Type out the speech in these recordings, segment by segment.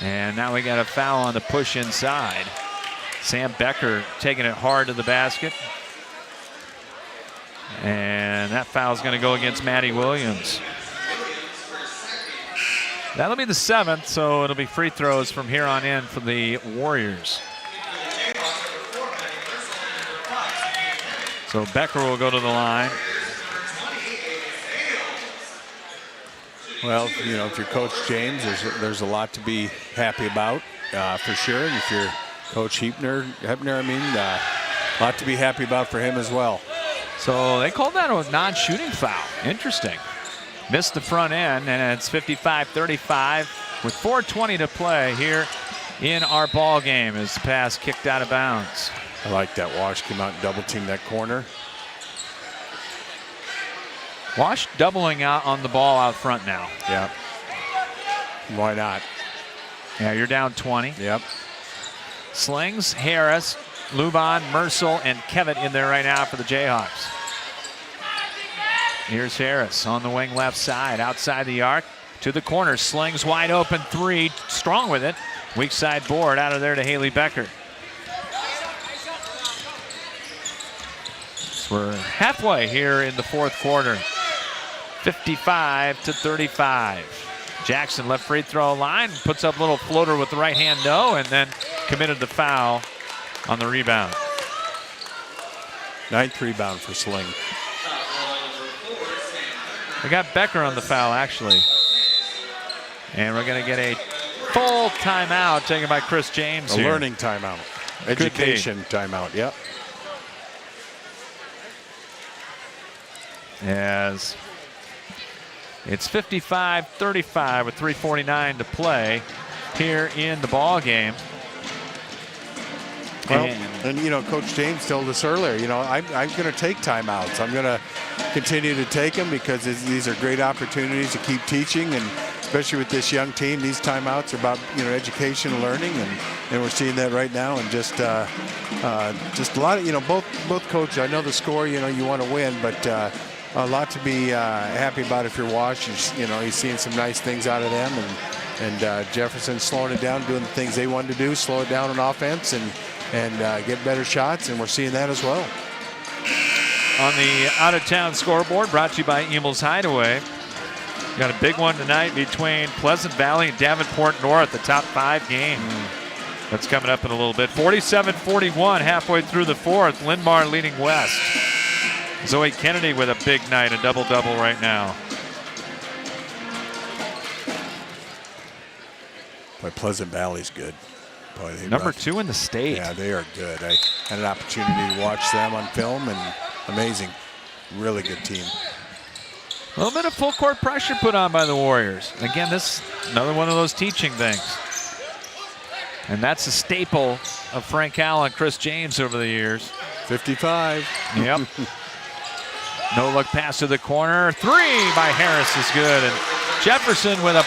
And now we got a foul on the push inside. Sam Becker taking it hard to the basket. And that foul is going to go against Maddie Williams. That'll be the 7th, so it'll be free throws from here on in for the Warriors. So Becker will go to the line. Well, you know, if you're Coach James, there's a lot to be happy about, for sure. And if you're Coach Hebner, a lot to be happy about for him as well. So they called that a non-shooting foul. Interesting. Missed the front end, and it's 55-35 with 4:20 to play here in our ball game as the pass kicked out of bounds. I like that. Wash came out and double teamed that corner. Wash doubling out on the ball out front now. Yeah. Why not? Yeah, you're down 20. Yep. Slings, Harris, Luban, Mercel, and Kevitt in there right now for the Jayhawks. Here's Harris on the wing left side, outside the arc, to the corner. Slings wide open 3, strong with it. Weak side board out of there to Haley Becker. So we're halfway here in the 4th quarter. 55-35. Jackson left free throw line, puts up a little floater with the right hand no, and then committed the foul on the rebound. 9th rebound for Sling. We got Becker on the foul, actually. And we're going to get a full timeout taken by Chris James A here. learning timeout. Education timeout, yep. As it's 55-35 with 3:49 to play here in the ball game. Well, and you know, Coach James told us earlier, you know, I'm going to take timeouts. I'm going to continue to take them because these are great opportunities to keep teaching, and especially with this young team, these timeouts are about, you know, education and learning, and we're seeing that right now. And just a lot of, you know, both coaches. I know the score, you know, you want to win, but a lot to be happy about if you're Wash. You know, he's seeing some nice things out of them, and Jefferson slowing it down, doing the things they wanted to do, slow it down on offense, and get better shots, and we're seeing that as well. On the out-of-town scoreboard, brought to you by Emel's Hideaway. Got a big one tonight between Pleasant Valley and Davenport North, the top 5 game. That's coming up in a little bit. 47-41 halfway through the 4th. Linn-Mar leading west. Zoe Kennedy with a big night, a double-double right now. Boy, Pleasant Valley's good. Boy, Number 2 in the state. Yeah, they are good. I had an opportunity to watch them on film, and amazing. Really good team. A little bit of full court pressure put on by the Warriors. Again, this another one of those teaching things. And that's a staple of Frank Allen, Chris James over the years. 55. Yep. No look pass to the corner. 3 by Harris is good. And Jefferson with a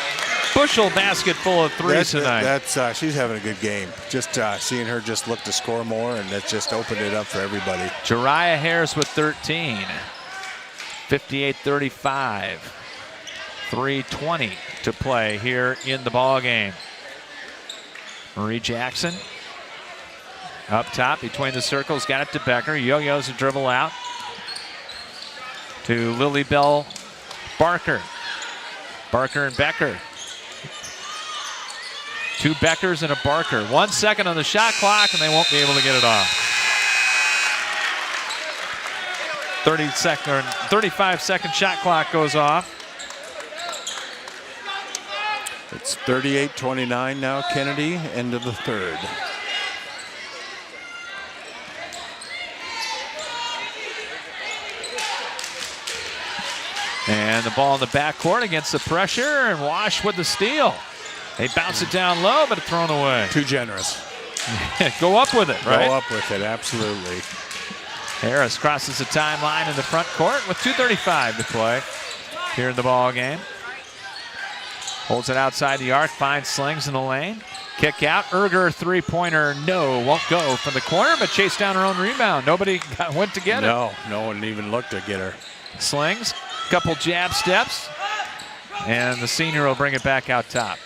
bushel basket full of threes tonight. That's she's having a good game. Just seeing her just look to score more, and that's just opened it up for everybody. Jariah Harris with 13. 58-35. 3:20 to play here in the ball game. Marie Jackson up top between the circles, got it to Becker. Yo-yos a dribble out to Lily Bell Barker. Barker and Becker. 2 Beckers and a Barker. 1 second on the shot clock, and they won't be able to get it off. 35-second shot clock goes off. It's 38-29 now, Kennedy, end of the 3rd. And the ball in the backcourt against the pressure, and Wash with the steal. They bounce it down low, but it's thrown away. Too generous. Go up with it, right? Go up with it, absolutely. Harris crosses the timeline in the front court with 2:35 to play here in the ball game. Holds it outside the arc, finds Slings in the lane. Kick out, Erger three-pointer, no, won't go from the corner, but chased down her own rebound. Nobody went to get it. No one even looked to get her. Slings, couple jab steps, and the senior will bring it back out top.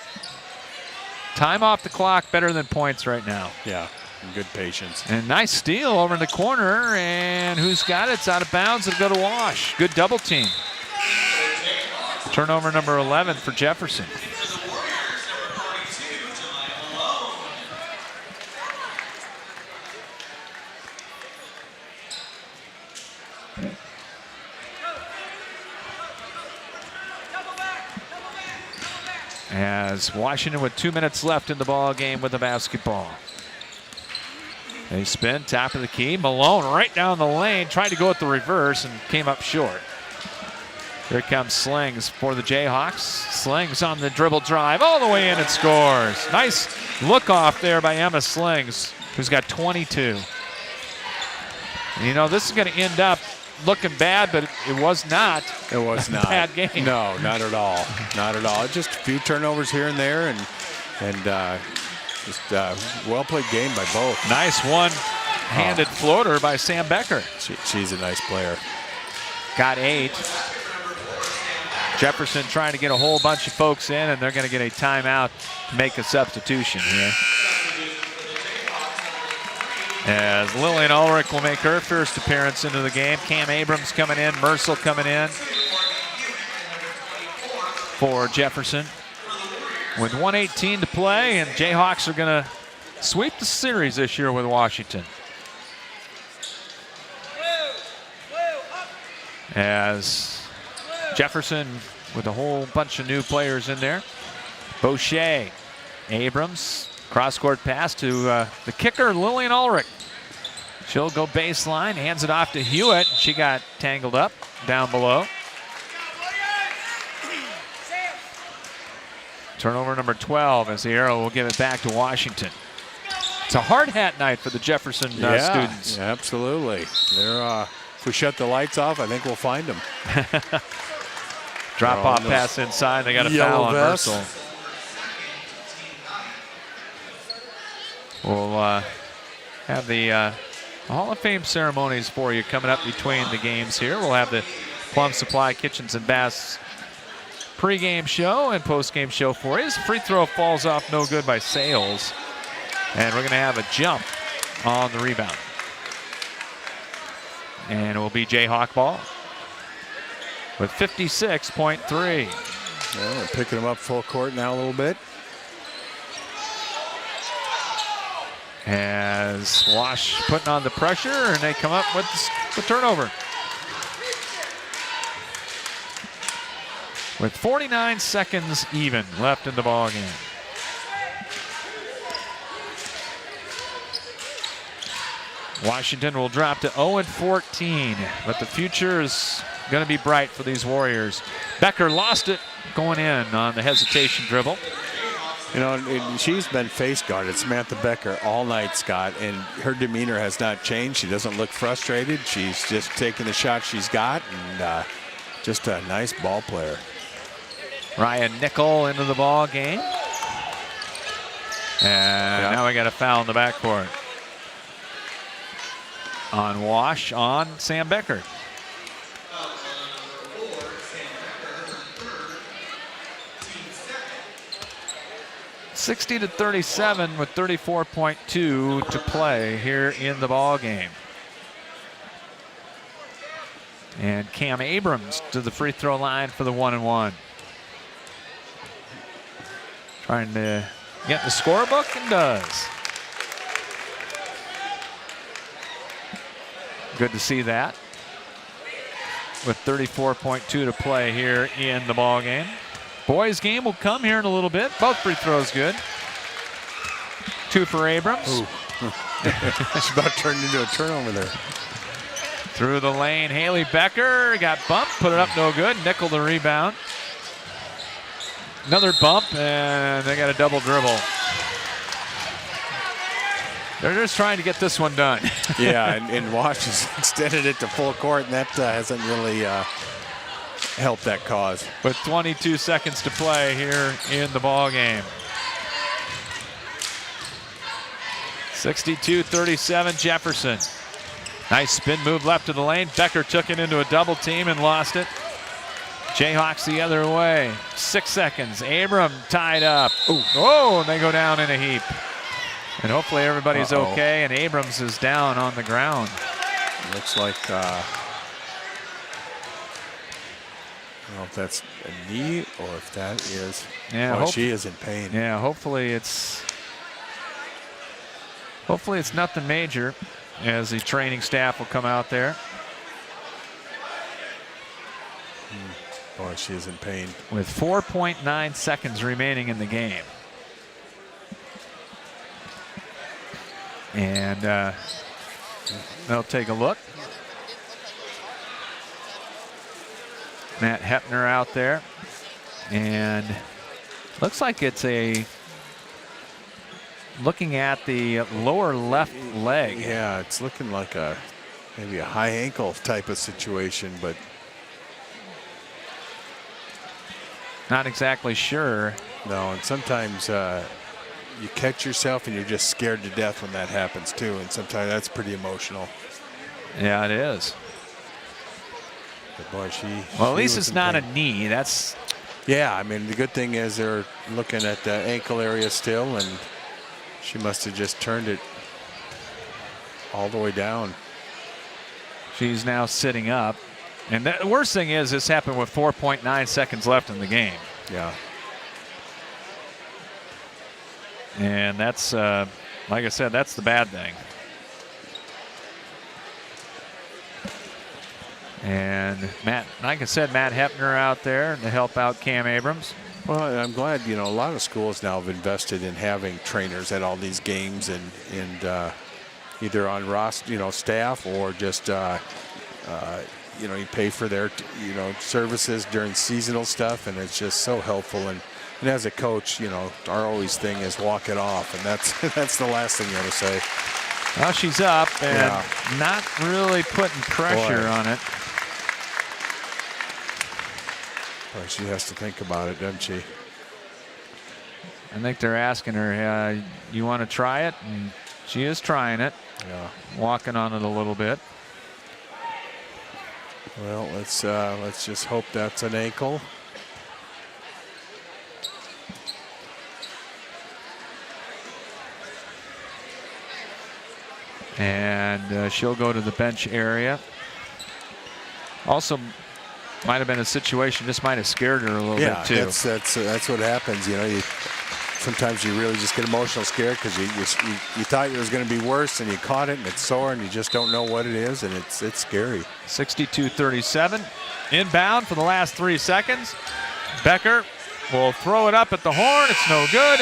Time off the clock better than points right now. Yeah, and good patience. And nice steal over in the corner, and who's got it? It's out of bounds. It'll go to Wash. Good double team. Turnover number 11 for Jefferson. As Washington with 2 minutes left in the ball game with the basketball. They spin, top of the key. Malone right down the lane, tried to go at the reverse and came up short. Here comes Slings for the Jayhawks. Slings on the dribble drive all the way in and scores. Nice look off there by Emma Slings, who's got 22. And you know, this is going to end up looking bad, but it was not. It was not a bad game. No, not at all. Not at all. Just a few turnovers here and there, and just well-played game by both. Nice one-handed floater by Sam Becker. She's a nice player. Got 8. Jefferson trying to get a whole bunch of folks in, and they're going to get a timeout to make a substitution here. As Lillian Ulrich will make her first appearance into the game. Cam Abrams coming in, Mercil coming in for Jefferson. With 1:18 to play, and Jayhawks are going to sweep the series this year with Washington. As Jefferson with a whole bunch of new players in there. Boucher, Abrams, cross-court pass to the kicker, Lillian Ulrich. She'll go baseline, hands it off to Hewitt. She got tangled up down below. Turnover number 12 as the arrow will give it back to Washington. It's a hard hat night for the Jefferson students. Yeah, absolutely. They're, if we shut the lights off, I think we'll find them. Drop-off pass inside. They got a foul on Mercil. We'll have the Hall of Fame ceremonies for you coming up between the games here. We'll have the Plum Supply Kitchens and Baths pregame show and postgame show for you. This free throw falls off no good by Sales. And we're going to have a jump on the rebound. And it will be Jayhawk ball with 56.3. Well, we're picking them up full court now a little bit. As Wash putting on the pressure, and they come up with the turnover. With 49 seconds even left in the ball game. Washington will drop to 0-14, but the future is going to be bright for these Warriors. Becker lost it going in on the hesitation dribble. You know, she's been face guarded, Samantha Becker, all night, Scott, and her demeanor has not changed. She doesn't look frustrated. She's just taking the shot she's got, and just a nice ball player. Ryan Nickel into the ball game. And now we got a foul in the backcourt. On Wash on Sam Becker. (60-37) with 34.2 to play here in the ball game. And Cam Abrams to the free throw line for the 1-and-1. Trying to get the scorebook, and does. Good to see that. With 34.2 to play here in the ball game. Boys game will come here in a little bit. Both free throws good. 2 for Abrams. It's about turned into a turnover there. Through the lane, Haley Becker got bumped, put it up no good. Nickel the rebound. Another bump, and they got a double dribble. They're just trying to get this one done. Yeah, and Wash has extended it to full court, and that hasn't really helped that cause. With 22 seconds to play here in the ball game. 62-37 Jefferson. Nice spin move left to the lane. Becker took it into a double team and lost it. Jayhawks the other way. 6 seconds. Abram tied up. Oh, and they go down in a heap. And hopefully everybody's okay, and Abrams is down on the ground. Looks like, I don't know if that's a knee or if that is. Yeah, she is in pain. Yeah, hopefully it's nothing major, as the training staff will come out there. Boy, she is in pain. With 4.9 seconds remaining in the game. And they'll take a look. Matt Hepner out there. And looks like it's looking at the lower left leg. Yeah, it's looking like maybe a high ankle type of situation, but not exactly sure. No, and sometimes you catch yourself and you're just scared to death when that happens too, and sometimes that's pretty emotional. Yeah, it is. But boy, well, at least it's not a knee. That's. Yeah, I mean, the good thing is they're looking at the ankle area still, and she must have just turned it all the way down. She's now sitting up. And the worst thing is this happened with 4.9 seconds left in the game. Yeah. And that's, like I said, that's the bad thing. And like I said, Matt Hepner out there to help out Cam Abrams. Well, I'm glad, a lot of schools now have invested in having trainers at all these games and either on roster, staff, or just, you pay for their, services during seasonal stuff, and it's just so helpful. And as a coach, our always thing is walk it off, and that's the last thing you want to say. Well, she's up and not really putting pressure on it. Boy, she has to think about it, doesn't she? I think they're asking her, you want to try it? And she is trying it. Yeah. Walking on it a little bit. Well, let's just hope that's an ankle. And she'll go to the bench area. Also, might have been a situation. This might have scared her a little bit too. Yeah, that's what happens. Sometimes you really just get emotional scared because you thought it was going to be worse, and you caught it and it's sore and you just don't know what it is, and it's scary. 62-37. Inbound for the last 3 seconds. Becker will throw it up at the horn. It's no good.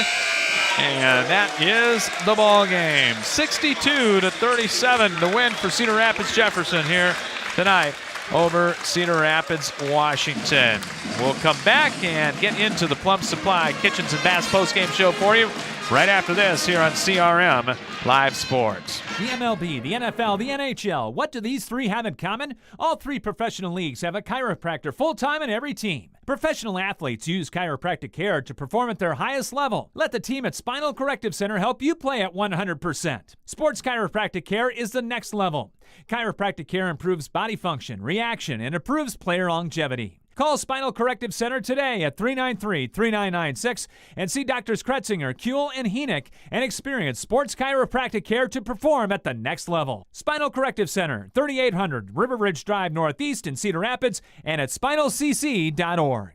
And that is the ball game. 62-37 to win for Cedar Rapids Jefferson here tonight over Cedar Rapids, Washington. We'll come back and get into the Plum Supply Kitchens and Baths postgame show for you right after this here on CRM Live Sports. The MLB, the NFL, the NHL. What do these three have in common? All three professional leagues have a chiropractor full-time in every team. Professional athletes use chiropractic care to perform at their highest level. Let the team at Spinal Corrective Center help you play at 100%. Sports chiropractic care is the next level. Chiropractic care improves body function, reaction, and improves player longevity. Call Spinal Corrective Center today at 393-3996 and see Drs. Kretzinger, Kuehl, and Henick and experience sports chiropractic care to perform at the next level. Spinal Corrective Center, 3800 River Ridge Drive Northeast in Cedar Rapids and at spinalcc.org.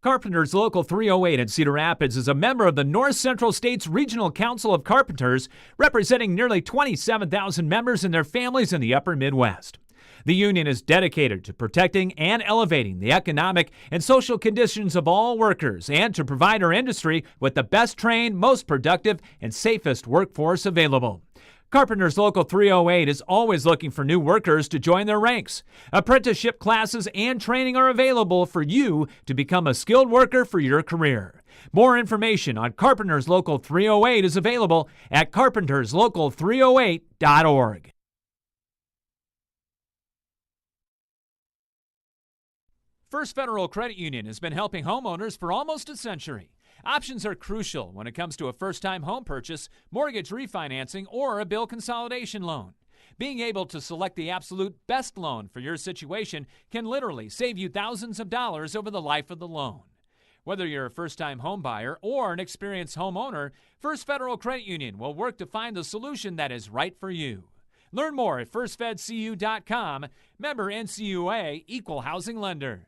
Carpenters Local 308 in Cedar Rapids is a member of the North Central States Regional Council of Carpenters, representing nearly 27,000 members and their families in the upper Midwest. The union is dedicated to protecting and elevating the economic and social conditions of all workers and to provide our industry with the best trained, most productive, and safest workforce available. Carpenters Local 308 is always looking for new workers to join their ranks. Apprenticeship classes and training are available for you to become a skilled worker for your career. More information on Carpenters Local 308 is available at carpenterslocal308.org. First Federal Credit Union has been helping homeowners for almost a century. Options are crucial when it comes to a first-time home purchase, mortgage refinancing, or a bill consolidation loan. Being able to select the absolute best loan for your situation can literally save you thousands of dollars over the life of the loan. Whether you're a first-time home buyer or an experienced homeowner, First Federal Credit Union will work to find the solution that is right for you. Learn more at firstfedcu.com. Member NCUA, Equal Housing Lender.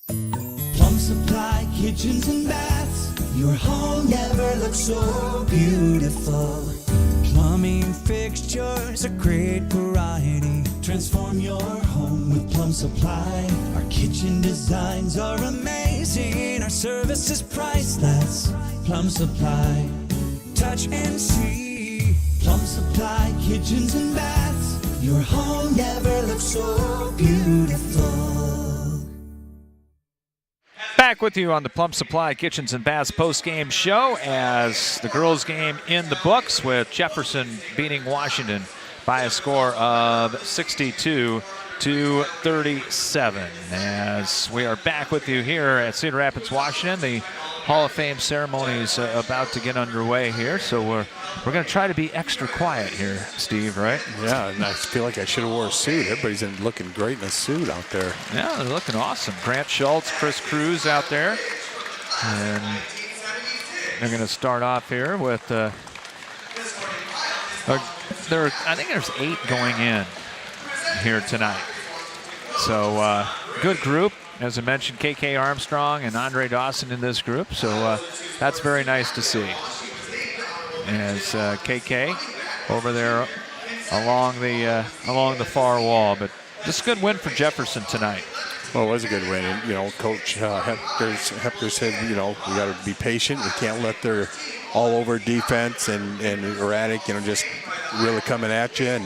Plum Supply Kitchens and Baths. Your home never looks so beautiful. Plumbing fixtures, a great variety. Transform your home with Plum Supply. Our kitchen designs are amazing. Our service is priceless. Plum Supply. Touch and see. Plum Supply Kitchens and Baths. Your home never looks so beautiful. Back with you on the Plum Supply Kitchens and Baths post-game show as the girls' game in the books with Jefferson beating Washington by a score of 62-37. As we are back with you here at Cedar Rapids, Washington, the Hall of Fame ceremony is about to get underway here, so we're going to try to be extra quiet here, Steve, right? Yeah, and I feel like I should have wore a suit. Everybody's looking great in a suit out there. Yeah, they're looking awesome. Grant Schultz, Chris Cruz out there. And they're going to start off here with, I think there's 8 going in here tonight. So good group. As I mentioned, KK Armstrong and Andre Dawson in this group. So that's very nice to see. As KK over there along the far wall. But just a good win for Jefferson tonight. Well, it was a good win. And, Coach Hepker said, we got to be patient. We can't let their all-over defense and erratic, just really coming at you.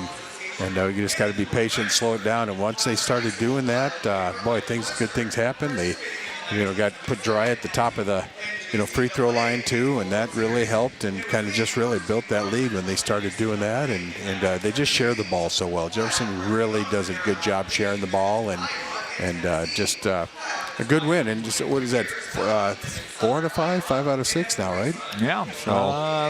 And you just got to be patient, slow it down. And once they started doing that, good things happened. They, got put dry at the top of the, free throw line too, and that really helped and kind of just really built that lead when they started doing that. And they just share the ball so well. Jefferson really does a good job sharing the ball and just a good win. And just, what is that, 4 out of 5, 5 out of 6 now, right? Yeah. So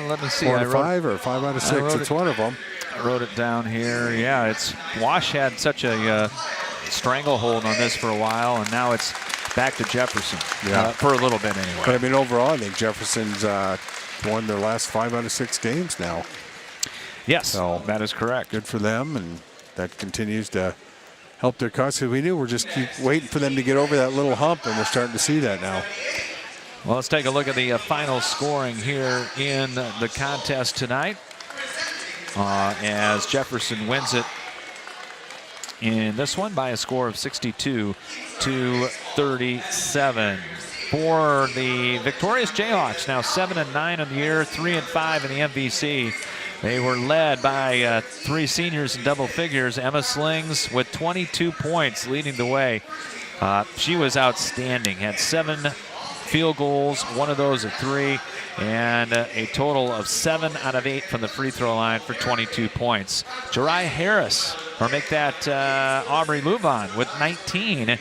let me see. 4 out of 5 or 5 out of 6. It's one of them. I wrote it down here. Yeah, it's Wash had such a stranglehold on this for a while, and now it's back to Jefferson. Yeah, for a little bit anyway. But overall, I think Jefferson's won their last 5 out of 6 games now. Yes, so that is correct. Good for them, and that continues to help their cause. Because we knew we're just keep waiting for them to get over that little hump, and we're starting to see that now. Well, let's take a look at the final scoring here in the contest tonight. As Jefferson wins it in this one by a score of 62-37. For the victorious Jayhawks, now 7-9 on the year, 3-5 in the MVC. They were led by 3 seniors in double figures. Emma Slings with 22 points leading the way. She was outstanding, had 7 field goals, 1 of those at 3, and a total of 7 out of 8 from the free throw line for 22 points. Jariah Harris, or make that Aubrey Louvain, with 19,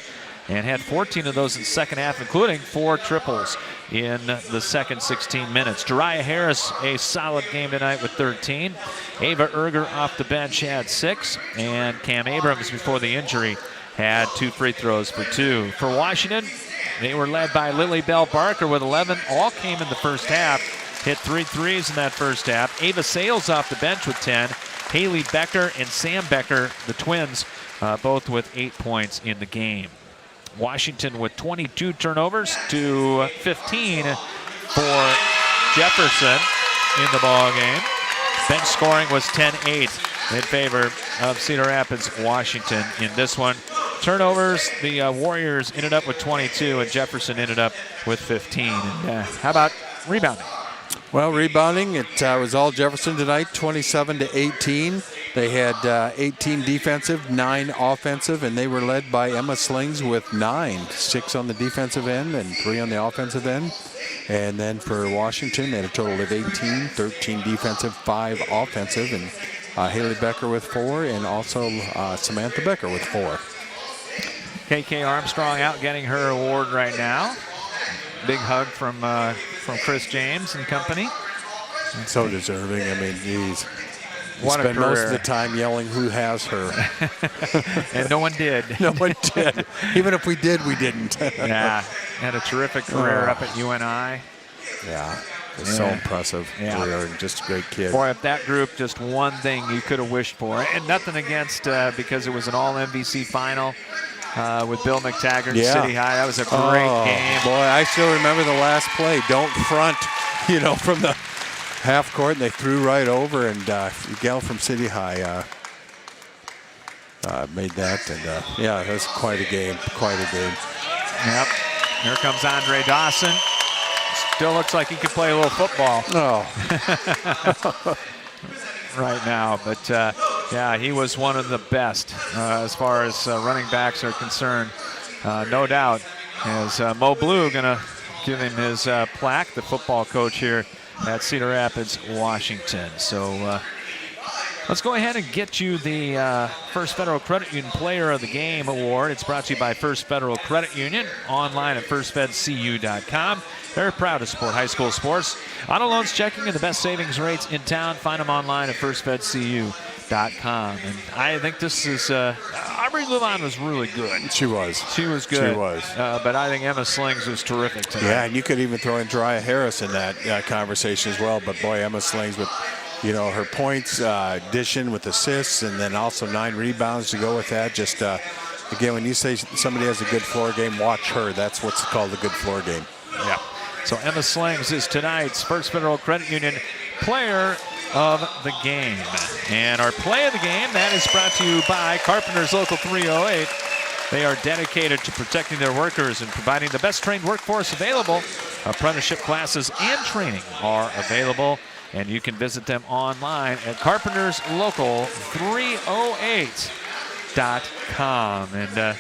and had 14 of those in the second half, including 4 triples in the second 16 minutes. Jariah Harris, a solid game tonight with 13. Ava Erger off the bench had 6, and Cam Abrams, before the injury, had 2 free throws for 2. For Washington, they were led by Lily Bell Barker with 11. All came in the first half. Hit 3 threes in that first half. Ava Sales off the bench with 10. Haley Becker and Sam Becker, the twins, both with 8 points in the game. Washington with 22 turnovers to 15 for Jefferson in the ball game. Bench scoring was 10-8 in favor of Cedar Rapids, Washington in this one. Turnovers, the Warriors ended up with 22, and Jefferson ended up with 15. And how about rebounding? Well, rebounding, it was all Jefferson tonight, 27-18. They had 18 defensive, 9 offensive, and they were led by Emma Slings with 9, 6 on the defensive end and 3 on the offensive end. And then for Washington, they had a total of 18, 13 defensive, 5 offensive, and Haley Becker with 4, and also Samantha Becker with 4. KK Armstrong out getting her award right now. Big hug from Chris James and company. So deserving. I mean, geez. What a spend most of career. the time yelling, "Who has her?" And no one did. No one did. Even if we did, we didn't. Yeah, had a terrific career up at UNI. Yeah, it's so impressive. Yeah. Career and just a great kid. Boy, if that group, just one thing you could have wished for, and nothing against because it was an all-MVC final with Bill McTaggart and City High. That was a great game. Boy, I still remember the last play. Don't front, from the half court, and they threw right over, and Miguel from City High made that, and that was quite a game. Yep. Here comes Andre Dawson. Still looks like he could play a little football right now. But, he was one of the best as far as running backs are concerned. No doubt. As Mo Blue going to give him his plaque, the football coach here at Cedar Rapids, Washington. So let's go ahead and get you the First Federal Credit Union Player of the Game Award. It's brought to you by First Federal Credit Union, online at firstfedcu.com. They're proud to support high school sports. Auto loans, checking, and the best savings rates in town. Find them online at firstfedcu.com. And I think this is Aubrey Levon was really good. She was. She was good. She was. But I think Emma Slings was terrific tonight. Yeah, and you could even throw in Dria Harris in that conversation as well. But boy, Emma Slings with, her points, addition with assists, and then also 9 rebounds to go with that. Just again, when you say somebody has a good floor game, watch her. That's what's called a good floor game. Yeah. So Emma Slings is tonight's First Federal Credit Union Player of the Game. And our play of the game, that is brought to you by Carpenters Local 308. They are dedicated to protecting their workers and providing the best trained workforce available. Apprenticeship classes and training are available, and you can visit them online at carpenterslocal308.com. And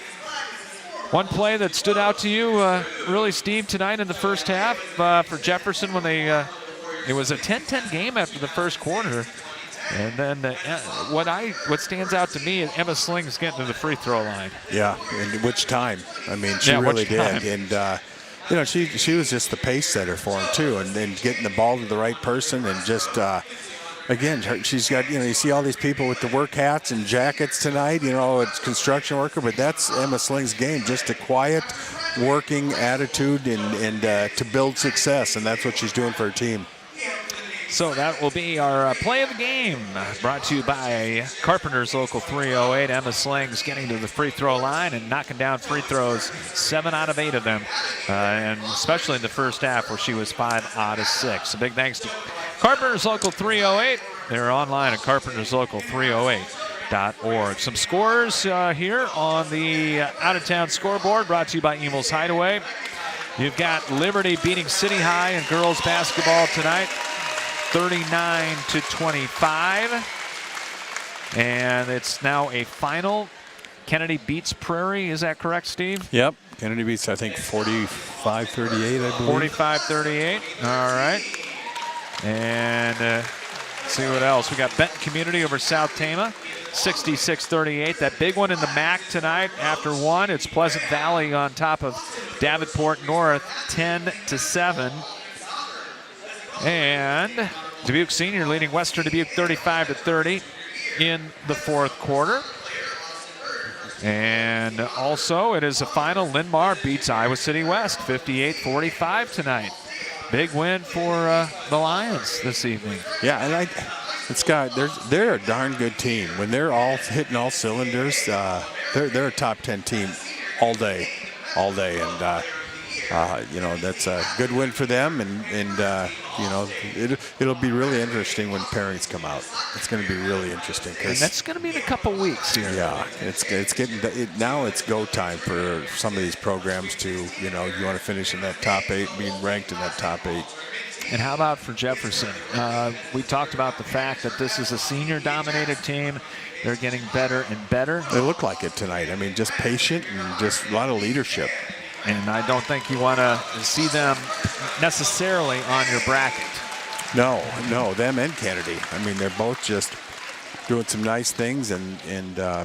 one play that stood out to you, really, Steve, tonight in the first half for Jefferson when they it was a 10-10 game after the first quarter. And then what stands out to me is Emma Slings getting to the free throw line. Yeah, and which time? I mean, she really did. And, she was just the pace setter for him, too. And then getting the ball to the right person and just, again, she's got, you see all these people with the work hats and jackets tonight, it's construction worker, but that's Emma Sling's game, just a quiet, working attitude and to build success, and that's what she's doing for her team. So that will be our play of the game, brought to you by Carpenters Local 308. Emma Slings getting to the free throw line and knocking down free throws, 7 out of 8 of them, and especially in the first half where she was 5 out of 6. A big thanks to Carpenters Local 308. They're online at carpenterslocal308.org. Some scores here on the out-of-town scoreboard, brought to you by Emil's Hideaway. You've got Liberty beating City High in girls basketball tonight, 39-25. And it's now a final. Kennedy beats Prairie. Is that correct, Steve? Yep. Kennedy beats, I think, 45-38, I believe. 45-38. All right. And let's see what else. We got Benton Community over South Tama, 66-38. That big one in the MAC tonight after 1. It's Pleasant Valley on top of Davenport North, 10-7. And Dubuque Senior leading Western Dubuque 35-30 in the fourth quarter. And also it is a final. Linn-Mar beats Iowa City West 58-45 tonight. Big win for the Lions this evening. Yeah, and they're a darn good team. When they're all hitting all cylinders, they're a top 10 team all day. And that's a good win for them, and it'll be really interesting when pairings come out. It's going to be really interesting. And that's going to be in a couple weeks here. Yeah, now it's go time for some of these programs to, you want to finish in that top 8, being ranked in that top 8. And how about for Jefferson? We talked about the fact that this is a senior-dominated team. They're getting better and better. They look like it tonight. I mean, just patient and just a lot of leadership. And I don't think you want to see them necessarily on your bracket. No, them and Kennedy. I mean, they're both just doing some nice things,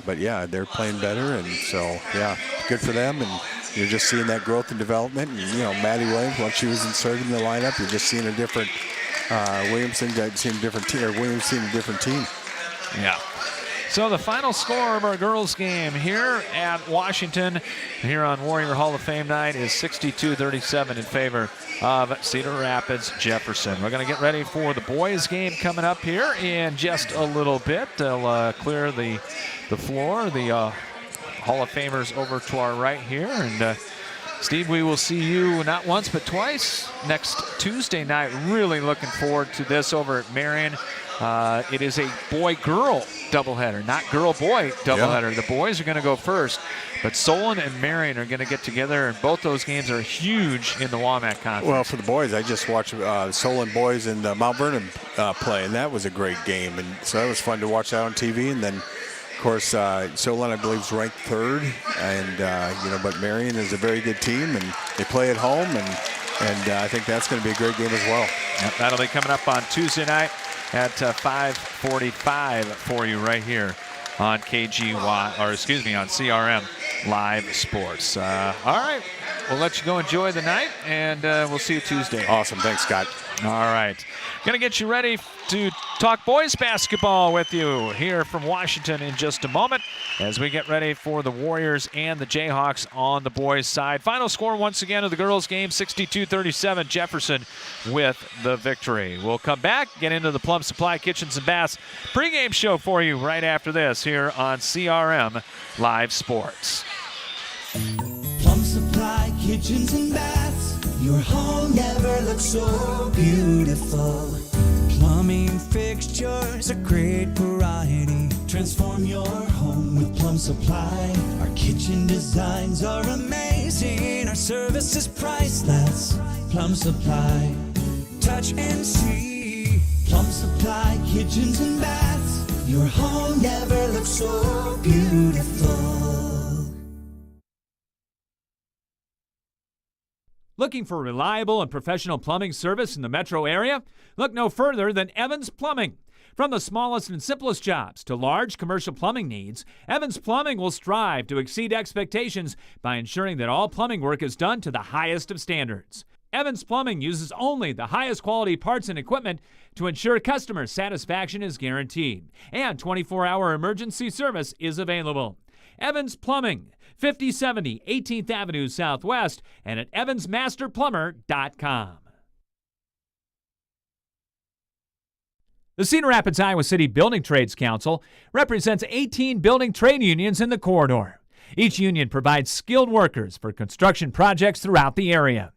but yeah, they're playing better, and so yeah, good for them. And you're just seeing that growth and development. And Maddie Williams, once she was inserted in the lineup, you're just seeing a different Williams seeing a different team. Yeah. So the final score of our girls' game here at Washington, here on Warrior Hall of Fame night, is 62-37 in favor of Cedar Rapids Jefferson. We're going to get ready for the boys' game coming up here in just a little bit. They'll clear the floor, the Hall of Famers over to our right here. And Steve, we will see you not once but twice next Tuesday night. Really looking forward to this over at Marion. It is a boy-girl doubleheader, not girl-boy doubleheader. Yeah. The boys are going to go first, but Solon and Marion are going to get together, and both those games are huge in the WAMAC Conference. Well, for the boys, I just watched Solon boys and Mount Vernon play, and that was a great game. And so that was fun to watch that on TV. And then, of course, Solon, I believe, is ranked third, and but Marion is a very good team, and they play at home, and I think that's going to be a great game as well. Yep, that'll be coming up on Tuesday night at 5:45 for you right here on on CRM Live Sports. All right, we'll let you go enjoy the night, and we'll see you Tuesday. Awesome, thanks, Scott. All right, gonna get you ready to talk boys basketball with you here from Washington in just a moment as we get ready for the Warriors and the Jayhawks on the boys' side. Final score once again of the girls' game, 62-37, Jefferson with the victory. We'll come back, get into the Plum Supply Kitchens and Baths pregame show for you right after this here on CRM Live Sports. Plum Supply Kitchens and Baths, your home never looks so beautiful. Plumbing fixtures, a great variety. Transform your home with Plum Supply. Our kitchen designs are amazing. Our service is priceless. Plum Supply, touch and see. Plum Supply Kitchens and Baths, your home never looks so beautiful. Looking for reliable and professional plumbing service in the metro area? Look no further than Evans Plumbing. From the smallest and simplest jobs to large commercial plumbing needs, Evans Plumbing will strive to exceed expectations by ensuring that all plumbing work is done to the highest of standards. Evans Plumbing uses only the highest quality parts and equipment to ensure customer satisfaction is guaranteed, and 24-hour emergency service is available. Evans Plumbing, 5070 18th Avenue Southwest, and at evansmasterplumber.com. The Cedar Rapids, Iowa City Building Trades Council represents 18 building trade unions in the corridor. Each union provides skilled workers for construction projects throughout the area.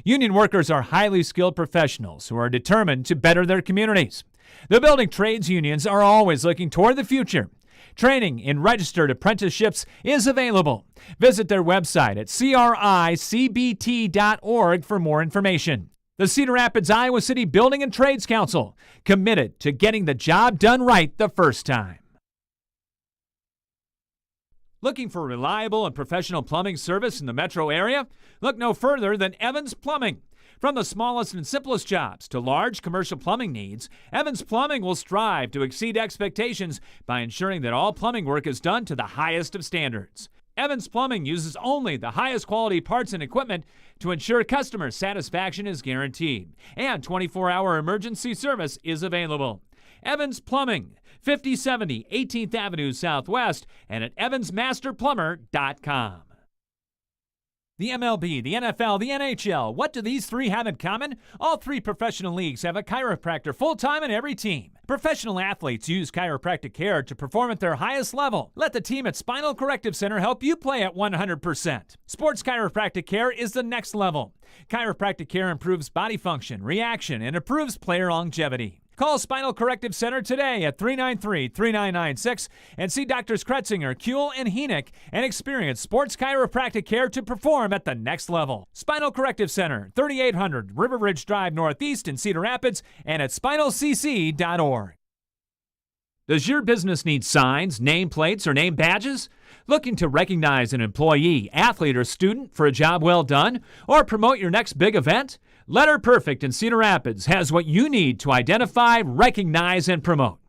Union workers are highly skilled professionals who are determined to better their communities. The building trades unions are always looking toward the future. Training in registered apprenticeships is available. Visit their website at cricbt.org for more information. The Cedar Rapids, Iowa City Building and Trades Council, committed to getting the job done right the first time. Looking for reliable and professional plumbing service in the metro area? Look no further than Evans Plumbing. From the smallest and simplest jobs to large commercial plumbing needs, Evans Plumbing will strive to exceed expectations by ensuring that all plumbing work is done to the highest of standards. Evans Plumbing uses only the highest quality parts and equipment to ensure customer satisfaction is guaranteed, and 24-hour emergency service is available. Evans Plumbing, 5070 18th Avenue Southwest, and at evansmasterplumber.com. The MLB, the NFL, the NHL, what do these three have in common? All three professional leagues have a chiropractor full-time in every team. Professional athletes use chiropractic care to perform at their highest level. Let the team at Spinal Corrective Center help you play at 100%. Sports chiropractic care is the next level. Chiropractic care improves body function, reaction, and improves player longevity. Call Spinal Corrective Center today at 393-3996 and see Drs. Kretzinger, Kuehl, and Henick and experience sports chiropractic care to perform at the next level. Spinal Corrective Center, 3800 River Ridge Drive Northeast in Cedar Rapids and at spinalcc.org. Does your business need signs, nameplates, or name badges? Looking to recognize an employee, athlete, or student for a job well done, or promote your next big event? Letter Perfect in Cedar Rapids has what you need to identify, recognize, and promote.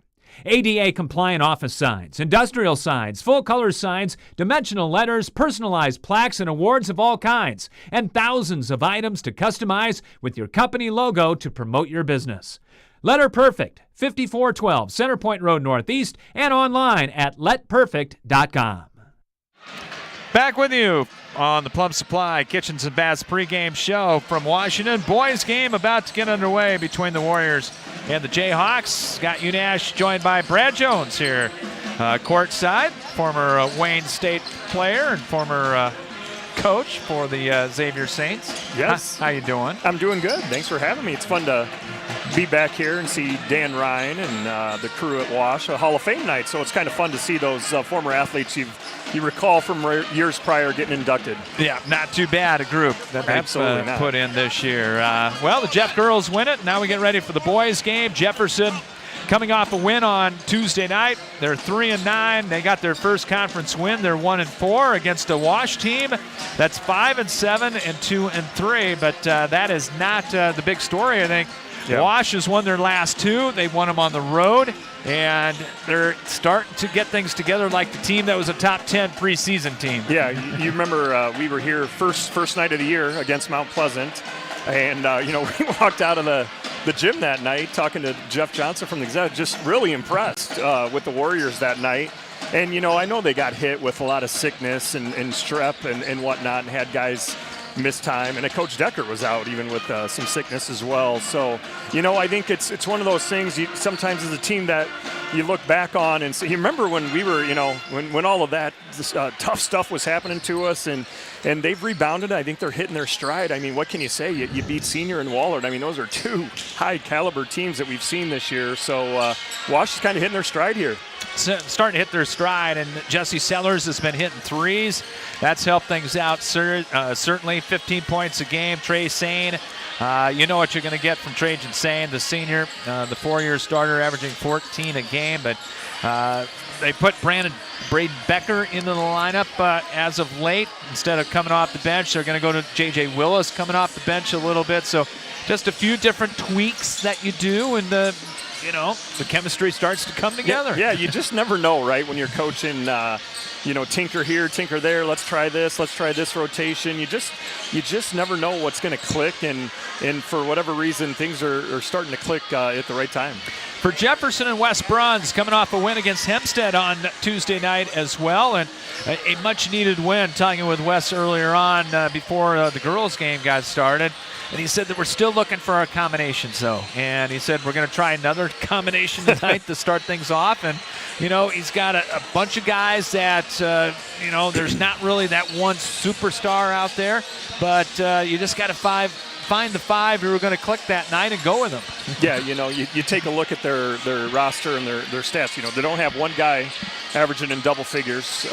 ADA-compliant office signs, industrial signs, full-color signs, dimensional letters, personalized plaques, and awards of all kinds, and thousands of items to customize with your company logo to promote your business. Letter Perfect, 5412 Centerpoint Road Northeast, and online at letperfect.com. Back with you on the Plum Supply Kitchens and Baths pregame show from Washington. Boys game about to get underway between the Warriors and the Jayhawks. Got UNASH joined by Brad Jones here courtside, former Wayne State player and former coach for the Xavier Saints. Yes. How you doing? I'm doing good. Thanks for having me. It's fun to be back here and see Dan Ryan and the crew at Wash, a Hall of Fame night. So it's kind of fun to see those former athletes you recall from years prior getting inducted. Yeah, not too bad a group that they've put in this year. Well, the Jeff girls win it. Now we get ready for the boys game. Jefferson coming off a win on Tuesday night. They're 3-9. They got their first conference win. They're 1-4 against a Wash team that's 5-7 and 2-3. But that is not the big story, I think. Yep. Wash has won their last two. They won them on the road, and they're starting to get things together like the team that was a top 10 preseason team. Yeah, you remember we were here first night of the year against Mount Pleasant, and we walked out of the gym that night talking to Jeff Johnson from the Exec, just really impressed with the Warriors that night. And, I know they got hit with a lot of sickness and strep and whatnot and had guys miss time. And Coach Decker was out even with some sickness as well. So, I think it's one of those things sometimes as a team that you look back on and say, you remember when we were, when all of that tough stuff was happening to us and they've rebounded. I think they're hitting their stride. I mean, what can you say? You beat Senior and Wahlert. I mean, those are two high caliber teams that we've seen this year. So Wash is kind of hitting their stride here. Starting to hit their stride, and Jesse Sellers has been hitting threes. That's helped things out, certainly. 15 points a game. Trey Sane, you know what you're going to get from Trajan Sane, the senior, the 4-year starter, averaging 14 a game. But they put Braden Becker into the lineup as of late. Instead of coming off the bench, they're going to go to J.J. Willis coming off the bench a little bit. So just a few different tweaks that you do, and the chemistry starts to come together. Yeah, you just never know, right, when you're coaching, tinker here, tinker there, let's try this rotation. You just never know what's going to click, and for whatever reason, things are starting to click at the right time. For Jefferson and West Bruns, coming off a win against Hempstead on Tuesday night as well, and a much-needed win, talking with Wes earlier on before the girls' game got started. And he said that we're still looking for our combinations, though. And he said we're going to try another combination tonight to start things off. And, he's got a bunch of guys that, there's not really that one superstar out there. But you just got to find the five who are going to click that night and go with them. Yeah, you take a look at their roster and their stats. They don't have one guy averaging in double figures.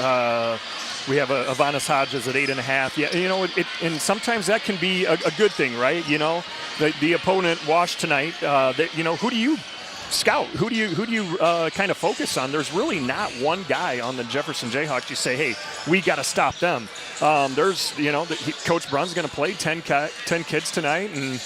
We have Avanis Hodges at 8.5. Yeah, and sometimes that can be a good thing, right? The opponent Wash tonight. Who do you scout? Who do you kind of focus on? There's really not one guy on the Jefferson Jayhawks you say, hey, we got to stop them. Coach Bruns going to play 10 kids tonight, and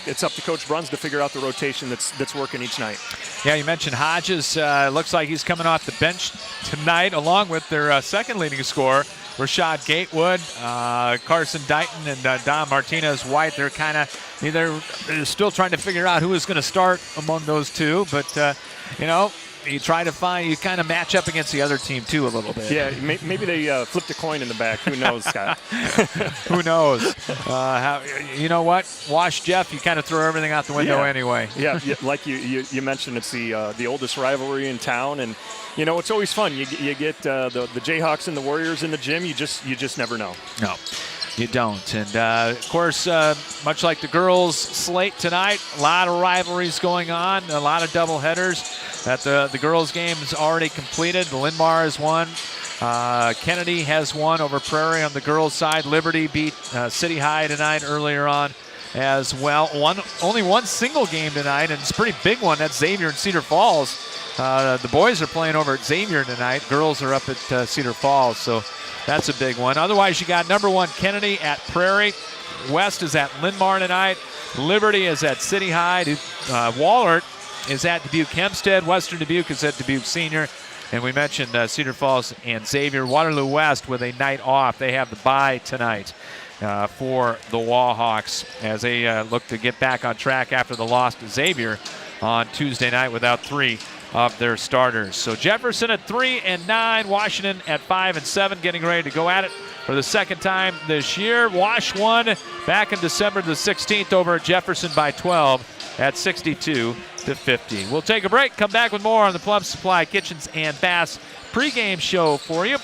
it's up to Coach Bruns to figure out the rotation that's working each night. Yeah, you mentioned Hodges. Looks like he's coming off the bench tonight, along with their second leading scorer, Rashad Gatewood, Carson Dighton, and Don Martinez-White. They're kind of they're still trying to figure out who is going to start among those two, but you try to you kind of match up against the other team too a little bit. Yeah, maybe they flipped a coin in the back. Who knows, Scott? Who knows? You know what? Wash Jeff, you kind of throw everything out the window anyway. Yeah, like you mentioned, it's the oldest rivalry in town, and it's always fun. You get the Jayhawks and the Warriors in the gym. You just never know. No. You don't. And, of course, much like the girls' slate tonight, a lot of rivalries going on, a lot of doubleheaders. The girls' game is already completed. Linmar has won. Kennedy has won over Prairie on the girls' side. Liberty beat City High tonight earlier on as well. Only one single game tonight, and it's a pretty big one. That's Xavier and Cedar Falls. The boys are playing over at Xavier tonight. Girls are up at Cedar Falls, so that's a big one. Otherwise, you got number 1 Kennedy at Prairie. West is at Linmar tonight. Liberty is at City High. Wahlert is at Dubuque Hempstead. Western Dubuque is at Dubuque Senior. And we mentioned Cedar Falls and Xavier. Waterloo West with a night off. They have the bye tonight for the Wallhawks as they look to get back on track after the loss to Xavier on Tuesday night without 3 of their starters. So Jefferson at 3-9, Washington at 5-7, getting ready to go at it for the second time this year. Wash won back in December the 16th over at Jefferson by 12 at 62-50. We'll take a break, come back with more on the Plum Supply Kitchens and Baths pregame show for you,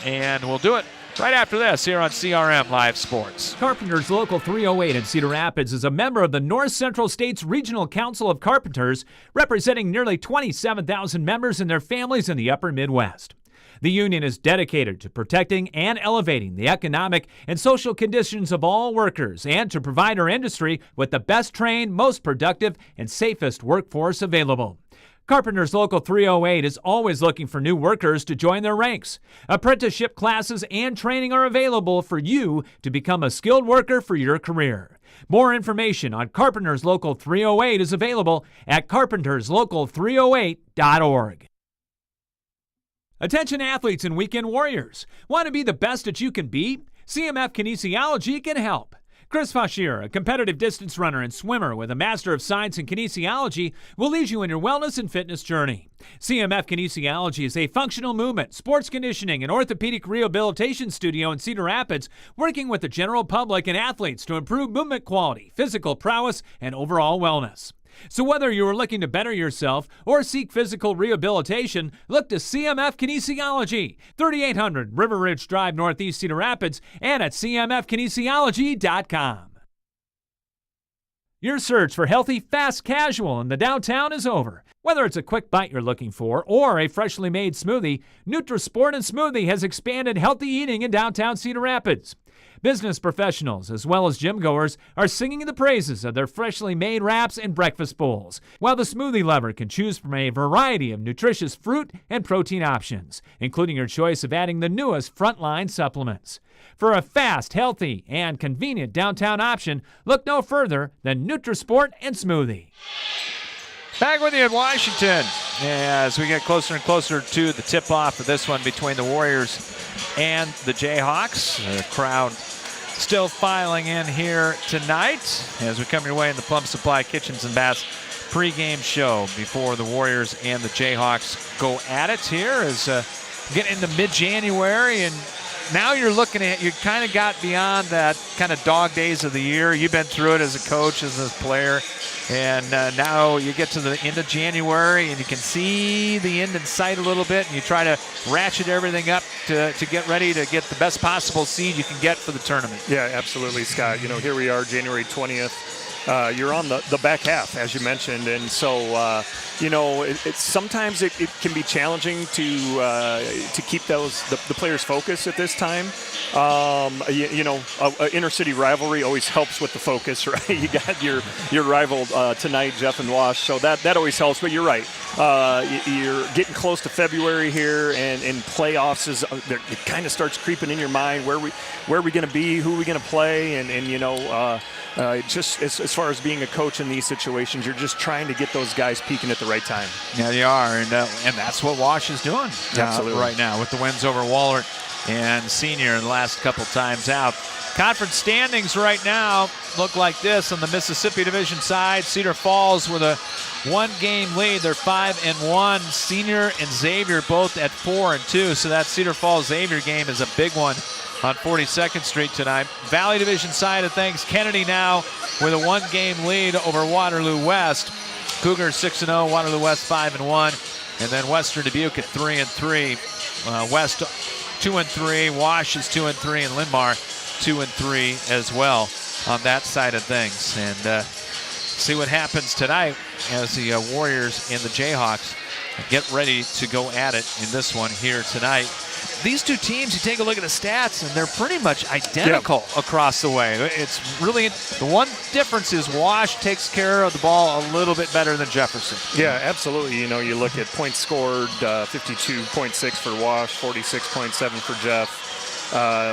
and we'll do it right after this here on CRM Live Sports. Carpenters Local 308 in Cedar Rapids is a member of the North Central States Regional Council of Carpenters, representing nearly 27,000 members and their families in the upper Midwest. The union is dedicated to protecting and elevating the economic and social conditions of all workers and to provide our industry with the best trained, most productive, and safest workforce available. Carpenters Local 308 is always looking for new workers to join their ranks. Apprenticeship classes and training are available for you to become a skilled worker for your career. More information on Carpenters Local 308 is available at carpenterslocal308.org. Attention athletes and weekend warriors. Want to be the best that you can be? CMF Kinesiology can help. Chris Fashier, a competitive distance runner and swimmer with a Master of Science in Kinesiology, will lead you in your wellness and fitness journey. CMF Kinesiology is a functional movement, sports conditioning, and orthopedic rehabilitation studio in Cedar Rapids, working with the general public and athletes to improve movement quality, physical prowess, and overall wellness. So whether you are looking to better yourself or seek physical rehabilitation, look to CMF Kinesiology, 3800 River Ridge Drive, Northeast Cedar Rapids, and at cmfkinesiology.com. Your search for healthy, fast casual in the downtown is over. Whether it's a quick bite you're looking for or a freshly made smoothie, NutriSport and Smoothie has expanded healthy eating in downtown Cedar Rapids. Business professionals, as well as gym goers, are singing the praises of their freshly made wraps and breakfast bowls, while the smoothie lover can choose from a variety of nutritious fruit and protein options, including your choice of adding the newest Frontline supplements. For a fast, healthy, and convenient downtown option, look no further than NutriSport and Smoothie. Back with you in Washington as we get closer and closer to the tip-off of this one between the Warriors and the Jayhawks. The crowd still filing in here tonight as we come your way in the Plum Supply Kitchens and Baths pregame show before the Warriors and the Jayhawks go at it here as getting into mid-January, and now you're looking at, you kind of got beyond that kind of dog days of the year. You've been through it as a coach, as a player, and now you get to the end of January and you can see the end in sight a little bit, and you try to ratchet everything up to get ready to get the best possible seed you can get for the tournament. Yeah, absolutely, Scott. You know, here we are, January 20th. You're on the back half, as you mentioned, and so you know, sometimes it can be challenging to keep the players' focus at this time. You know, inner city rivalry always helps with the focus, right? You got your rival tonight, Jeff and Wash, so that always helps. But you're right, you're getting close to February here, and playoffs it kind of starts creeping in your mind. Where are we going to be? Who are we going to play? And you know. Just as far as being a coach in these situations, you're just trying to get those guys peaking at the right time. Yeah, they are, and that's what Wash is doing right now with the wins over Wahlert and Senior in the last couple times out. Conference standings right now look like this on the Mississippi Division side. Cedar Falls with a one-game lead. They're 5-1. Senior and Xavier both at 4-2, so that Cedar Falls-Xavier game is a big one on 42nd Street tonight. Valley Division side of things, Kennedy now with a one-game lead over Waterloo West. Cougars 6-0, Waterloo West 5-1, and then Western Dubuque at 3-3. West 2-3, Wash is 2-3, and Linmar 2-3 as well on that side of things. And see what happens tonight as the Warriors and the Jayhawks get ready to go at it in this one here tonight. These two teams, you take a look at the stats, and they're pretty much identical across the way. It's really, the one difference is Wash takes care of the ball a little bit better than Jefferson. Yeah, absolutely. You know, you look at points scored, 52.6 for Wash, 46.7 for Jeff.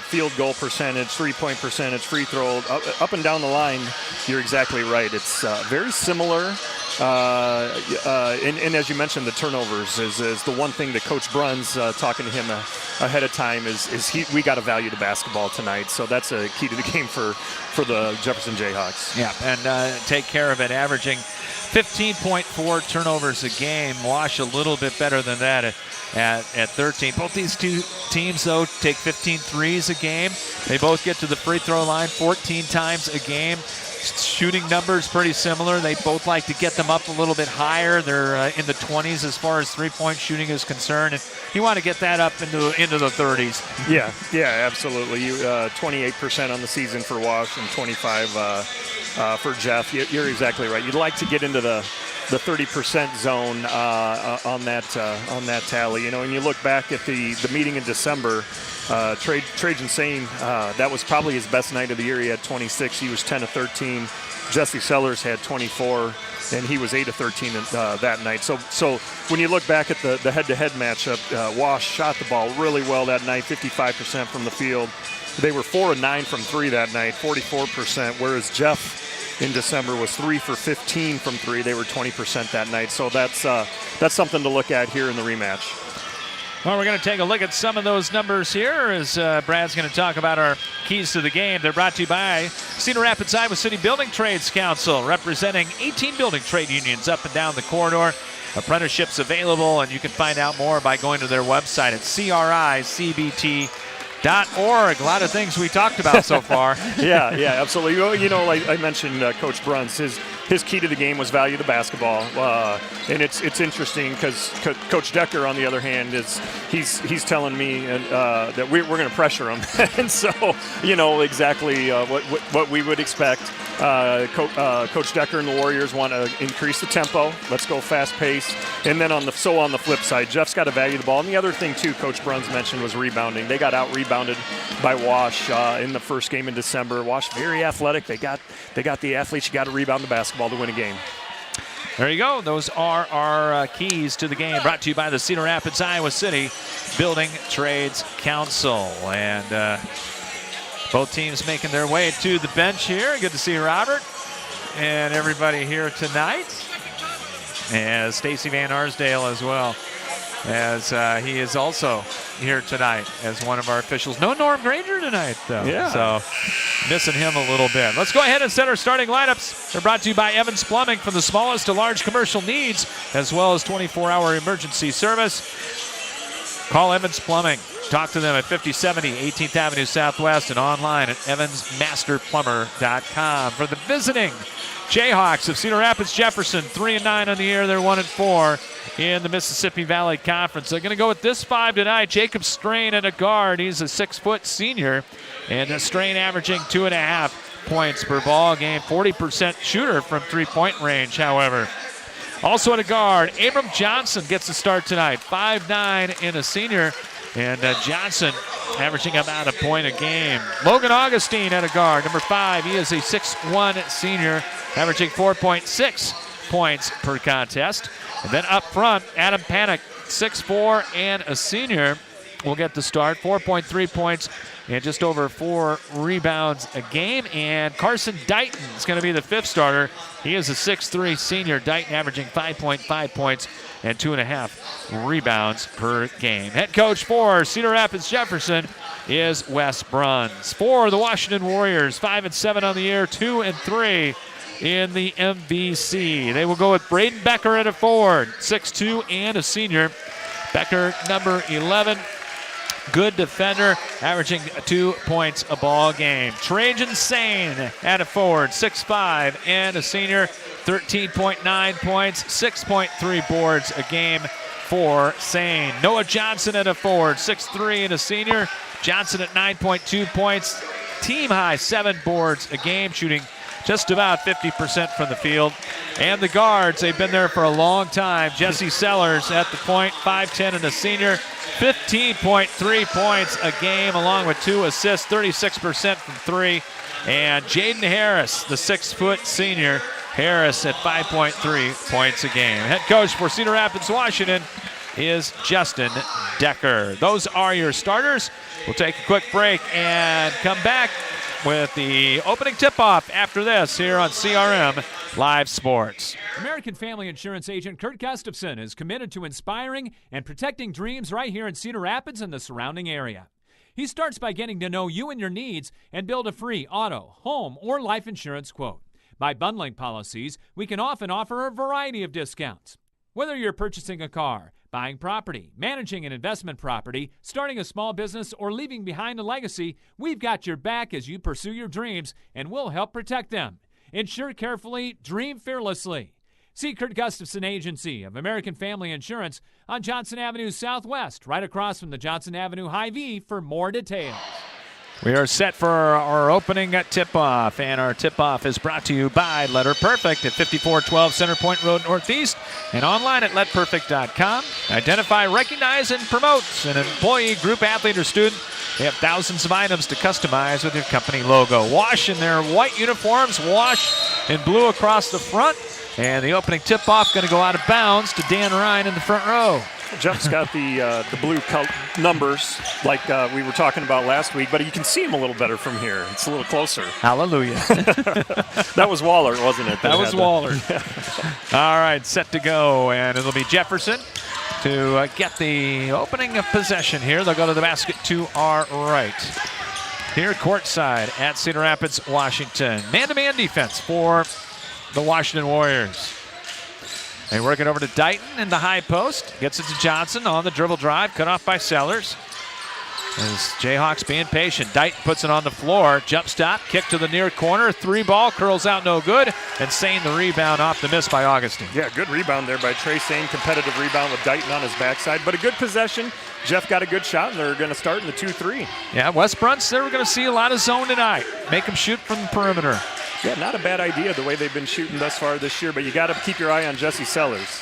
field goal percentage, three-point percentage, free throw, up and down the line, you're exactly right. It's very similar. And as you mentioned, the turnovers is the one thing that Coach Bruns, talking to him ahead of time, we got to value the basketball tonight. So that's a key to the game for the Jefferson Jayhawks. Yeah, and take care of it, averaging 15.4 turnovers a game. Wash a little bit better than that at 13. Both these two teams, though, take 15 threes a game. They both get to the free throw line 14 times a game. Shooting numbers pretty similar. They both like to get them up a little bit higher. They're in the 20s as far as three-point shooting is concerned, and you want to get that up into the 30s. Yeah, absolutely. 28% on the season for Wash and 25 for Jeff. You're exactly right. You'd like to get into the 30% zone on that tally. You know, and you look back at the meeting in December. Trajan Sane, that was probably his best night of the year. He had 26. He was 10 of 13. Jesse Sellers had 24, and he was 8 of 13 that night. So when you look back at the head-to-head matchup, Wash shot the ball really well that night, 55% from the field. They were 4 of 9 from 3 that night, 44%, whereas Jeff in December was 3 for 15 from 3. They were 20% that night. So that's something to look at here in the rematch. Well, we're going to take a look at some of those numbers here as Brad's going to talk about our keys to the game. They're brought to you by Cedar Rapids Iowa City Building Trades Council, representing 18 building trade unions up and down the corridor. Apprenticeships available, and you can find out more by going to their website at cricbt.org. A lot of things we talked about so far. Yeah, absolutely. You know, like I mentioned, Coach Bruns, his key to the game was value the basketball, and it's interesting because Coach Decker, on the other hand, he's telling me that we're going to pressure him, and so you know exactly what we would expect. Coach Decker and the Warriors want to increase the tempo. Let's go fast pace, and then on the flip side, Jeff's got to value the ball. And the other thing too, Coach Bruns mentioned was rebounding. They got out rebounded by Wash in the first game in December. Wash very athletic. They got the athletes. You got to rebound the basketball to win a game. There you go. Those are our keys to the game, brought to you by the Cedar Rapids Iowa City Building Trades Council. And both teams making their way to the bench here. Good to see Robert and everybody here tonight. And Stacy Van Arsdale as well, as he is also here tonight as one of our officials. No Norm Granger tonight, though. Yeah. So missing him a little bit. Let's go ahead and set our starting lineups. They're brought to you by Evans Plumbing, from the smallest to large commercial needs, as well as 24-hour emergency service. Call Evans Plumbing. Talk to them at 5070 18th Avenue Southwest and online at evansmasterplumber.com. For the visiting Jayhawks of Cedar Rapids Jefferson, 3-9 on the year. They're 1-4 in the Mississippi Valley Conference. They're going to go with this 5 tonight. Jacob Strain at a guard. He's a 6-foot senior, and Strain averaging 2.5 points per ball game. 40% shooter from three-point range, however. Also at a guard, Abram Johnson gets the start tonight. 5'9" and a senior. And Johnson averaging about a point a game. Logan Augustine at a guard, number 5. He is a 6'1" senior, averaging 4.6 points per contest. And then up front, Adam Panic, 6'4" and a senior, will get the start. 4.3 points and just over 4 rebounds a game. And Carson Dighton is going to be the 5th starter. He is a 6'3" senior. Dighton averaging 5.5 points and 2.5 rebounds per game. Head coach for Cedar Rapids Jefferson is Wes Bruns. For the Washington Warriors, 5-7 on the year, 2-3 in the MVC. They will go with Braden Becker at a forward, 6'2" and a senior. Becker, number 11. Good defender, averaging 2 points a ball game. Trajan Sane at a forward, 6'5" and a senior, 13.9 points, 6.3 boards a game for Sane. Noah Johnson at a forward, 6'3" and a senior. Johnson at 9.2 points, team high 7 boards a game, shooting just about 50% from the field. And the guards, they've been there for a long time. Jesse Sellers at the point, 5'10" and a senior, 15.3 points a game, along with 2 assists, 36% from 3. And Jaden Harris, the 6-foot senior, Harris at 5.3 points a game. Head coach for Cedar Rapids, Washington is Justin Decker. Those are your starters. We'll take a quick break and come back with the opening tip-off after this here on CRM Live Sports. American Family Insurance agent Kurt Gustafson is committed to inspiring and protecting dreams right here in Cedar Rapids and the surrounding area. He starts by getting to know you and your needs and build a free auto, home, or life insurance quote. By bundling policies, we can often offer a variety of discounts. Whether you're purchasing a car, buying property, managing an investment property, starting a small business, or leaving behind a legacy, we've got your back as you pursue your dreams, and we'll help protect them. Insure carefully, dream fearlessly. See Kurt Gustafson Agency of American Family Insurance on Johnson Avenue Southwest, right across from the Johnson Avenue Hy-Vee for more details. We are set for our opening tip-off, and our tip-off is brought to you by Letter Perfect at 5412 Center Point Road Northeast and online at letperfect.com. Identify, recognize, and promote an employee, group, athlete, or student. They have thousands of items to customize with your company logo. Wash in their white uniforms, wash in blue across the front, and the opening tip-off going to go out of bounds to Dan Ryan in the front row. Jeff's got the blue numbers like we were talking about last week, but you can see him a little better from here. It's a little closer. Hallelujah. That was Waller, wasn't it? That was Waller. All right, set to go, and it'll be Jefferson to get the opening of possession here. They'll go to the basket to our right. Here courtside at Cedar Rapids, Washington. Man-to-man defense for the Washington Warriors. They work it over to Dighton in the high post. Gets it to Johnson on the dribble drive. Cut off by Sellers. As Jayhawks being patient. Dighton puts it on the floor. Jump stop. Kick to the near corner. Three ball. Curls out no good. And Sane the rebound off the miss by Augustine. Yeah, good rebound there by Trey Sane. Competitive rebound with Dighton on his backside. But a good possession. Jeff got a good shot, and they're going to start in the 2-3. Yeah, West Brunts, they're going to see a lot of zone tonight. Make them shoot from the perimeter. Yeah, not a bad idea the way they've been shooting thus far this year, but you got to keep your eye on Jesse Sellers.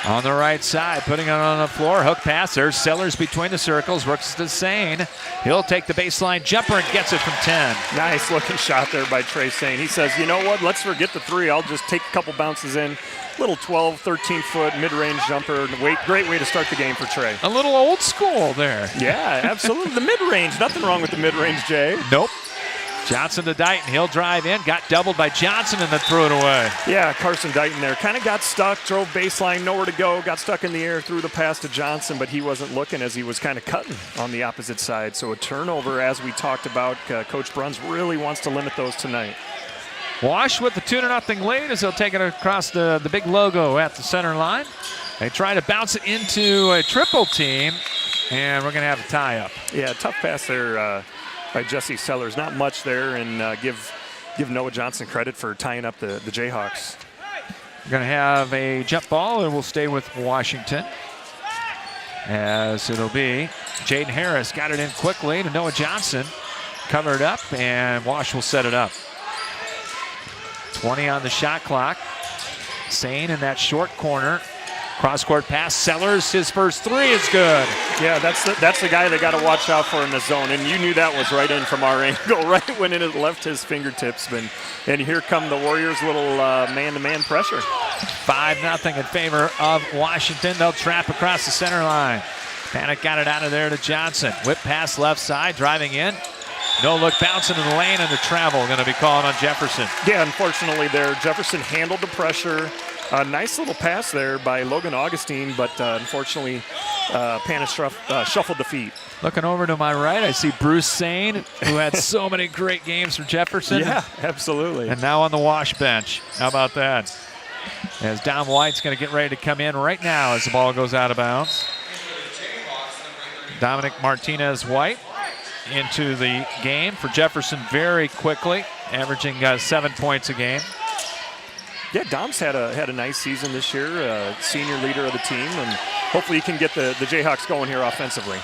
On the right side, putting it on the floor, hook pass. There's Sellers between the circles, works to Sane. He'll take the baseline jumper and gets it from 10. Nice looking shot there by Trey Sane. He says, you know what, let's forget the three. I'll just take a couple bounces in. Little 12, 13-foot mid-range jumper. Great way to start the game for Trey. A little old school there. Yeah, absolutely. The mid-range, nothing wrong with the mid-range, Jay. Nope. Johnson to Dighton. He'll drive in. Got doubled by Johnson and then threw it away. Yeah, Carson Dighton there. Kind of got stuck, drove baseline, nowhere to go. Got stuck in the air, threw the pass to Johnson, but he wasn't looking as he was kind of cutting on the opposite side. So a turnover, as we talked about. Coach Bruns really wants to limit those tonight. Wash with the 2-0 lead as they'll take it across the big logo at the center line. They try to bounce it into a triple team, and we're going to have a tie-up. Yeah, tough pass there by Jesse Sellers. Not much there, and give Noah Johnson credit for tying up the Jayhawks. We're going to have a jump ball, and we'll stay with Washington. As it'll be Jaden Harris got it in quickly to Noah Johnson. Covered up, and Wash will set it up. 20 on the shot clock. Sane in that short corner. Cross-court pass. Sellers, his first three is good. Yeah, that's the guy they got to watch out for in the zone. And you knew that was right in from our angle, right when it had left his fingertips. And here come the Warriors' little man-to-man pressure. 5-0 in favor of Washington. They'll trap across the center line. Panic got it out of there to Johnson. Whip pass left side, driving in. No look, bouncing in the lane, and the travel going to be called on Jefferson. Yeah, unfortunately there, Jefferson handled the pressure. A nice little pass there by Logan Augustine, but unfortunately, Panis shuffled the feet. Looking over to my right, I see Bruce Sane, who had so many great games for Jefferson. Yeah, absolutely. And now on the Wash bench. How about that? As Dom White's going to get ready to come in right now as the ball goes out of bounds. Dominic Martinez-White into the game for Jefferson very quickly, averaging 7 points a game. Yeah, Dom's had a nice season this year, senior leader of the team, and hopefully he can get the Jayhawks going here offensively.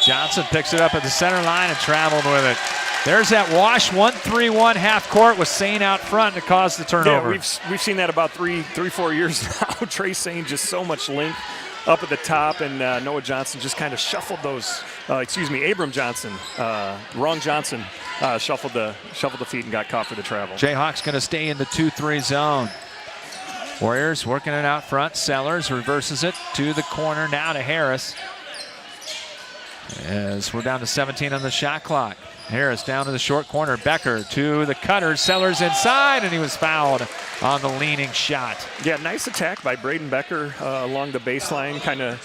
Johnson picks it up at the center line and traveled with it. There's that Wash 1-3-1 half court with Sane out front to cause the turnover. Yeah, we've seen that about 3-4 years now. Trey Sane just so much length up at the top, and Noah Johnson just kind of shuffled those. Abram Johnson, wrong Johnson, shuffled the feet and got caught for the travel. Jayhawks going to stay in the 2-3 zone. Warriors working it out front. Sellers reverses it to the corner now to Harris. As we're down to 17 on the shot clock. Harris down to the short corner. Becker to the cutter. Sellers inside, and he was fouled on the leaning shot. Yeah, nice attack by Braden Becker along the baseline. Kind of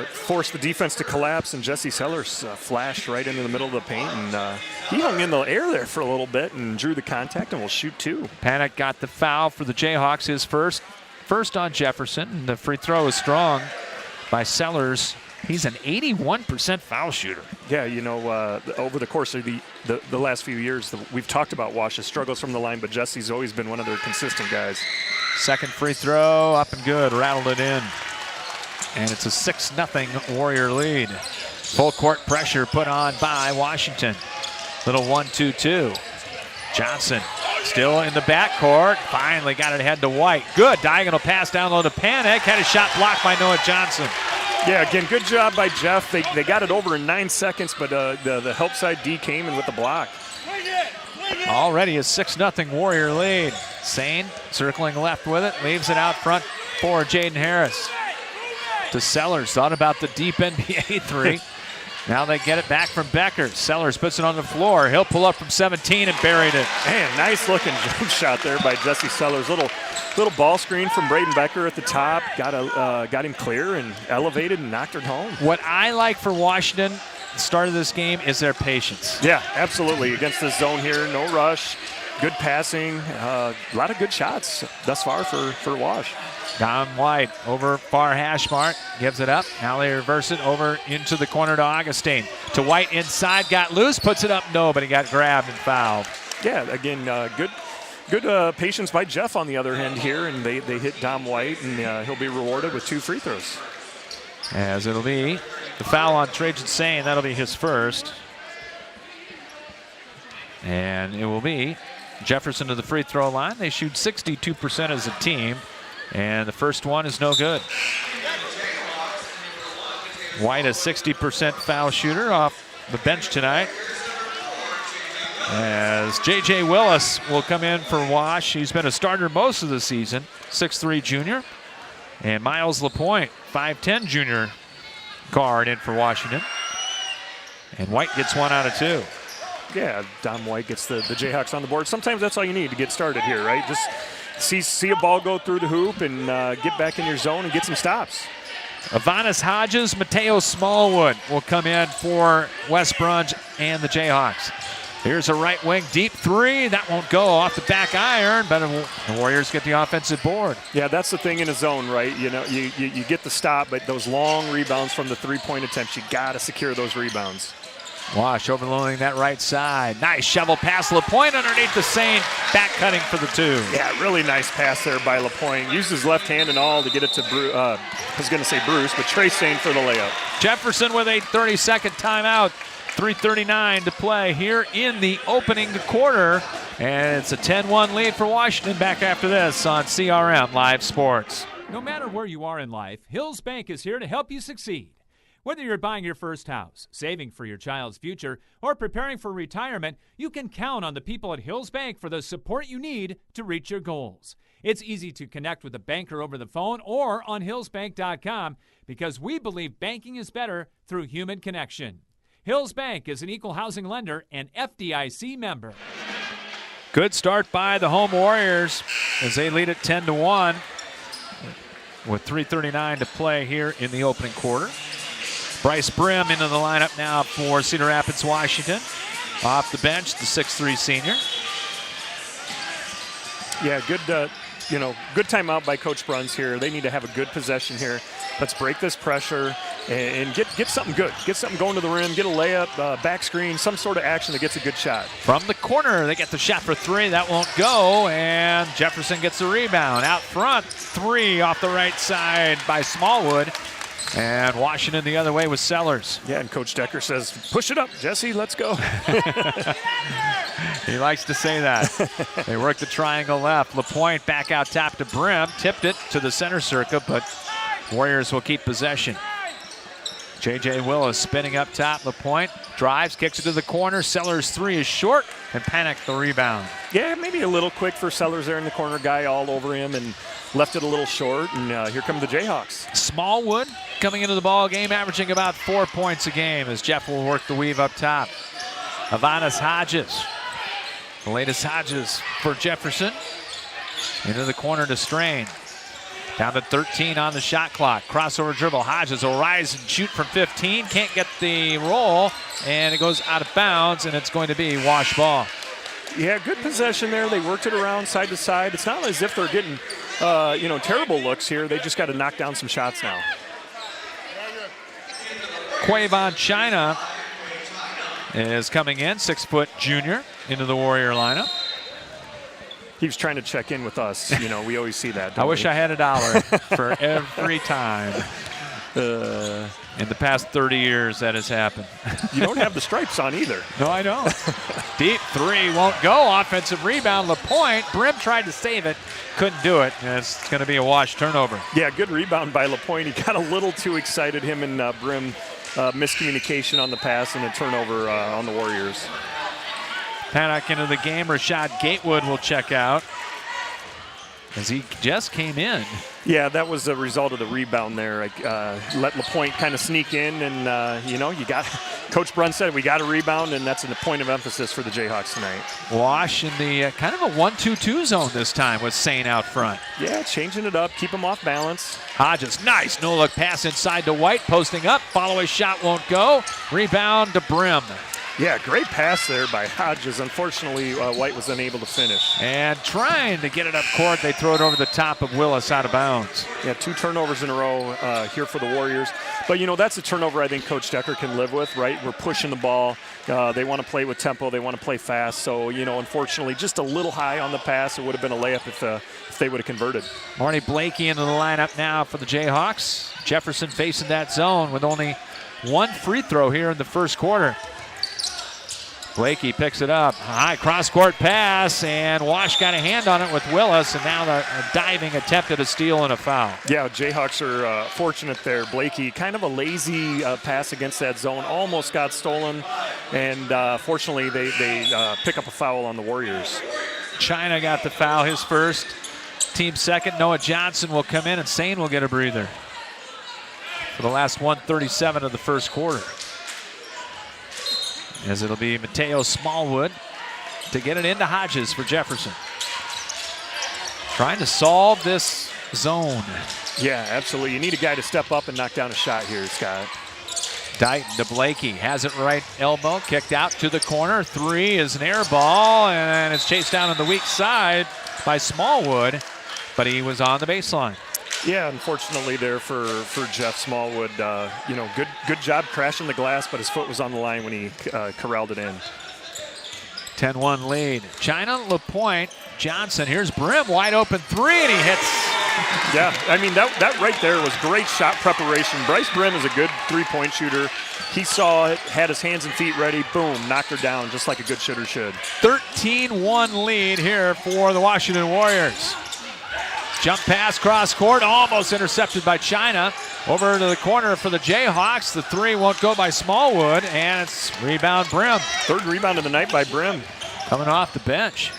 forced the defense to collapse, and Jesse Sellers flashed right into the middle of the paint. And he hung in the air there for a little bit and drew the contact and will shoot two. Panic got the foul for the Jayhawks, his first on Jefferson. And the free throw is strong by Sellers. He's an 81% foul shooter. Yeah, you know, over the course of the last few years, we've talked about Wash's struggles from the line, but Jesse's always been one of their consistent guys. Second free throw, up and good, rattled it in. And it's a 6-0 Warrior lead. Full court pressure put on by Washington. Little 1-2-2. Johnson still in the backcourt. Finally got it ahead to White. Good diagonal pass down low to Panic. Had a shot blocked by Noah Johnson. Yeah, again, good job by Jeff. They got it over in 9 seconds, but the help side D came in with the block. Already a 6-0 Warrior lead. Sane circling left with it. Leaves it out front for Jaden Harris. To Sellers. Thought about the deep NBA three. Now they get it back from Becker. Sellers puts it on the floor. He'll pull up from 17 and buried it. Man, nice looking jump shot there by Jesse Sellers. Little ball screen from Braden Becker at the top. Got him clear and elevated and knocked it home. What I like for Washington, the start of this game, is their patience. Yeah, absolutely. Against this zone here, no rush, good passing, a lot of good shots thus far for Wash. Dom White over far hash mark, gives it up. Now they reverse it over into the corner to Augustine. To White inside, got loose, puts it up, no, but he got grabbed and fouled. Yeah, again, good patience by Jeff on the other end here, and they hit Dom White, and he'll be rewarded with 2 free throws. As it'll be the foul on Trajan Sane, that'll be his first. And it will be Jefferson to the free throw line. They shoot 62% as a team. And the first one is no good. White, a 60% foul shooter off the bench tonight. As J.J. Willis will come in for Wash. He's been a starter most of the season, 6'3 junior. And Miles LaPointe, 5'10 junior guard in for Washington. And White gets 1 out of 2. Yeah, Dom White gets the Jayhawks on the board. Sometimes that's all you need to get started here, right? Just see a ball go through the hoop and get back in your zone and get some stops. Avanis Hodges, Mateo Smallwood will come in for West Brunge and the Jayhawks. Here's a right wing deep three. That won't go off the back iron, but the Warriors get the offensive board. Yeah, that's the thing in a zone, right? You know, you get the stop, but those long rebounds from the three-point attempts, you got to secure those rebounds. Wash overloading that right side. Nice shovel pass. LaPointe underneath the Sane. Back cutting for the 2. Yeah, really nice pass there by LaPointe. Used his left hand and all to get it to I was going to say Bruce, but Trey Sane for the layup. Jefferson with a 30-second timeout. 3:39 to play here in the opening quarter. And it's a 10-1 lead for Washington. Back after this on CRM Live Sports. No matter where you are in life, Hills Bank is here to help you succeed. Whether you're buying your first house, saving for your child's future, or preparing for retirement, you can count on the people at Hills Bank for the support you need to reach your goals. It's easy to connect with a banker over the phone or on hillsbank.com because we believe banking is better through human connection. Hills Bank is an equal housing lender and FDIC member. Good start by the home Warriors as they lead it 10-1 with 3:39 to play here in the opening quarter. Bryce Brim into the lineup now for Cedar Rapids, Washington. Off the bench, the 6'3 senior. Yeah, good timeout by Coach Bruns here. They need to have a good possession here. Let's break this pressure and get something good. Get something going to the rim, get a layup, back screen, some sort of action that gets a good shot. From the corner, they get the shot for 3. That won't go, and Jefferson gets the rebound. Out front, 3 off the right side by Smallwood. And Washington the other way with Sellers. Yeah, and Coach Decker says, push it up, Jesse, let's go. He likes to say that. They work the triangle left. LaPointe back out top to Brim. Tipped it to the center circuit, but Warriors will keep possession. J.J. Willis spinning up top. LaPointe drives, kicks it to the corner. Sellers 3 is short. and Panic the rebound. Yeah, maybe a little quick for Sellers there in the corner, guy all over him, and left it a little short. And here come the Jayhawks. Smallwood coming into the ball game, averaging about 4 points a game as Jeff will work the weave up top. Avanis Hodges, the latest Hodges for Jefferson. Into the corner to Strain. Down to 13 on the shot clock. Crossover dribble. Hodges will rise and shoot from 15. Can't get the roll, and it goes out of bounds, and it's going to be wash ball. Yeah, good possession there. They worked it around side to side. It's not as if they're getting, terrible looks here. They just got to knock down some shots now. Quavon China is coming in, 6-foot junior, into the Warrior lineup. He was trying to check in with us. We always see that. I wish I had $1 for every time. In the past 30 years that has happened. You don't have the stripes on either. No, I don't. Deep three won't go. Offensive rebound, LaPointe. Brim tried to save it. Couldn't do it. And it's going to be a wash turnover. Yeah, good rebound by LaPointe. He got a little too excited. Him and Brim miscommunication on the pass and a turnover on the Warriors. Paddock into the game. Rashad Gatewood will check out as he just came in. Yeah, that was the result of the rebound there. Let LaPointe kind of sneak in, and you got. Coach Brunn said we got a rebound, and that's a point of emphasis for the Jayhawks tonight. Wash in the kind of a 1-2-2 zone this time with Sain out front. Yeah, changing it up, keep them off balance. Hodges, nice no-look pass inside to White, posting up. Follow-away shot won't go. Rebound to Brim. Yeah, great pass there by Hodges. Unfortunately, White was unable to finish. And trying to get it up court, they throw it over the top of Willis out of bounds. Yeah, 2 turnovers in a row here for the Warriors. But, that's a turnover I think Coach Decker can live with, right? We're pushing the ball. They want to play with tempo. They want to play fast. So, unfortunately, just a little high on the pass. It would have been a layup if they would have converted. Marty Blakey into the lineup now for the Jayhawks. Jefferson facing that zone with only 1 free throw here in the first quarter. Blakey picks it up. High cross-court pass, and Wash got a hand on it with Willis, and now the diving attempt at a steal and a foul. Yeah, Jayhawks are fortunate there. Blakey, kind of a lazy pass against that zone, almost got stolen, and fortunately they pick up a foul on the Warriors. China got the foul, his first. Team second, Noah Johnson will come in, and Sain will get a breather for the last 1:37 of the first quarter. As it'll be Mateo Smallwood to get it into Hodges for Jefferson. Trying to solve this zone. Yeah, absolutely. You need a guy to step up and knock down a shot here, Scott. Dighton to Blakey. Has it right elbow. Kicked out to the corner. 3 is an air ball, and it's chased down on the weak side by Smallwood, but he was on the baseline. Yeah, unfortunately there for Jeff Smallwood, good job crashing the glass, but his foot was on the line when he corralled it in. 10-1 lead. China, LaPointe, Johnson. Here's Brim, wide open 3, and he hits. Yeah, I mean, that right there was great shot preparation. Bryce Brim is a good three-point shooter. He saw it, had his hands and feet ready, boom, knocked her down just like a good shooter should. 13-1 lead here for the Washington Warriors. Jump pass, cross court, almost intercepted by China. Over to the corner for the Jayhawks. The 3 won't go by Smallwood, and it's rebound Brim. 3rd rebound of the night by Brim. Coming off the bench.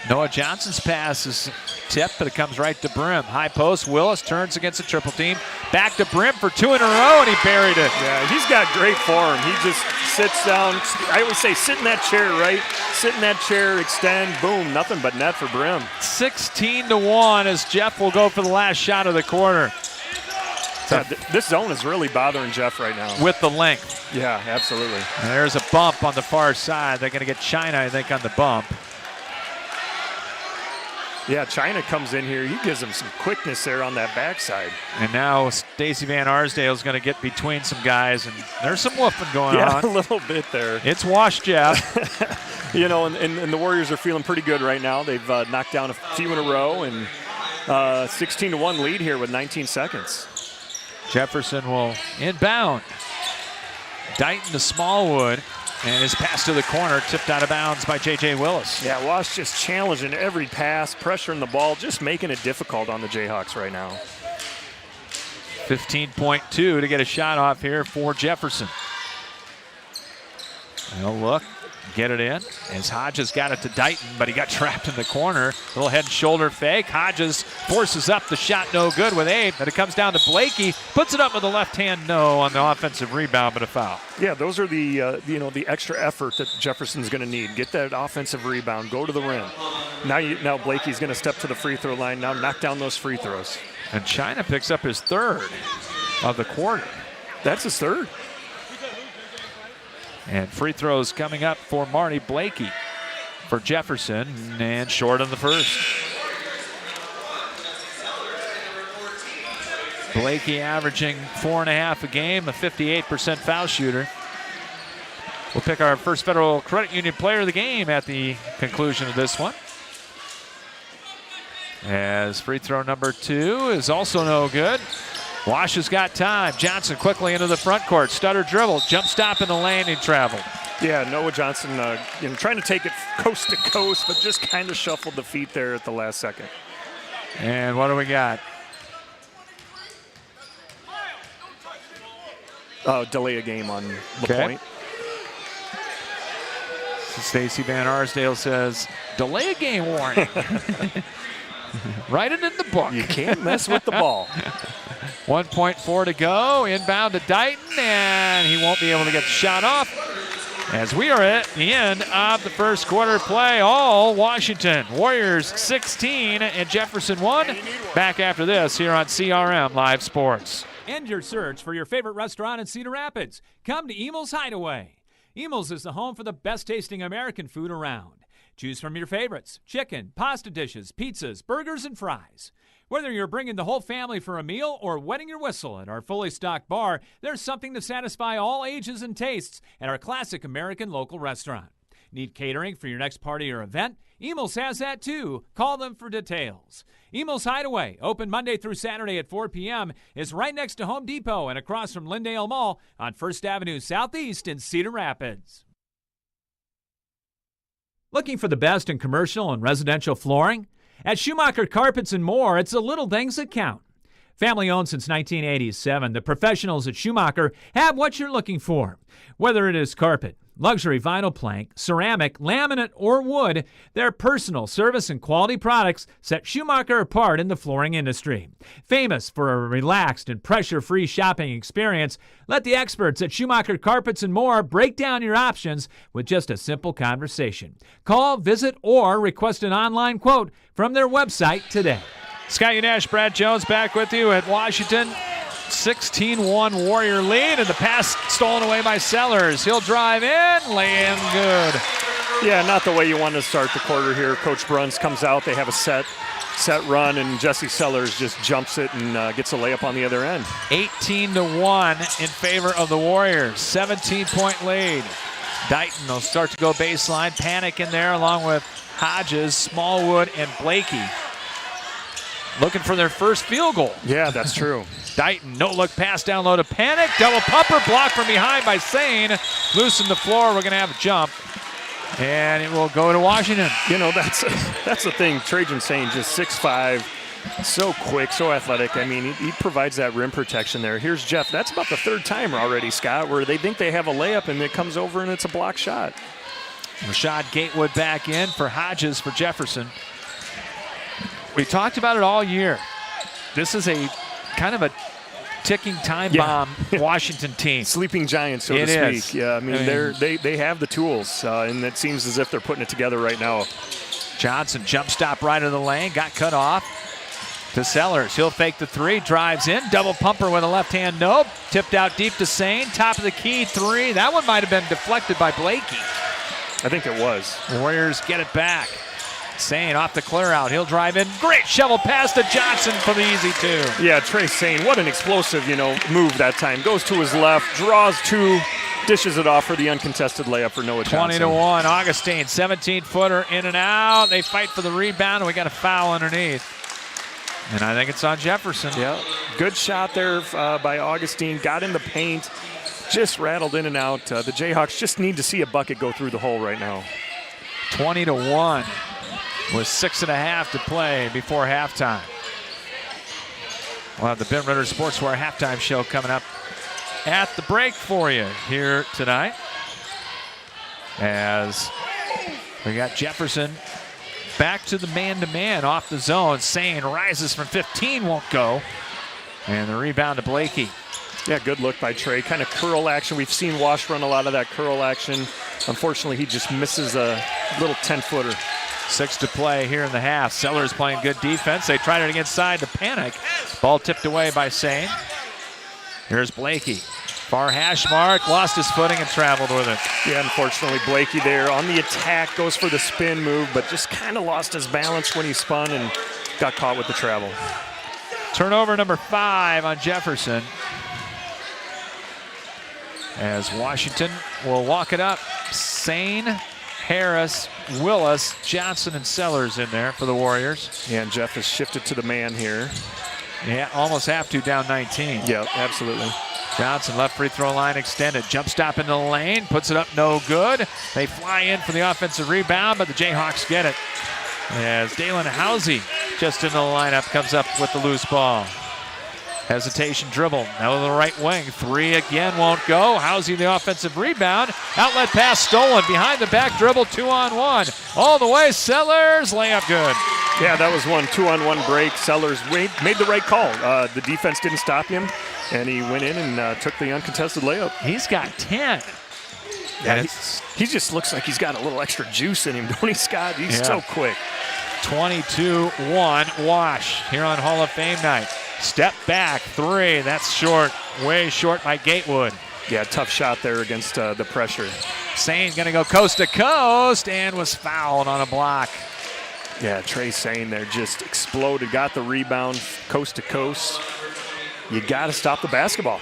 Noah Johnson's pass is tipped, but it comes right to Brim. High post, Willis turns against a triple team. Back to Brim for 2 in a row, and he buried it. Yeah, he's got great form. He just sits down. I always say sit in that chair, right? Sit in that chair, extend, boom, nothing but net for Brim. 16-1 as Jeff will go for the last shot of the quarter. Yeah, this zone is really bothering Jeff right now. With the length. Yeah, absolutely. And there's a bump on the far side. They're going to get China, I think, on the bump. Yeah, China comes in here. He gives him some quickness there on that backside. And now Stacey Van Arsdale is going to get between some guys, and there's some woofing going on. Yeah, a little bit there. It's washed, Jeff. And the Warriors are feeling pretty good right now. They've knocked down a few in a row, and 16-1 lead here with 19 seconds. Jefferson will inbound. Dighton to Smallwood. And his pass to the corner, tipped out of bounds by J.J. Willis. Yeah, Wash just challenging every pass, pressuring the ball, just making it difficult on the Jayhawks right now. 15.2 to get a shot off here for Jefferson. And a look. get it in. As Hodges got it to Dighton, but he got trapped in the corner. Little head and shoulder fake. Hodges forces up the shot, no good with 8. Then it comes down to Blakey, puts it up with the left hand, no on the offensive rebound, but a foul. Yeah, those are the the extra effort that Jefferson's going to need. Get that offensive rebound, go to the rim. Now Blakey's going to step to the free throw line. Now knock down those free throws. And China picks up his 3rd of the quarter. That's his 3rd. And free throws coming up for Marty Blakey for Jefferson, and short on the first. Blakey averaging 4.5 a game, a 58% foul shooter. We'll pick our first Federal Credit Union player of the game at the conclusion of this one. As free throw number 2 is also no good. Wash has got time. Johnson quickly into the front court. Stutter dribble. Jump stop in the lane. He traveled. Yeah, Noah Johnson trying to take it coast to coast, but just kind of shuffled the feet there at the last second. And what do we got? Delay a game on the point. Stacy Van Arsdale says, delay a game warning. Write it in the book. You can't mess with the ball. 1.4 to go. Inbound to Dighton, and he won't be able to get the shot off. As we are at the end of the first quarter play, all Washington. Warriors 16 and Jefferson 1. Back after this here on CRM Live Sports. End your search for your favorite restaurant in Cedar Rapids. Come to Emil's Hideaway. Emil's is the home for the best tasting American food around. Choose from your favorites: chicken, pasta dishes, pizzas, burgers, and fries. Whether you're bringing the whole family for a meal or wetting your whistle at our fully stocked bar, there's something to satisfy all ages and tastes at our classic American local restaurant. Need catering for your next party or event? Emil's has that too. Call them for details. Emil's Hideaway, open Monday through Saturday at 4 p.m., is right next to Home Depot and across from Lindale Mall on 1st Avenue Southeast in Cedar Rapids. Looking for the best in commercial and residential flooring? At Schumacher Carpets and More, it's the little things that count. Family owned since 1987, the professionals at Schumacher have what you're looking for. Whether it is carpet, luxury vinyl plank, ceramic, laminate, or wood, their personal service and quality products set Schumacher apart in the flooring industry. Famous for a relaxed and pressure-free shopping experience, let the experts at Schumacher Carpets and More break down your options with just a simple conversation. Call, visit, or request an online quote from their website today. Scott Unash, Brad Jones back with you at Washington. 16-1 Warrior lead, and the pass stolen away by Sellers. He'll drive in, lay in good. Yeah, not the way you want to start the quarter here. Coach Bruns comes out. They have a set run, and Jesse Sellers just jumps it and gets a layup on the other end. 18-1 in favor of the Warriors. 17-point lead. Dighton will start to go baseline. Panic in there along with Hodges, Smallwood, and Blakey. Looking for their first field goal. Yeah, that's true. Dighton, no-look pass down low to Panic. Double pumper blocked from behind by Sane. Loosen the floor. We're going to have a jump. And it will go to Washington. You know, that's the thing. Trajan Sane, just 6'5", so quick, so athletic. I mean, he provides that rim protection there. Here's Jeff. That's about the 3rd time already, Scott, where they think they have a layup and it comes over and it's a block shot. Rashad Gatewood back in for Hodges for Jefferson. We talked about it all year. This is a kind of a ticking time bomb Washington team. Sleeping giant, so to speak. Yeah, I mean, they have the tools, and it seems as if they're putting it together right now. Johnson jump stop right in the lane, got cut off to Sellers. He'll fake the 3, drives in, double pumper with a left hand, nope. Tipped out deep to Sane, top of the key 3. That one might have been deflected by Blakey. I think it was. Warriors get it back. Sane off the clear out. He'll drive in. Great shovel pass to Johnson for the easy 2. Yeah, Trey Sane, what an explosive, move that time. Goes to his left, draws 2, dishes it off for the uncontested layup for Noah Johnson. 20-1. Augustine, 17-footer in and out. They fight for the rebound, and we got a foul underneath. And I think it's on Jefferson. Yeah, good shot there by Augustine. Got in the paint, just rattled in and out. The Jayhawks just need to see a bucket go through the hole right now. 20-1. With 6.5 to play before halftime. We'll have the Ben Ritter Sportswear halftime show coming up at the break for you here tonight. as we got Jefferson back to the man-to-man off the zone. Sane rises from 15, won't go. And the rebound to Blakey. Yeah, good look by Trey. Kind of curl action. We've seen Wash run a lot of that curl action. Unfortunately, he just misses a little 10-footer. 6 to play here in the half. Sellers playing good defense. They tried it against side to panic. Ball tipped away by Sane. Here's Blakey. Far hash mark, lost his footing and traveled with it. Yeah, unfortunately, Blakey there on the attack, goes for the spin move, but just kind of lost his balance when he spun and got caught with the travel. Turnover number 5 on Jefferson. As Washington will walk it up. Sane, Harris, Willis, Johnson, and Sellers in there for the Warriors. Yeah, and Jeff has shifted to the man here. Yeah, almost have to, down 19. Yeah, absolutely. Johnson, left free throw line extended. Jump stop in the lane, puts it up, no good. They fly in for the offensive rebound, but the Jayhawks get it. As Dalen Housey, just in the lineup, comes up with the loose ball. Hesitation dribble, now to the right wing. 3 again, won't go. Housey the offensive rebound. Outlet pass stolen, behind the back dribble, 2-on-1. All the way, Sellers, layup good. Yeah, that was one 2-on-1 break. Sellers made the right call. The defense didn't stop him, and he went in and took the uncontested layup. He's got 10. Yeah, he just looks like he's got a little extra juice in him, don't he, Scott? He's so quick. 22-1 Wash here on Hall of Fame night. Step back, 3. That's short, way short by Gatewood. Yeah, tough shot there against the pressure. Sane going to go coast to coast and was fouled on a block. Yeah, Trey Sane there just exploded, got the rebound coast to coast. You got to stop the basketball.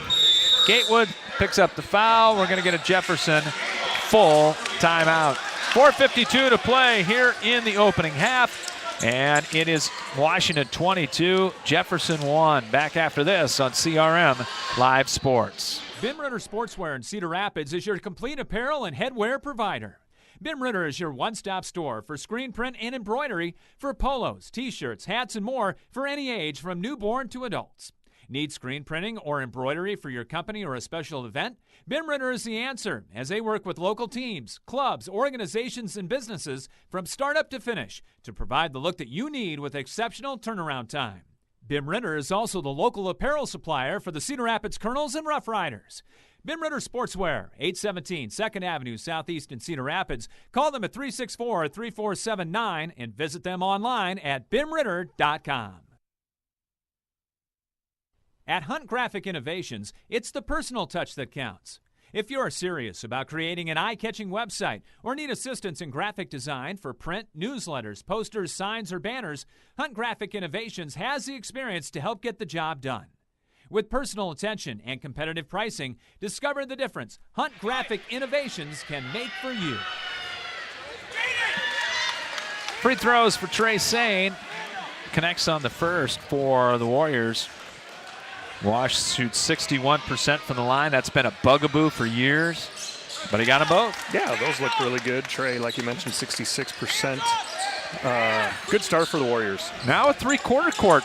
Gatewood picks up the foul. We're going to get a Jefferson full timeout. 4:52 to play here in the opening half. And it is Washington 22, Jefferson 1. Back after this on CRM Live Sports. Bim Ritter Sportswear in Cedar Rapids is your complete apparel and headwear provider. Bim Ritter is your one-stop store for screen print and embroidery for polos, t-shirts, hats, and more for any age from newborn to adults. Need screen printing or embroidery for your company or a special event? Bim Ritter is the answer, as they work with local teams, clubs, organizations, and businesses from startup to finish to provide the look that you need with exceptional turnaround time. Bim Ritter is also the local apparel supplier for the Cedar Rapids Colonels and Rough Riders. Bim Ritter Sportswear, 817 2nd Avenue Southeast in Cedar Rapids. Call them at 364-3479 and visit them online at bimritter.com. At Hunt Graphic Innovations, it's the personal touch that counts. If you're serious about creating an eye-catching website or need assistance in graphic design for print, newsletters, posters, signs, or banners, Hunt Graphic Innovations has the experience to help get the job done. With personal attention and competitive pricing, discover the difference Hunt Graphic Innovations can make for you. Free throws for Trey Sane. Connects on the first for the Warriors. Wash shoots 61% from the line. That's been a bugaboo for years, but he got them both. Yeah, those look really good. Trey, like you mentioned, 66%. Good start for the Warriors. Now a three-quarter court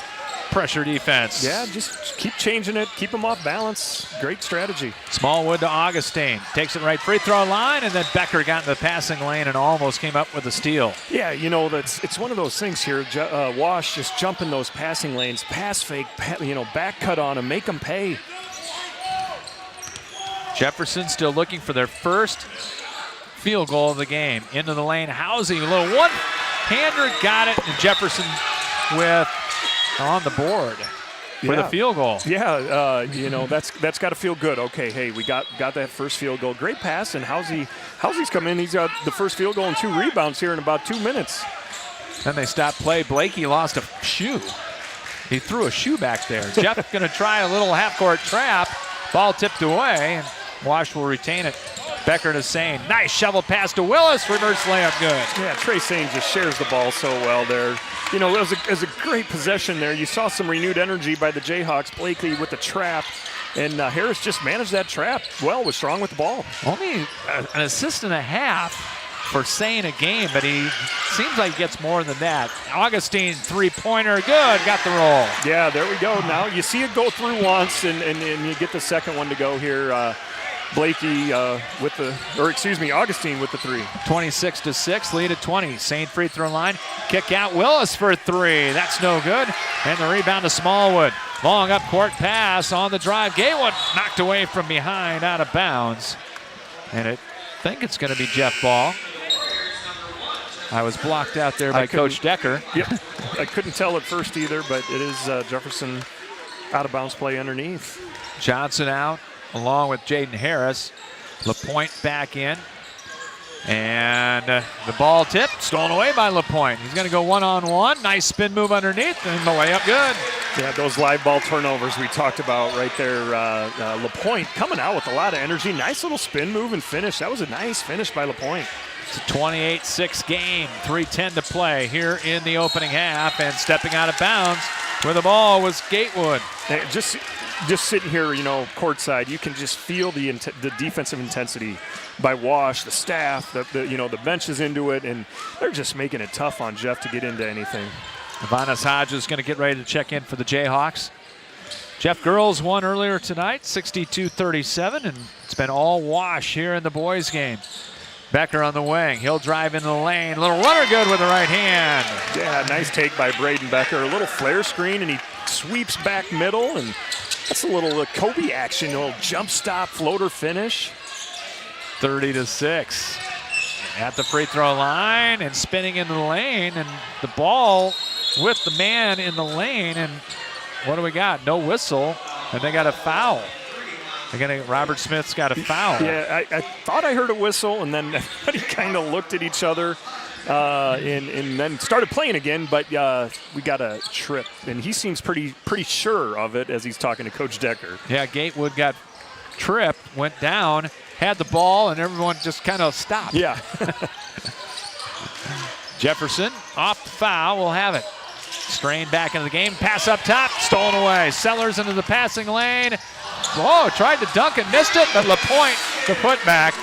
pressure defense. Yeah, just keep changing it. Keep them off balance. Great strategy. Smallwood to Augustine. Takes it right free throw line, and then Becker got in the passing lane and almost came up with a steal. Yeah, it's one of those things here. Wash just jumping those passing lanes, pass fake, back cut on them, make them pay. Jefferson still looking for their first field goal of the game. Into the lane, Housey, a little one-hander, got it, and Jefferson with on the board for the field goal. Yeah, that's got to feel good. Okay, hey, we got that first field goal. Great pass, and Housey's come in. He's got the first field goal and 2 rebounds here in about 2 minutes. Then they stopped play. Blakey lost a shoe. He threw a shoe back there. Jeff going to try a little half-court trap. Ball tipped away, and Wash will retain it. Becker to Sane. Nice shovel pass to Willis. Reverse layup good. Yeah, Trey Sane just shares the ball so well there. It was a great possession there. You saw some renewed energy by the Jayhawks. Blakey with the trap. And Harris just managed that trap well, was strong with the ball. Only an assist and a half for Sane a game, but he seems like he gets more than that. Augustine three-pointer, good, got the roll. Yeah, there we go. Now you see it go through once, and you get the second one to go here. Blakey Augustine with the three. 26-6, lead at 20. St. free throw line. Kick out Willis for three. That's no good. And the rebound to Smallwood. Long up court pass on the drive. Gatewood knocked away from behind, out of bounds. And I think it's going to be Jeff Ball. I was blocked out there by Coach Decker. Yep. I couldn't tell at first either, but it is Jefferson out of bounds play underneath. Johnson out along with Jaden Harris. LaPointe back in. And the ball tip stolen away by LaPointe. He's going to go one-on-one. Nice spin move underneath, and the layup good. Yeah, those live ball turnovers we talked about right there. LaPointe coming out with a lot of energy. Nice little spin move and finish. That was a nice finish by LaPointe. It's a 28-6 game. 3:10 to play here in the opening half, and stepping out of bounds where the ball was Gatewood. And just sitting here, courtside, you can just feel the defensive intensity by Wash, the staff, the bench is into it, and they're just making it tough on Jeff to get into anything. Ivanis Hodges is going to get ready to check in for the Jayhawks. Jeff Girls won earlier tonight, 62-37, and it's been all Wash here in the boys' game. Becker on the wing. He'll drive into the lane. Little runner good with the right hand. Yeah, nice take by Braden Becker. A little flare screen, and he sweeps back middle, and that's a little Kobe action. A little jump stop, floater finish. 30-6. At the free throw line and spinning into the lane, and the ball with the man in the lane. And what do we got? No whistle, and they got a foul. Robert Smith's got a foul. Yeah, I thought I heard a whistle, and then everybody kind of looked at each other and then started playing again, but we got a trip, and he seems pretty sure of it as he's talking to Coach Decker. Yeah, Gatewood got tripped, went down, had the ball, and everyone just kind of stopped. Yeah. Jefferson off the foul, will have it. Strain back into the game, pass up top, stolen away. Sellers into the passing lane. Whoa, tried to dunk and missed it, but LaPointe, the putback.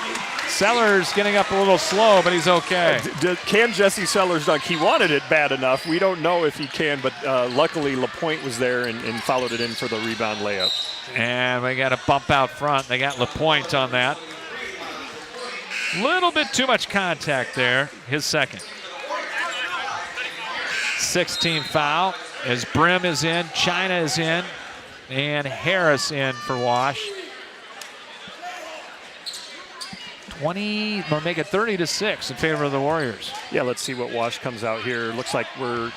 Sellers getting up a little slow, but he's okay. Can Jesse Sellers dunk? He wanted it bad enough. We don't know if he can, but luckily LaPointe was there and followed it in for the rebound layup. And we got a bump out front. They got LaPointe on that. Little bit too much contact there, his second. 16 foul as Brim is in, China is in, and Harris in for Wash. 20, we'll make it 30-6 in favor of the Warriors. Yeah, let's see what Wash comes out here. Looks like they're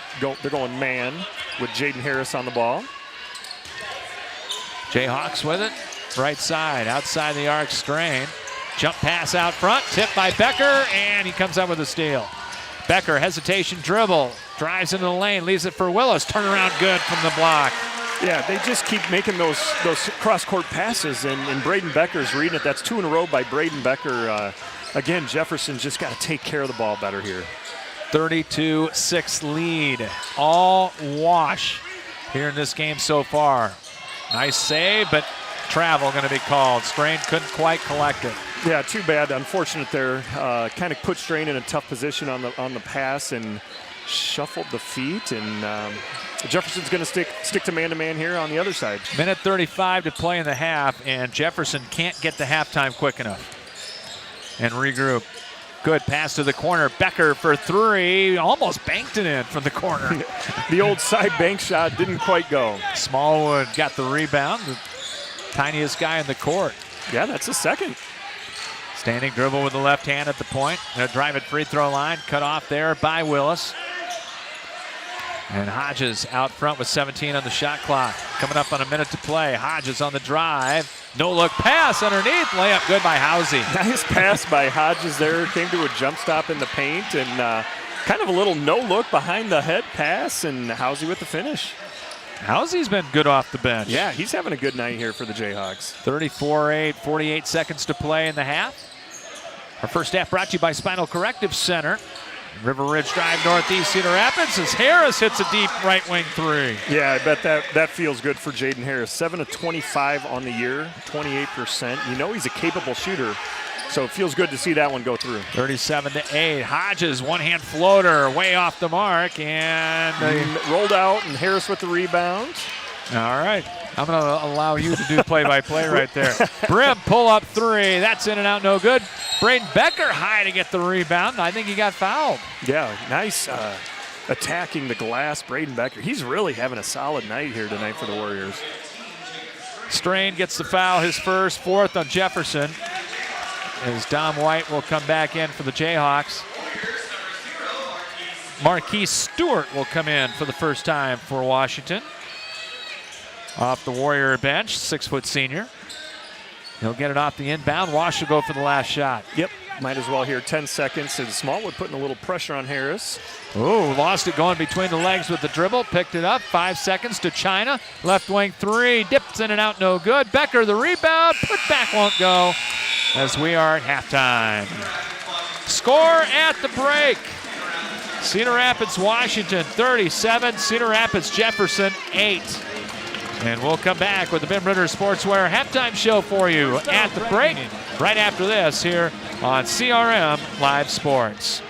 going man with Jaden Harris on the ball. Jayhawks with it, right side, outside the arc, Strain. Jump pass out front, tipped by Becker, and he comes up with a steal. Becker, hesitation dribble, drives into the lane, leaves it for Willis. Turnaround good from the block. Yeah, they just keep making those cross-court passes, and Braden Becker's reading it. That's 2 in a row by Braden Becker. Again, Jefferson's just got to take care of the ball better here. 32-6 lead. All Wash here in this game so far. Nice save, but travel going to be called. Strain couldn't quite collect it. Yeah, too bad. Unfortunate there. Kind of put Strain in a tough position on the pass and shuffled the feet. And Jefferson's going to stick to man-to-man here on the other side. Minute 35 to play in the half, and Jefferson can't get to halftime quick enough and regroup. Good pass to the corner. Becker for three. Almost banked it in from the corner. The old side bank shot didn't quite go. Smallwood got the rebound. The tiniest guy in the court. Yeah, that's the second. Standing dribble with the left hand at the point. They'll drive at free throw line. Cut off there by Willis. And Hodges out front with 17 on the shot clock. Coming up on a minute to play. Hodges on the drive. No-look pass underneath. Layup good by Housey. Nice pass by Hodges there. Came to a jump stop in the paint. And kind of a little no-look behind the head pass. And Housey with the finish. Housey's been good off the bench. Yeah, he's having a good night here for the Jayhawks. 34-8, 48 seconds to play in the half. Our first half brought to you by Spinal Corrective Center. River Ridge Drive Northeast Cedar Rapids as Harris hits a deep right wing three. Yeah, I bet that feels good for Jaden Harris. 7 of 25 on the year, 28%. You know he's a capable shooter, so it feels good to see that one go through. 37-8. Hodges, one-hand floater, way off the mark, and rolled out, and Harris with the rebound. All right. I'm going to allow you to do play-by-play right there. Brim pull-up three. That's in and out, no good. Braden Becker high to get the rebound. I think he got fouled. Yeah, nice attacking the glass, Braden Becker. He's really having a solid night here tonight for the Warriors. Strain gets the foul, his first, fourth on Jefferson. As Dom White will come back in for the Jayhawks. Marquise Stewart will come in for the first time for Washington. Off the Warrior bench, 6-foot senior. He'll get it off the inbound. Wash will go for the last shot. Yep, might as well here. 10 seconds. And Smallwood putting a little pressure on Harris. Ooh, lost it going between the legs with the dribble. Picked it up. 5 seconds to China. Left wing three. Dips in and out, no good. Becker the rebound. Put back won't go as we are at halftime. Score at the break. Cedar Rapids, Washington, 37. Cedar Rapids, Jefferson, 8. And we'll come back with the Ben Ritter Sportswear halftime show for you at the break, right after this here on CRM Live Sports.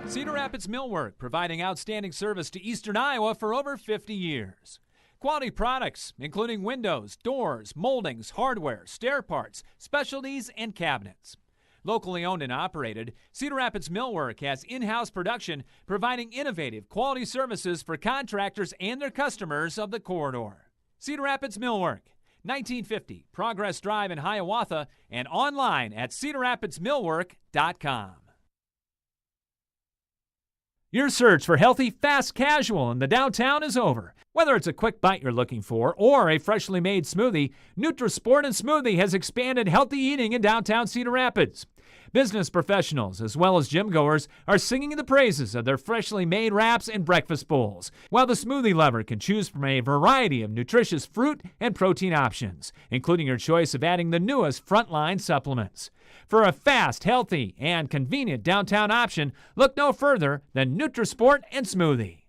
Cedar Rapids Millwork, providing outstanding service to Eastern Iowa for over 50 years. Quality products, including windows, doors, moldings, hardware, stair parts, specialties, and cabinets. Locally owned and operated, Cedar Rapids Millwork has in-house production, providing innovative quality services for contractors and their customers of the corridor. Cedar Rapids Millwork, 1950 Progress Drive in Hiawatha, and online at cedarrapidsmillwork.com. Your search for healthy, fast casual in the downtown is over. Whether it's a quick bite you're looking for or a freshly made smoothie, NutriSport and Smoothie has expanded healthy eating in downtown Cedar Rapids. Business professionals as well as gym goers are singing the praises of their freshly made wraps and breakfast bowls, while the smoothie lover can choose from a variety of nutritious fruit and protein options, including your choice of adding the newest Frontline supplements. For a fast, healthy, and convenient downtown option, look no further than NutriSport and Smoothie.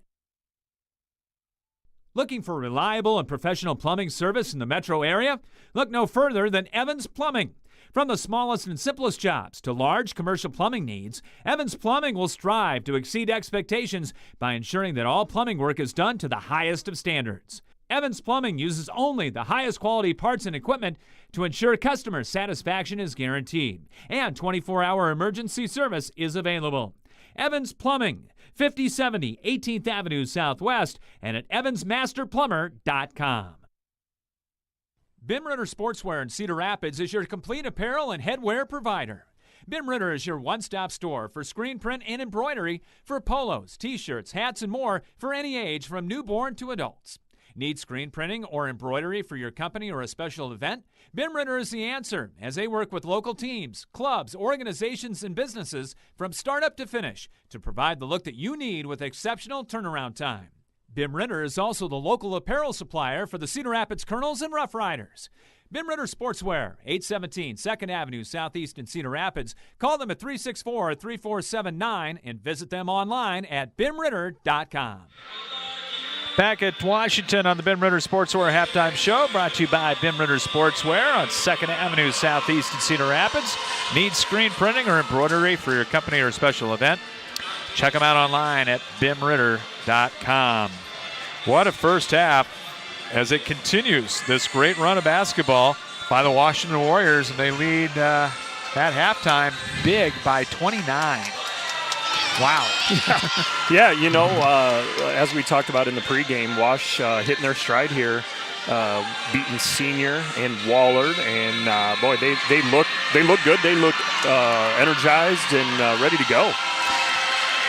Looking for reliable and professional plumbing service in the metro area? Look no further than Evans Plumbing. From the smallest and simplest jobs to large commercial plumbing needs, Evans Plumbing will strive to exceed expectations by ensuring that all plumbing work is done to the highest of standards. Evans Plumbing uses only the highest quality parts and equipment to ensure customer satisfaction is guaranteed, and 24-hour emergency service is available. Evans Plumbing, 5070 18th Avenue Southwest, and at evansmasterplumber.com. Ben Ritter Sportswear in Cedar Rapids is your complete apparel and headwear provider. Ben Ritter is your one-stop store for screen print and embroidery for polos, t-shirts, hats, and more for any age from newborn to adults. Need screen printing or embroidery for your company or a special event? Ben Ritter is the answer, as they work with local teams, clubs, organizations, and businesses from startup to finish to provide the look that you need with exceptional turnaround time. Ben Ritter is also the local apparel supplier for the Cedar Rapids Colonels and Rough Riders. Ben Ritter Sportswear, 817 2nd Avenue Southeast in Cedar Rapids. Call them at 364-3479 and visit them online at benritter.com. Back at Washington on the Ben Ritter Sportswear halftime show, brought to you by Ben Ritter Sportswear on 2nd Avenue Southeast in Cedar Rapids. Need screen printing or embroidery for your company or special event? Check them out online at benritter.com. What a first half as it continues this great run of basketball by the Washington Warriors, and they lead at halftime big by 29. Wow. Yeah, you know, as we talked about in the pregame, Wash hitting their stride here, beating Senior and Wallard, and boy, they look good. They look energized and ready to go.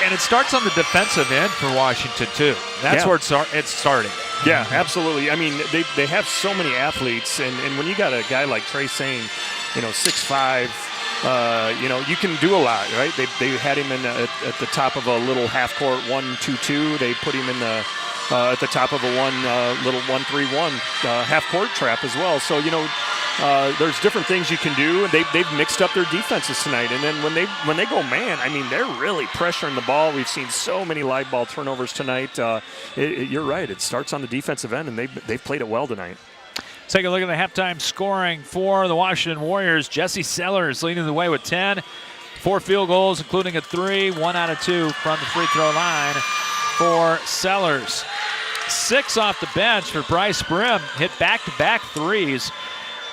And it starts on the defensive end for Washington, too. That's where it's starting. Yeah, absolutely. I mean, they have so many athletes, and when you got a guy like Trey Sane, 6'5", you can do a lot, right? They had him at the top of a little half-court 1-2-2. They put him in the at the top of a little 1-3-1 half-court trap as well. So, there's different things you can do, and they've mixed up their defenses tonight. And then when they go man, I mean, they're really pressuring the ball. We've seen so many live ball turnovers tonight. You're right. It starts on the defensive end, and they've played it well tonight. Take a look at the halftime scoring for the Washington Warriors. Jesse Sellers leading the way with 10. 4 field goals, including a 3, 1 out of 2 from the free throw line for Sellers. 6 off the bench for Bryce Brim. Hit back-to-back threes.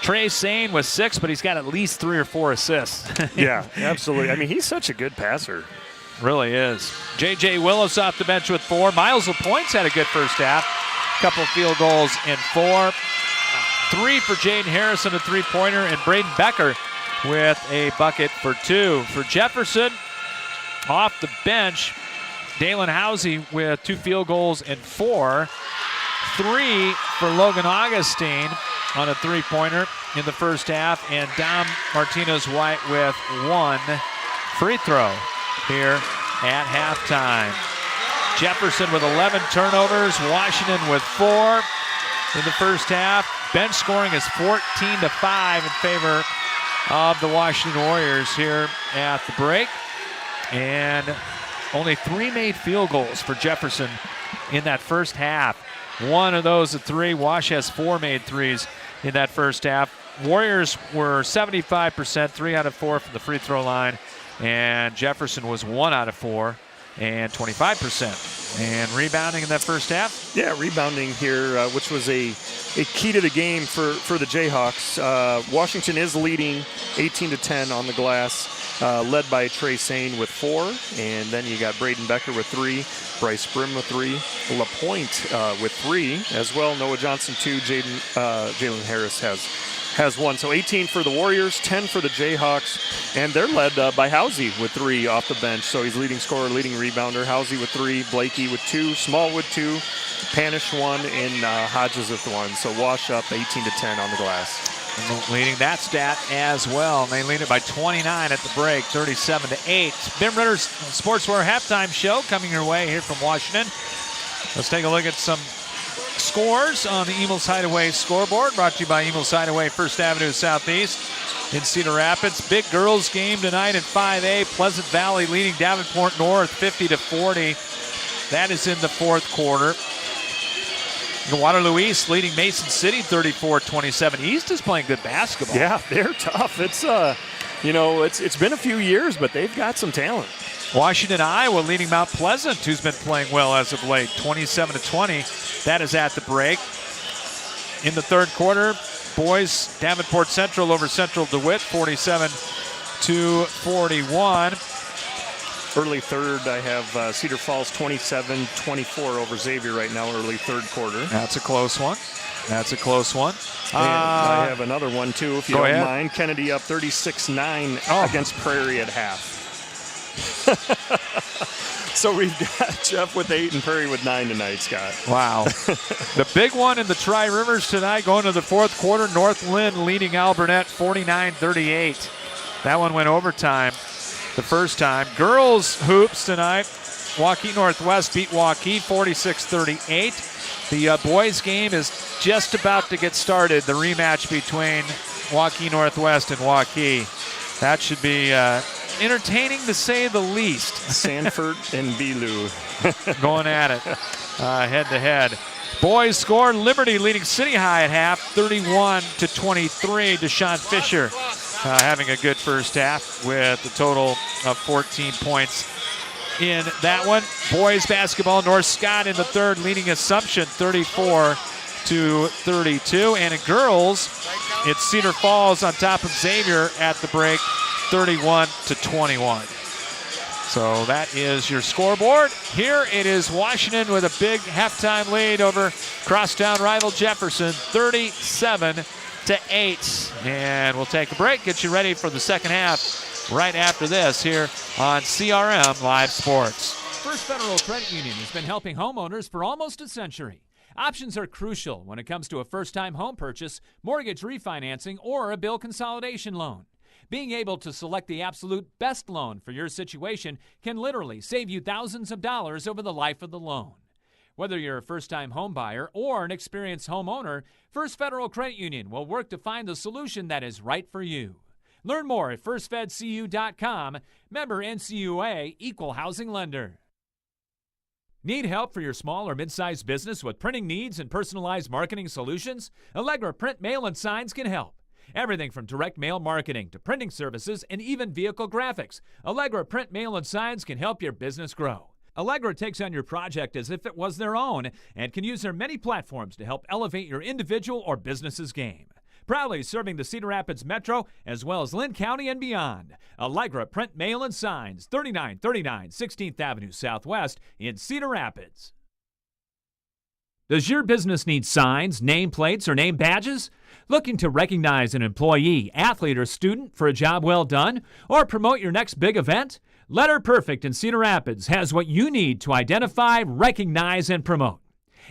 Trey Sane with 6, but he's got at least 3 or 4 assists. Yeah, absolutely. I mean, he's such a good passer. Really is. J.J. Willis off the bench with 4. Miles LaPointe's had a good first half. Couple field goals in 4. 3 for Jaden Harrison, a three-pointer, and Braden Becker with a bucket for 2. For Jefferson, off the bench, Dalen Housey with 2 field goals and 4. 3 for Logan Augustine on a three-pointer in the first half, and Dom Martinez-White with 1 free throw here at halftime. Jefferson with 11 turnovers, Washington with 4 in the first half. Bench scoring is 14-5 in favor of the Washington Warriors here at the break. And only 3 made field goals for Jefferson in that first half. 1 of those a 3. Wash has 4 made threes in that first half. Warriors were 75%, 3 out of 4 from the free throw line. And Jefferson was 1 out of 4 and 25%. And rebounding in that first half? Yeah, rebounding here, which was a key to the game for the Jayhawks. Washington is leading 18-10 on the glass, led by Trey Sane with 4. And then you got Braden Becker with 3, Bryce Brim with 3, LaPointe with 3 as well. Noah Johnson 2, Jalen Harris has 1. So 18 for the Warriors, 10 for the Jayhawks, and they're led by Housey with 3 off the bench. So he's leading scorer, leading rebounder. Housey with 3, Blakey with 2, Small with 2, Panish 1, and Hodges with 1. So Wash up 18-10 on the glass. Leading that stat as well. And they lead it by 29 at the break, 37-8. Bim Ritter's Sportswear halftime show coming your way here from Washington. Let's take a look at some scores on the Emil's Hideaway scoreboard, brought to you by Emil's Hideaway, First Avenue Southeast in Cedar Rapids. Big girls game tonight at 5A. Pleasant Valley leading Davenport North 50-40. That is in the fourth quarter. Waterloo East leading Mason City 34-27. East is playing good basketball. Yeah, they're tough. It's it's been a few years, but they've got some talent. Washington, Iowa leading Mount Pleasant, who's been playing well as of late, 27-20. That is at the break. In the third quarter, boys, Davenport Central over Central DeWitt, 47-41. Early third, I have Cedar Falls 27-24 over Xavier right now, early third quarter. That's a close one. And I have another one, too, if you don't mind. Kennedy up 36-9 against Prairie at half. So we've got Jeff with 8 and Prairie with 9 tonight, Scott. Wow. The big one in the Tri-Rivers tonight going to the fourth quarter. North Lynn leading Alburnett 49-38. That one went overtime the first time. Girls hoops tonight. Waukee Northwest beat Waukee 46-38. The boys game is just about to get started. The rematch between Waukee Northwest and Waukee. That should be entertaining to say the least. Sanford and Bellew going at it head to head. Boys score. Liberty leading City High at half 31-23. Deshaun Fisher having a good first half with a total of 14 points in that one. Boys basketball, North Scott in the third leading Assumption 34-32. And in girls, it's Cedar Falls on top of Xavier at the break 31-21. So that is your scoreboard. Here it is Washington with a big halftime lead over crosstown rival Jefferson, 37-8. And we'll take a break, get you ready for the second half right after this here on CRM Live Sports. First Federal Credit Union has been helping homeowners for almost a century. Options are crucial when it comes to a first-time home purchase, mortgage refinancing, or a bill consolidation loan. Being able to select the absolute best loan for your situation can literally save you thousands of dollars over the life of the loan. Whether you're a first-time home buyer or an experienced homeowner, First Federal Credit Union will work to find the solution that is right for you. Learn more at firstfedcu.com. Member NCUA, Equal Housing Lender. Need help for your small or mid-sized business with printing needs and personalized marketing solutions? Allegra Print Mail and Signs can help. Everything from direct mail marketing to printing services and even vehicle graphics. Allegra Print Mail and Signs can help your business grow. Allegra takes on your project as if it was their own and can use their many platforms to help elevate your individual or business's game. Proudly serving the Cedar Rapids Metro as well as Lynn County and beyond. Allegra Print, Mail, and Signs, 3939 16th Avenue Southwest in Cedar Rapids. Does your business need signs, nameplates, or name badges? Looking to recognize an employee, athlete, or student for a job well done? Or promote your next big event? Letter Perfect in Cedar Rapids has what you need to identify, recognize, and promote.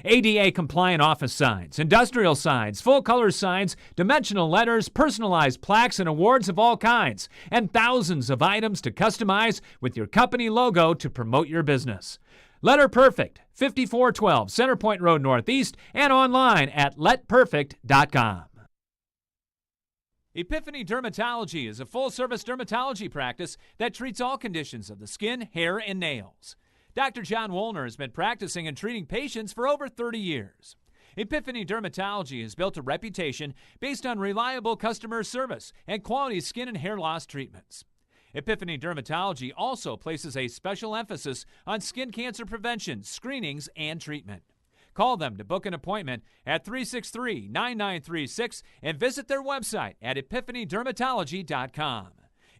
ADA-compliant office signs, industrial signs, full-color signs, dimensional letters, personalized plaques, and awards of all kinds, and thousands of items to customize with your company logo to promote your business. Letter Perfect, 5412 Centerpoint Road Northeast, and online at letperfect.com. Epiphany Dermatology is a full-service dermatology practice that treats all conditions of the skin, hair, and nails. Dr. John Woolner has been practicing and treating patients for over 30 years. Epiphany Dermatology has built a reputation based on reliable customer service and quality skin and hair loss treatments. Epiphany Dermatology also places a special emphasis on skin cancer prevention, screenings, and treatment. Call them to book an appointment at 363-9936 and visit their website at epiphanydermatology.com.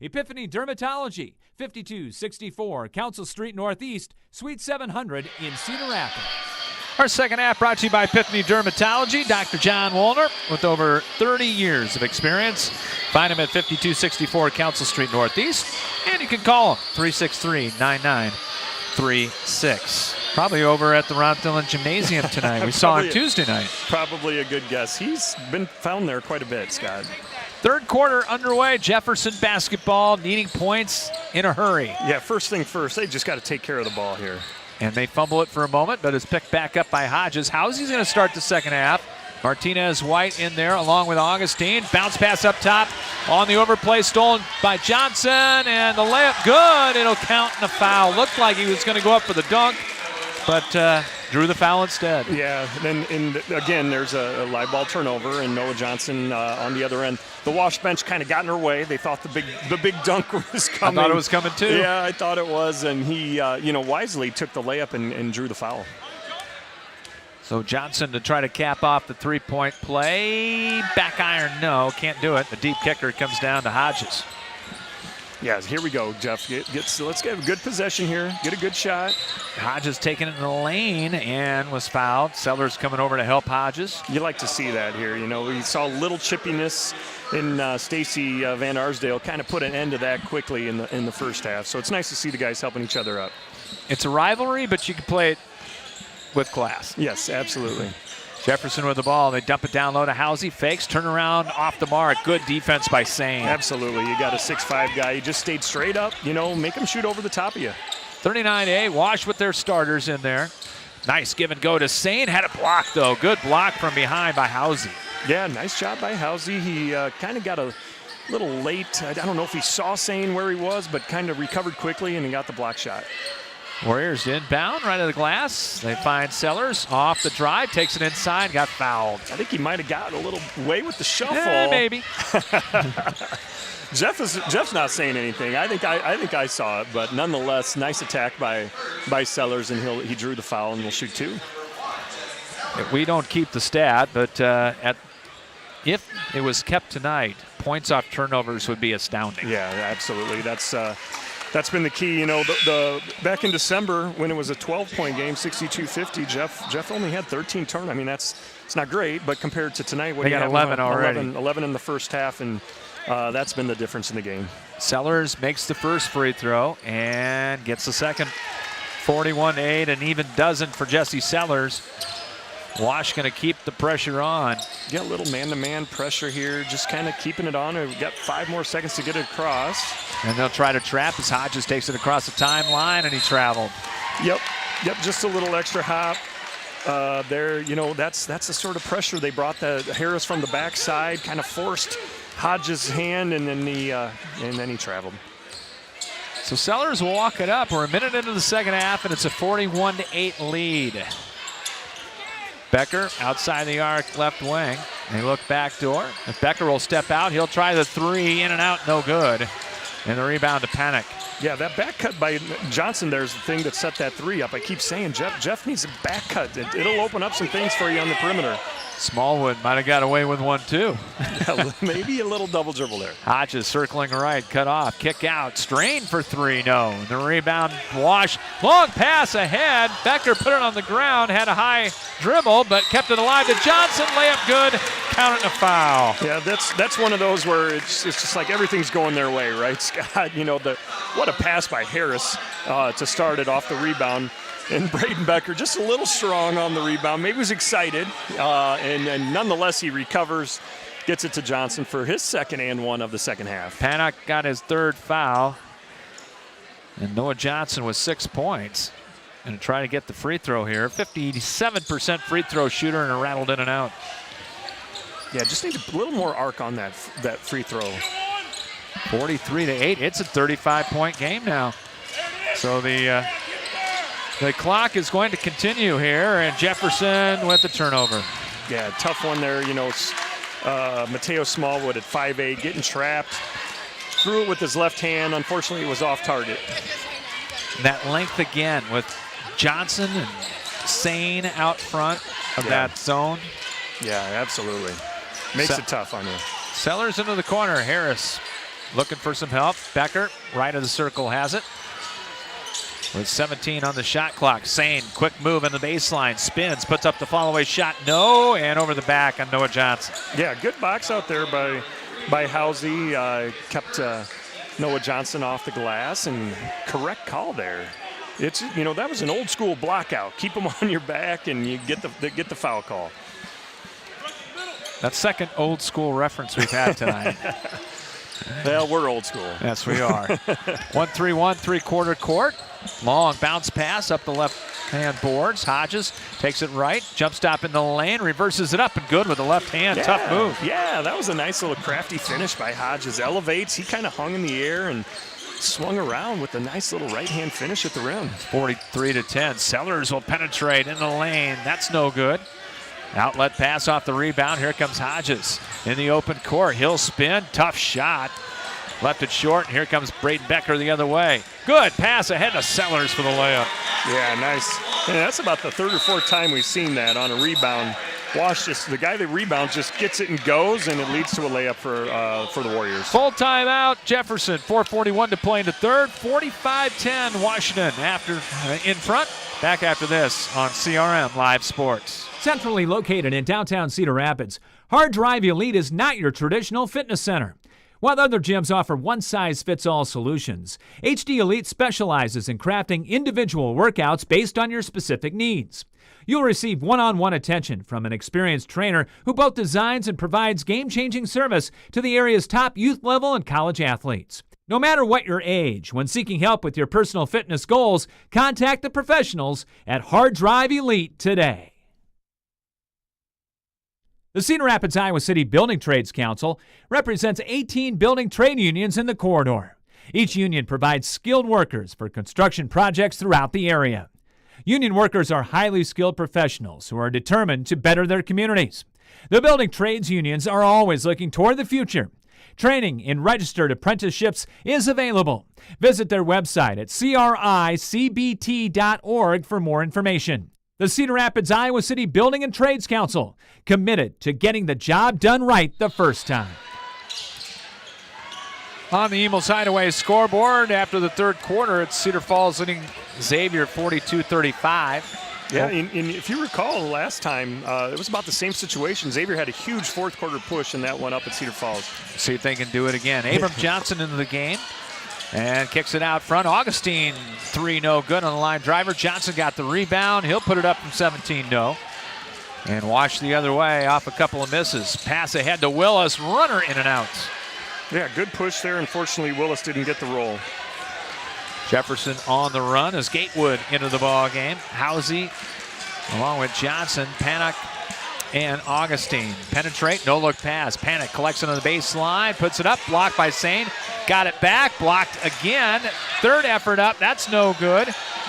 Epiphany Dermatology, 5264 Council Street Northeast, Suite 700 in Cedar Rapids. Our second half brought to you by Epiphany Dermatology. Dr. John Woolner with over 30 years of experience. Find him at 5264 Council Street Northeast. And you can call him 363-9936. Probably over at the Ron Dillon Gymnasium tonight. We saw him Tuesday night. Probably a good guess. He's been found there quite a bit, Scott. Third quarter underway. Jefferson basketball needing points in a hurry. Yeah, first thing first. They just got to take care of the ball here. And they fumble it for a moment, but it's picked back up by Hodges. Housy's going to start the second half. Martinez White in there along with Augustine. Bounce pass up top on the overplay, stolen by Johnson, and the layup good. It'll count in a foul. Looked like he was going to go up for the dunk, but drew the foul instead. Yeah, and again, there's a live ball turnover, and Noah Johnson on the other end. The wash bench kind of got in her way. They thought the big dunk was coming. I thought it was coming too. Yeah, I thought it was, and he wisely took the layup and drew the foul. So Johnson to try to cap off the three-point play. Back iron, no, can't do it. The deep kicker comes down to Hodges. Yeah, here we go, Jeff. Let's get a good possession here. Get a good shot. Hodges taking it in the lane and was fouled. Sellers coming over to help Hodges. You like to see that here. You know, we saw a little chippiness in Stacy Van Arsdale. Kind of put an end to that quickly in the first half. So it's nice to see the guys helping each other up. It's a rivalry, but you can play it with class. Yes, absolutely. Jefferson with the ball. They dump it down low to Housey. Fakes, turn around, off the mark. Good defense by Sane. Absolutely. You got a 6'5" guy. He just stayed straight up. Make him shoot over the top of you. 39-8. Wash with their starters in there. Nice give and go to Sane. Had a block, though. Good block from behind by Housey. Yeah, nice job by Housey. He kind of got a little late. I don't know if he saw Sane where he was, but kind of recovered quickly, and he got the block shot. Warriors inbound, right to the glass. They find Sellers off the drive, takes it inside, got fouled. I think he might have gotten a little way with the shuffle. Maybe. Jeff's not saying anything. I think I saw it, but nonetheless, nice attack by Sellers, and he drew the foul, and we'll shoot two. We don't keep the stat, but if it was kept tonight, points off turnovers would be astounding. Yeah, absolutely. That's been the key. The back in December when it was a 12-point game, 62-50, Jeff only had 13 turnovers. I mean, it's not great, but compared to tonight, they got 11 already. 11 in the first half, and that's been the difference in the game. Sellers makes the first free throw and gets the second. 41-8, an even dozen for Jesse Sellers. Wash going to keep the pressure on. Get a little man-to-man pressure here, just kind of keeping it on. We've got 5 more seconds to get it across. And they'll try to trap as Hodges takes it across the timeline, and he traveled. Yep, just a little extra hop there. That's the sort of pressure they brought. The Harris from the backside kind of forced Hodges' hand, and then he traveled. So Sellers will walk it up. We're a minute into the second half, and it's a 41-8 lead. Becker outside the arc, left wing. They look backdoor. If Becker will step out, he'll try the three, in and out, no good. And the rebound to Panic. Yeah, that back cut by Johnson there is the thing that set that three up. I keep saying Jeff needs a back cut. It'll open up some things for you on the perimeter. Smallwood might have got away with one too. Yeah, maybe a little double dribble there. Hodges circling right, cut off, kick out, strain for three, no. The rebound, Wash, long pass ahead. Becker put it on the ground, had a high dribble, but kept it alive to Johnson. Layup good, count it a foul. Yeah, that's one of those where it's just like everything's going their way, right, Scott? What a pass by Harris to start it off the rebound. And Braden Becker just a little strong on the rebound. Maybe was excited, and nonetheless he recovers, gets it to Johnson for his second and one of the second half. Panic got his third foul. And Noah Johnson with 6 points. Going to try to get the free throw here. 57% free throw shooter and rattled in and out. Yeah, just need a little more arc on that free throw. 43-8. It's a 35-point game now. So the clock is going to continue here, and Jefferson with the turnover. Yeah, tough one there. Mateo Smallwood at 5'8", getting trapped. Threw it with his left hand. Unfortunately, it was off target. That length again with Johnson and Sane out front of that zone. Yeah, absolutely. Makes it tough on you. Sellers into the corner. Harris looking for some help. Becker, right of the circle, has it. With 17 on the shot clock. Sane, quick move in the baseline. Spins, puts up the follow-away shot. No, and over the back on Noah Johnson. Yeah, good box out there by Housey. Kept Noah Johnson off the glass, and correct call there. It's that was an old school block out. Keep them on your back, and you get the foul call. That's second old school reference we've had tonight. Well, we're old school. Yes, we are. 1-3-1, three-quarter court. Long bounce pass up the left-hand boards. Hodges takes it right. Jump stop in the lane. Reverses it up and good with the left hand. Yeah, tough move. Yeah, that was a nice little crafty finish by Hodges. Elevates. He kind of hung in the air and swung around with a nice little right-hand finish at the rim. 43-10. Sellers will penetrate in the lane. That's no good. Outlet pass off the rebound. Here comes Hodges in the open court. He'll spin. Tough shot. Left it short, and here comes Braden Becker the other way. Good pass ahead to Sellers for the layup. Yeah, nice. And that's about the third or fourth time we've seen that on a rebound. Wash the guy that rebounds just gets it and goes, and it leads to a layup for the Warriors. Full timeout, Jefferson. 4:41 to play in the third. 45-10, Washington in front. Back after this on CRM Live Sports. Centrally located in downtown Cedar Rapids, Hard Drive Elite is not your traditional fitness center. While other gyms offer one-size-fits-all solutions, HD Elite specializes in crafting individual workouts based on your specific needs. You'll receive one-on-one attention from an experienced trainer who both designs and provides game-changing service to the area's top youth level and college athletes. No matter what your age, when seeking help with your personal fitness goals, contact the professionals at Hard Drive Elite today. The Cedar Rapids, Iowa City Building Trades Council represents 18 building trade unions in the corridor. Each union provides skilled workers for construction projects throughout the area. Union workers are highly skilled professionals who are determined to better their communities. The building trades unions are always looking toward the future. Training in registered apprenticeships is available. Visit their website at cricbt.org for more information. The Cedar Rapids, Iowa City Building and Trades Council, committed to getting the job done right the first time. On the Emils Hideaway scoreboard after the third quarter, it's Cedar Falls leading Xavier 42-35. Yeah, and if you recall last time, it was about the same situation. Xavier had a huge fourth quarter push in that one up at Cedar Falls. See if they can do it again. Abram Johnson into the game. And kicks it out front. Augustine, 3 no good on the line driver. Johnson got the rebound. He'll put it up from 17 no. And Wash the other way off a couple of misses. Pass ahead to Willis. Runner in and out. Yeah, good push there. Unfortunately, Willis didn't get the roll. Jefferson on the run as Gatewood into the ball game. Housey along with Johnson, Panic, and Augustine. Penetrate, no-look pass. Panic collects it on the baseline, puts it up, blocked by Sane. Got it back, blocked again. Third effort up, that's no good.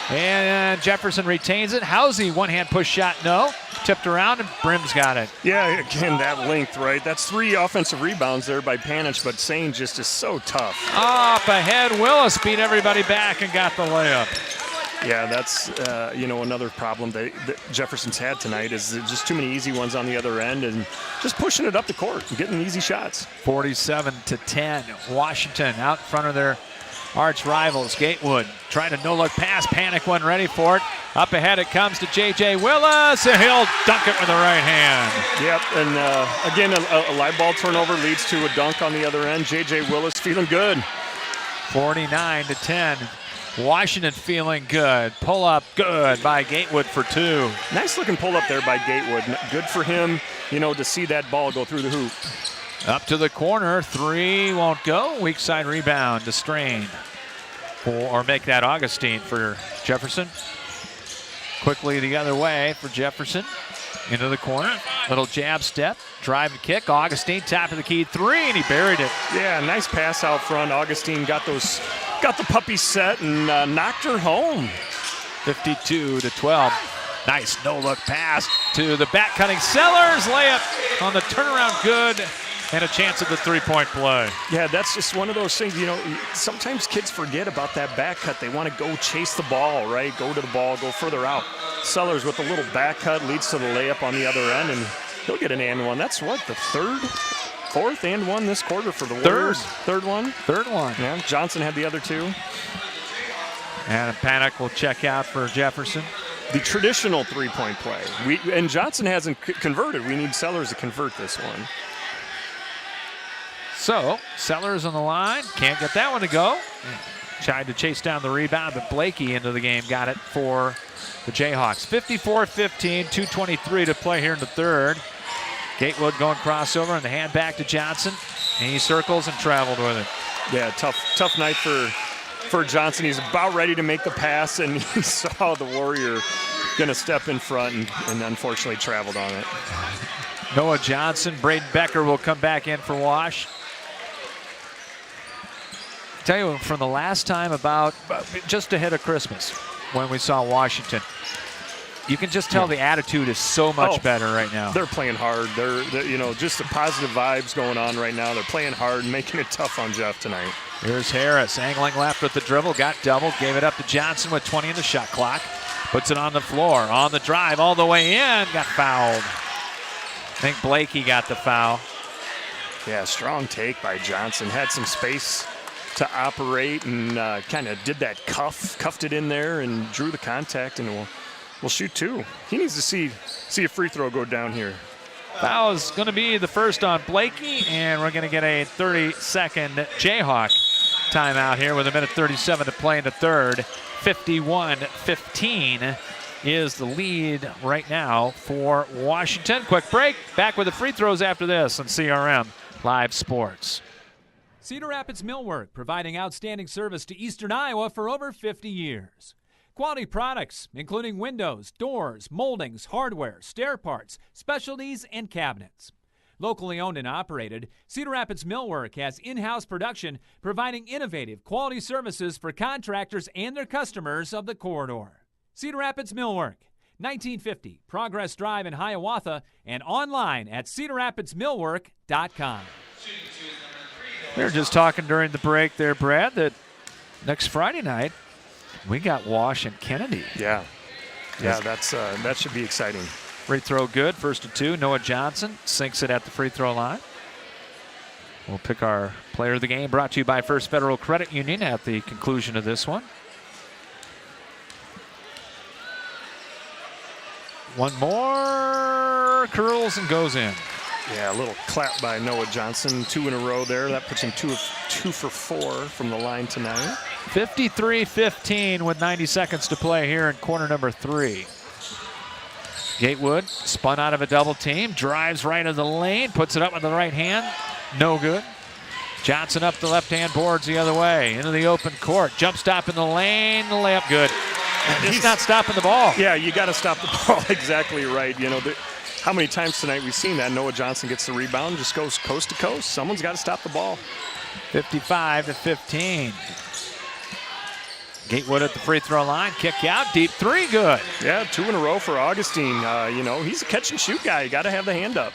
And Jefferson retains it. Housey, one-hand push shot, no. Tipped around, and Brim's got it. Yeah, again, that length, right? That's 3 offensive rebounds there by Panich, but Sane just is so tough. Up ahead, Willis beat everybody back and got the layup. Yeah, that's, another problem that Jefferson's had tonight is just too many easy ones on the other end and just pushing it up the court and getting easy shots. 47-10. Washington out in front of their arch rivals. Gatewood trying to no-look pass. Panic wasn't ready for it. Up ahead it comes to J.J. Willis, and he'll dunk it with the right hand. Yep, and again, a live ball turnover leads to a dunk on the other end. J.J. Willis feeling good. 49-10. Washington feeling good. Pull up good by Gatewood for 2. Nice looking pull up there by Gatewood. Good for him, to see that ball go through the hoop. Up to the corner, 3 won't go. Weak side rebound to Strain. Or make that Augustine for Jefferson. Quickly the other way for Jefferson. Into the corner, little jab step, drive and kick. Augustine, top of the key, 3, and he buried it. Yeah, nice pass out front. Augustine got the puppy set and knocked her home. 52-12. Nice no-look pass to the back-cutting Sellers. Layup on the turnaround, good, and a chance at the three-point play. Yeah, that's just one of those things, sometimes kids forget about that back cut. They want to go chase the ball, right? Go to the ball, go further out. Sellers with a little back cut leads to the layup on the other end, and he'll get an and one. That's what, the fourth and one this quarter for the Warriors? Third one? Third one. Yeah, Johnson had the other 2. And Panic will check out for Jefferson. The traditional three-point play. And Johnson hasn't converted. We need Sellers to convert this one. So, Sellers on the line. Can't get that one to go. Tried to chase down the rebound, but Blakey into the game got it for the Jayhawks. 54-15, 2:23 to play here in the third. Gatewood going crossover and the hand back to Johnson. And he circles and traveled with it. Yeah, tough night for Johnson. He's about ready to make the pass, and he saw the Warrior going to step in front and unfortunately traveled on it. Noah Johnson, Braden Becker will come back in for Wash. Tell you, from the last time about just ahead of Christmas when we saw Washington, you can just tell the attitude is so much better right now. They're playing hard. They're just the positive vibes going on right now. They're playing hard and making it tough on Jeff tonight. Here's Harris, angling left with the dribble, got doubled, gave it up to Johnson with 20 in the shot clock. Puts it on the floor, on the drive, all the way in, got fouled. I think Blakey got the foul. Yeah, strong take by Johnson. Had some space to operate and kind of did that cuffed it in there and drew the contact, and we'll shoot 2. He needs to see a free throw go down here. Foul is going to be the first on Blakey, and we're going to get a 30-second Jayhawk timeout here with 1:37 to play in the third. 51-15 is the lead right now for Washington. Quick break. Back with the free throws after this on CRM Live Sports. Cedar Rapids Millwork, providing outstanding service to Eastern Iowa for over 50 years. Quality products, including windows, doors, moldings, hardware, stair parts, specialties, and cabinets. Locally owned and operated, Cedar Rapids Millwork has in-house production, providing innovative quality services for contractors and their customers of the corridor. Cedar Rapids Millwork, 1950 Progress Drive in Hiawatha, and online at cedarrapidsmillwork.com. We were just talking during the break there, Brad, that next Friday night we got Wash and Kennedy. Yeah, that should be exciting. Free throw good, first and 2. Noah Johnson sinks it at the free throw line. We'll pick our player of the game, brought to you by First Federal Credit Union at the conclusion of this one. One more, curls and goes in. Yeah, a little clap by Noah Johnson. 2 in a row there. That puts him 2 for 4 from the line tonight. 53-15 with 90 seconds to play here in quarter number 3. Gatewood spun out of a double team, drives right of the lane, puts it up with the right hand. No good. Johnson up the left-hand boards the other way, into the open court. Jump stop in the lane, the layup good. He's not stopping the ball. Yeah, you got to stop the ball. Exactly right. How many times tonight we've seen that? Noah Johnson gets the rebound, just goes coast to coast. Someone's got to stop the ball. 55-15. Gatewood at the free throw line. Kick out. Deep three. Good. Yeah, 2 in a row for Augustine. He's a catch and shoot guy. You got to have the hand up.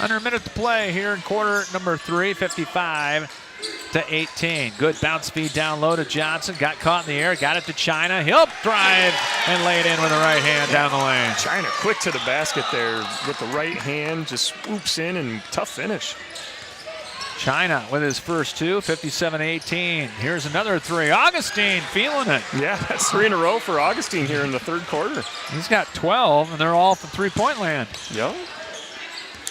Under a minute to play here in quarter number 3, 55-18. Good bounce feed down low to Johnson. Got caught in the air. Got it to China. He'll drive and lay it in with the right hand down the lane. China quick to the basket there with the right hand. Just swoops in and tough finish. China with his first 2, 57-18. Here's another 3. Augustine feeling it. Yeah, that's 3 in a row for Augustine here in the third quarter. He's got 12, and they're all from three-point land. Yep.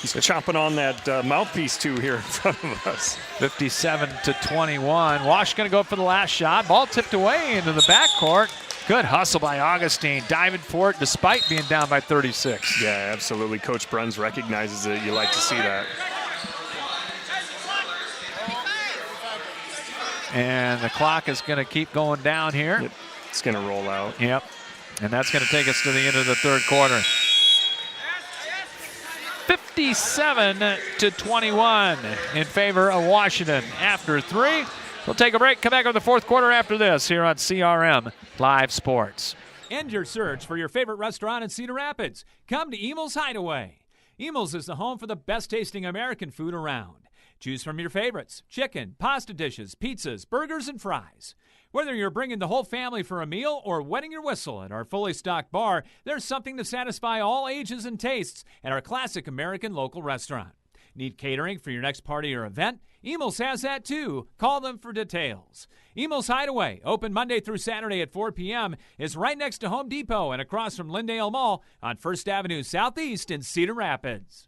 He's chomping on that mouthpiece, too, here in front of us. 57-21. Wash going to go for the last shot. Ball tipped away into the backcourt. Good hustle by Augustine. Diving for it despite being down by 36. Yeah, absolutely. Coach Bruns recognizes it. You like to see that. And the clock is going to keep going down here. Yep. It's going to roll out. Yep. And that's going to take us to the end of the third quarter. 57-21 in favor of Washington after 3. We'll take a break, come back with the fourth quarter after this here on CRM Live Sports. End your search for your favorite restaurant in Cedar Rapids. Come to Emil's Hideaway. Emil's is the home for the best tasting American food around. Choose from your favorites: chicken, pasta dishes, pizzas, burgers, and fries. Whether you're bringing the whole family for a meal or wetting your whistle at our fully stocked bar, there's something to satisfy all ages and tastes at our classic American local restaurant. Need catering for your next party or event? Emil's has that too. Call them for details. Emil's Hideaway, open Monday through Saturday at 4 p.m., is right next to Home Depot and across from Lyndale Mall on 1st Avenue Southeast in Cedar Rapids.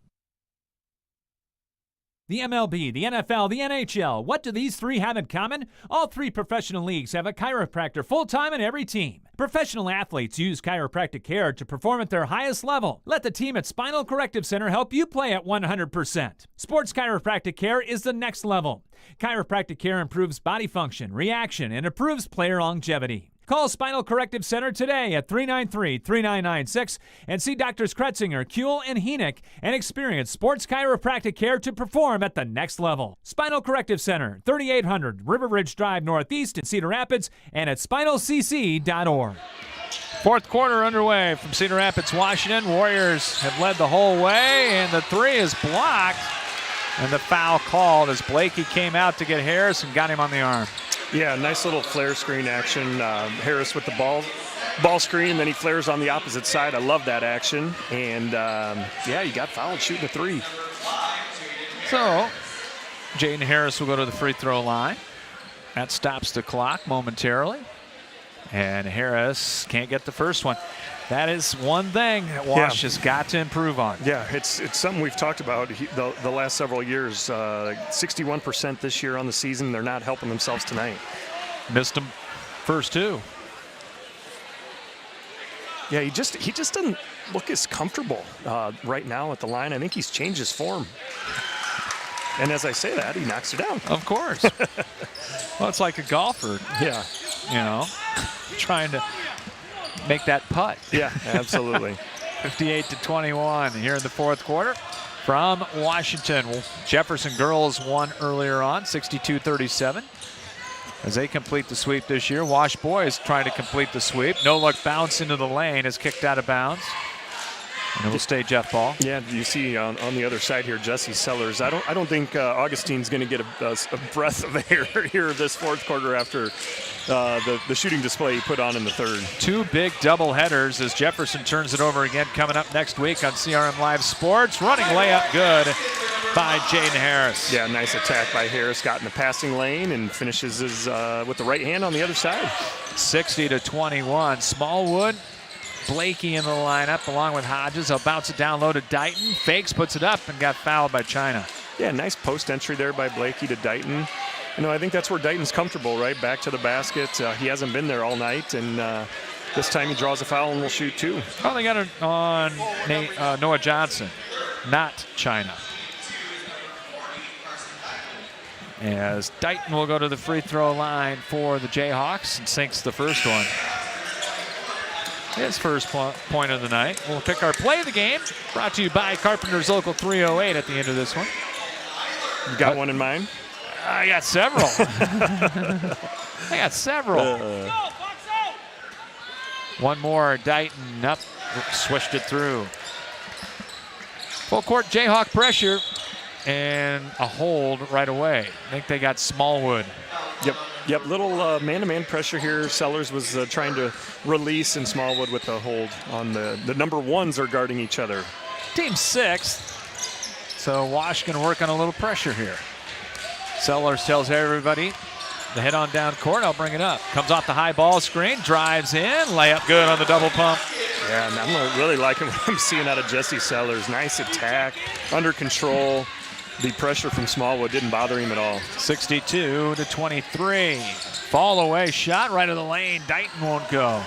The MLB, the NFL, the NHL, what do these three have in common? All 3 professional leagues have a chiropractor full-time in every team. Professional athletes use chiropractic care to perform at their highest level. Let the team at Spinal Corrective Center help you play at 100%. Sports chiropractic care is the next level. Chiropractic care improves body function, reaction, and improves player longevity. Call Spinal Corrective Center today at 393-3996 and see Drs. Kretzinger, Kuehl, and Henick and experience sports chiropractic care to perform at the next level. Spinal Corrective Center, 3800 River Ridge Drive Northeast in Cedar Rapids and at spinalcc.org. Fourth quarter underway from Cedar Rapids, Washington. Warriors have led the whole way, and the 3 is blocked. And the foul called as Blakey came out to get Harris and got him on the arm. Yeah, nice little flare screen action. Harris with the ball screen, and then he flares on the opposite side. I love that action. And, he got fouled shooting a 3. So, Jaden Harris will go to the free throw line. That stops the clock momentarily. And Harris can't get the first one. That is one thing that Wash has got to improve on. Yeah, it's something we've talked about the last several years. 61% this year on the season. They're not helping themselves tonight. Missed them first 2. Yeah, he just doesn't look as comfortable right now at the line. I think he's changed his form. And as I say that, he knocks it down. Of course. Well, it's like a golfer. Yeah. Trying to make that putt. Yeah, absolutely. 58-21 here in the fourth quarter from Washington. Jefferson girls won earlier on, 62-37. As they complete the sweep this year, Wash boys trying to complete the sweep. No luck, bounce into the lane, is kicked out of bounds. And it will stay Jeff Ball. Yeah, you see on the other side here, Jesse Sellers. I don't think Augustine's going to get a breath of air here this fourth quarter after the shooting display he put on in the third. 2 big double headers as Jefferson turns it over again coming up next week on CRM Live Sports. Running layup good by Jaden Harris. Yeah, nice attack by Harris. Got in the passing lane and finishes his with the right hand on the other side. 60-21. Smallwood. Blakey in the lineup along with Hodges. He'll bounce it down low to Dighton. Fakes, puts it up, and got fouled by China. Yeah, nice post entry there by Blakey to Dighton. I think that's where Dighton's comfortable, right? Back to the basket. He hasn't been there all night, and this time he draws a foul and will shoot 2. Oh, they got it on Noah Johnson, not China. As Dighton will go to the free throw line for the Jayhawks and sinks the first one. His first point of the night. We'll pick our play of the game. Brought to you by Carpenter's Local 308 at the end of this one. You got one in mind? I got several. I got several. One more. Dighton up. Swished it through. Full court Jayhawk pressure. And a hold right away. I think they got Smallwood. Yep. Little man-to-man pressure here. Sellers was trying to release, and Smallwood with the hold on the number ones are guarding each other. Team sixth. So Wash going to work on a little pressure here. Sellers tells everybody to head on down court. I'll bring it up. Comes off the high ball screen, drives in, layup good on the double pump. Yeah, and I'm really liking what I'm seeing out of Jesse Sellers. Nice attack, under control. The pressure from Smallwood didn't bother him at all. 62-23. Fall away shot right of the lane. Dighton won't go.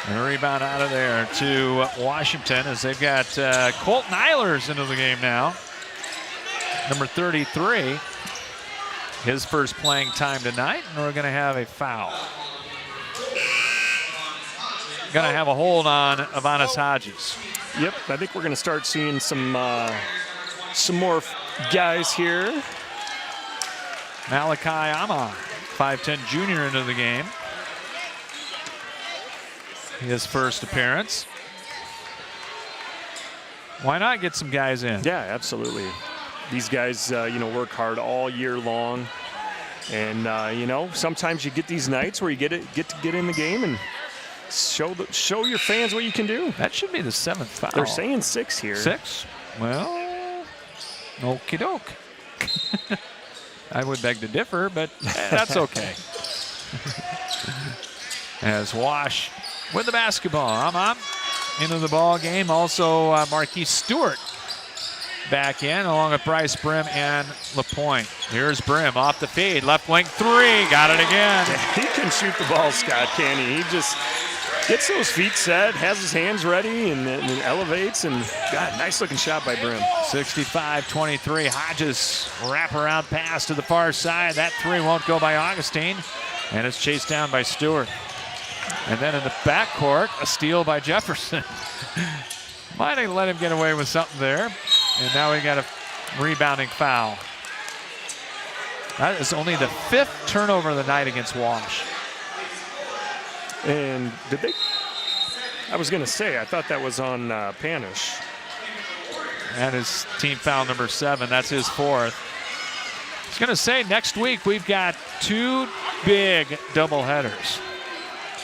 And a rebound out of there to Washington as they've got Colton Eilers into the game now. Number 33. His first playing time tonight, and we're going to have a foul. Going to have a hold on Avanis Hodges. Yep, I think we're going to start seeing some more guys here. Malachi Ama, 5'10 junior into the game. His first appearance. Why not get some guys in? Yeah, absolutely. These guys, work hard all year long. And, sometimes you get these nights where you get to get in the game and show your fans what you can do. That should be the seventh foul. They're saying 6 here. 6? Well, okie doke. I would beg to differ, but that's okay. As Wash with the basketball. I'm into the ball game. Also, Marquise Stewart back in along with Bryce Brim and LaPointe. Here's Brim off the fade. Left wing 3. Got it again. He can shoot the ball, Scott, can he? He just gets those feet set, has his hands ready, and elevates. And, God, nice-looking shot by Brim. 65-23. Hodges wraparound pass to the far side. That 3 won't go by Augustine. And it's chased down by Stewart. And then in the backcourt, a steal by Jefferson. Might have let him get away with something there. And now we got a rebounding foul. That is only the 5th turnover of the night against Wash. And did they? I was going to say, I thought that was on Panish. That is team foul number 7. That's his 4th. I was going to say, next week we've got 2 big doubleheaders.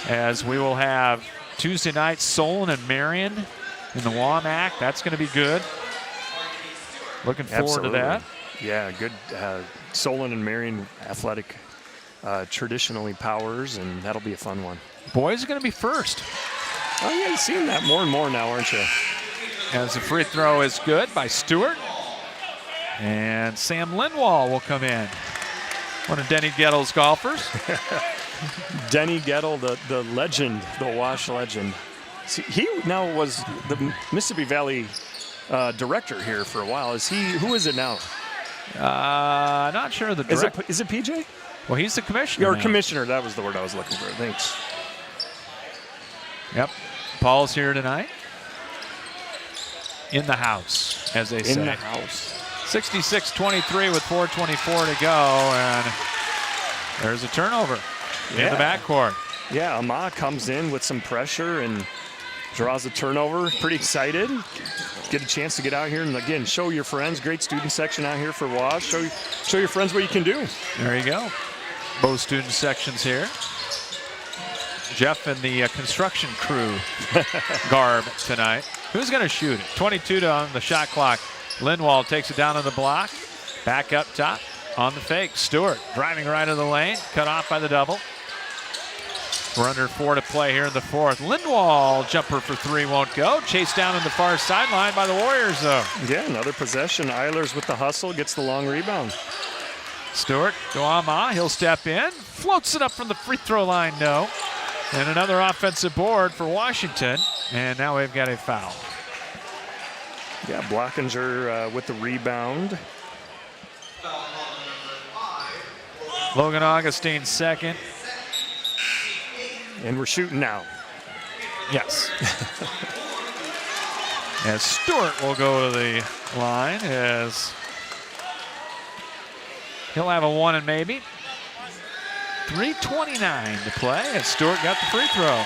As we will have Tuesday night Solon and Marion in the WAMAC. That's going to be good. Looking forward to that. Yeah, good. Solon and Marion athletic, traditionally powers, and that'll be a fun one. Boys are going to be first. Oh, yeah, you're seeing that more and more now, aren't you? As the free throw is good by Stewart. And Sam Lindwall will come in. One of Denny Gettle's golfers. Denny Gettle, the legend, the Wash legend. See, he now was the Mississippi Valley director here for a while. Who is it now? Not sure the director. Is it PJ? Well, he's the commissioner. Or commissioner, that was the word I was looking for. Thanks. Yep. Paul's here tonight. In the house, as they say. In the house. 66-23 with 4:24 to go, and there's a turnover in the backcourt. Yeah, Ama comes in with some pressure and draws a turnover. Pretty excited. Get a chance to get out here and, again, show your friends. Great student section out here for Wash. Show your friends what you can do. There you go. Both student sections here. Jeff and the construction crew garb tonight. Who's going to shoot it? 22 on the shot clock. Lindwall takes it down on the block. Back up top on the fake. Stewart driving right of the lane. Cut off by the double. We're under 4 to play here in the 4th. Lindwall jumper for 3 won't go. Chased down on the far sideline by the Warriors, though. Yeah, another possession. Eilers with the hustle gets the long rebound. Stewart to Ama. He'll step in. Floats it up from the free throw line. No. And another offensive board for Washington. And now we've got a foul. Yeah, Blockinger with the rebound. Logan Augustine second. And we're shooting now. Yes. As Stewart will go to the line as He'll have a 1 and maybe. 3:29 to play, and Stewart got the free throw.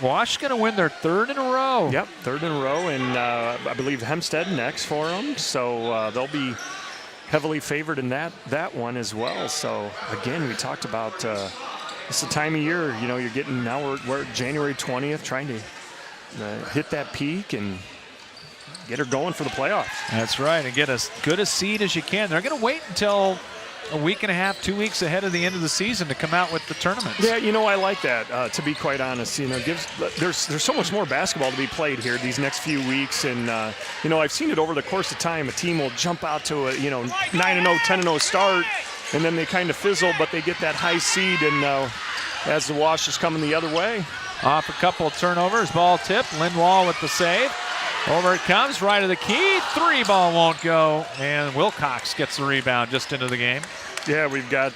Wash going to win their 3rd in a row. Yep, 3rd in a row, and I believe Hempstead next for them. So they'll be heavily favored in that one as well. So again, we talked about it's the time of year. You know, you're getting now we're January 20th, trying to hit that peak and get her going for the playoffs. That's right, and get as good a seed as you can. They're going to wait until a week and a half, 2 weeks ahead of the end of the season to come out with the tournaments. Yeah, you know, I like that, to be quite honest. You know, there's so mumuch more basketball to be played here these next few weeks. And, you know, I've seen it over the course of time. A team will jump out to a, 9-0, 10-0 start, and then they kind of fizzle, but they get that high seed. And as the wash is coming the other way. Off a couple of turnovers, ball tipped. Lindwall with the save. Over it comes, right of the key. 3 ball won't go, and Wilcox gets the rebound just into the game. Yeah, we've got,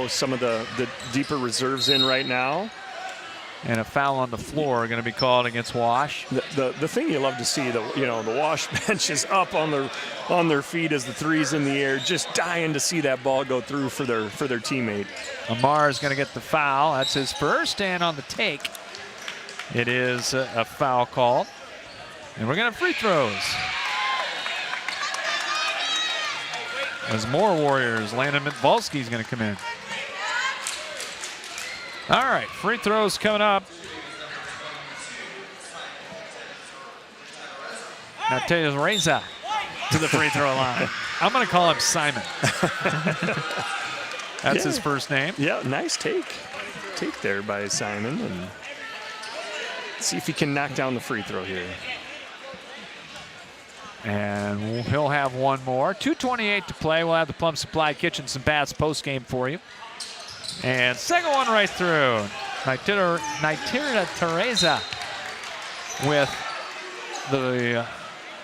some of the deeper reserves in right now. And a foul on the floor going to be called against Wash. The thing you love to see, the Wash bench is up on their feet as the three's in the air, just dying to see that ball go through for their teammate. Amar is going to get the foul. That's his first, and on the take, it is a foul call. And we're going to have free throws. As more Warriors, Landon Mitvalski is going to come in. All right, free throws coming up. Now Tejas Reza to the free throw line. I'm going to call him Simon. That's his first name. Yeah, nice take there by Simon. And see if he can knock down the free throw here. And he'll have one more. 2:28 to play. We'll have the Plum Supply Kitchens and Baths postgame for you. And second one right through. Naitira Teresa with the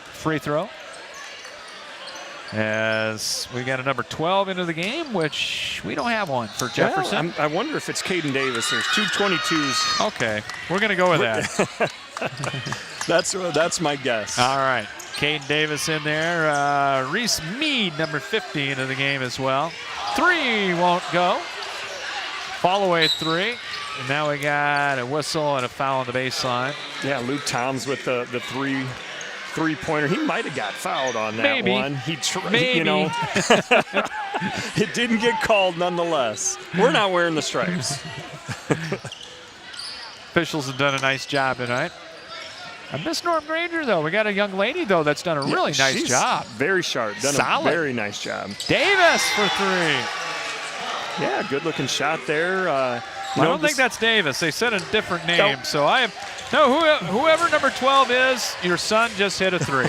free throw. As we got a number 12 into the game, which we don't have one for Jefferson. Well, I wonder if it's Caden Davis. There's 2 22s. Okay, we're going to go with that. That's my guess. All right. Caden Davis in there. Reese Mead, number 50, into the game as well. 3 won't go. Fall-away 3. And now we got a whistle and a foul on the baseline. Yeah, Luke Toms with the three-pointer. He might have got fouled on that Maybe. one. Maybe. It didn't get called nonetheless. We're not wearing the stripes. Officials have done a nice job tonight. I miss Norm Granger, though. We got a young lady, though, that's done a really nice job. Very sharp. Done Solid. A very nice job. Davis for 3. Yeah, good-looking shot there. I don't think that's Davis. They said a different name. Nope. So whoever number 12 is, your son just hit a 3.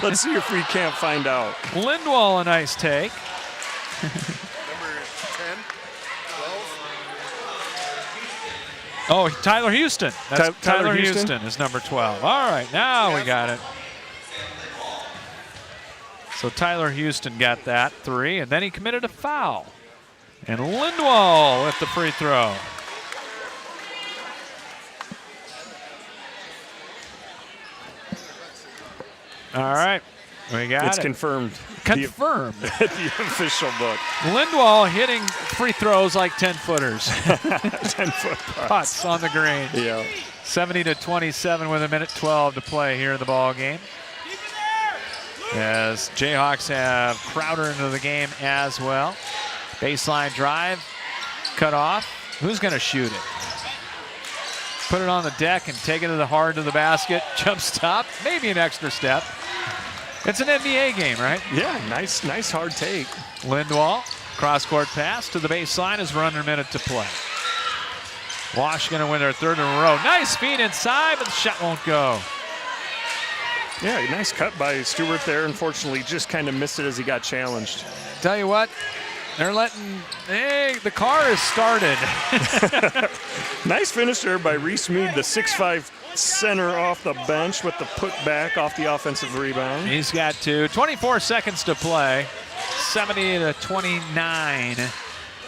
Let's see if we can't find out. Lindwall, a nice take. Number 10, 12. Oh, Tyler Houston. That's Tyler Houston is number 12. All right, now we got it. So Tyler Houston got that 3, and then he committed a foul. And Lindwall with the free throw. All right, we got It's it. confirmed. Confirmed. The official book. Lindwall hitting free throws like 10-footers. 10-foot Putts on the green. Yeah. 70-27 with 1:12 to play here in the ball game. As Jayhawks have Crowder into the game as well. Baseline drive, cut off. Who's going to shoot it? Put it on the deck and take it to the hard of the basket. Jump stop, maybe an extra step. It's an NBA game, right? Yeah, nice hard take. Lindwall, cross-court pass to the baseline as we're under a minute to play. Wash going to win their 3rd in a row. Nice feed inside, but the shot won't go. Yeah, nice cut by Stewart there. Unfortunately, just kind of missed it as he got challenged. Tell you what, they're the car is started. Nice finish there by Reese Mead, the 6'5" center off the bench with the putback off the offensive rebound. He's got 2. 24 seconds to play. 70-29.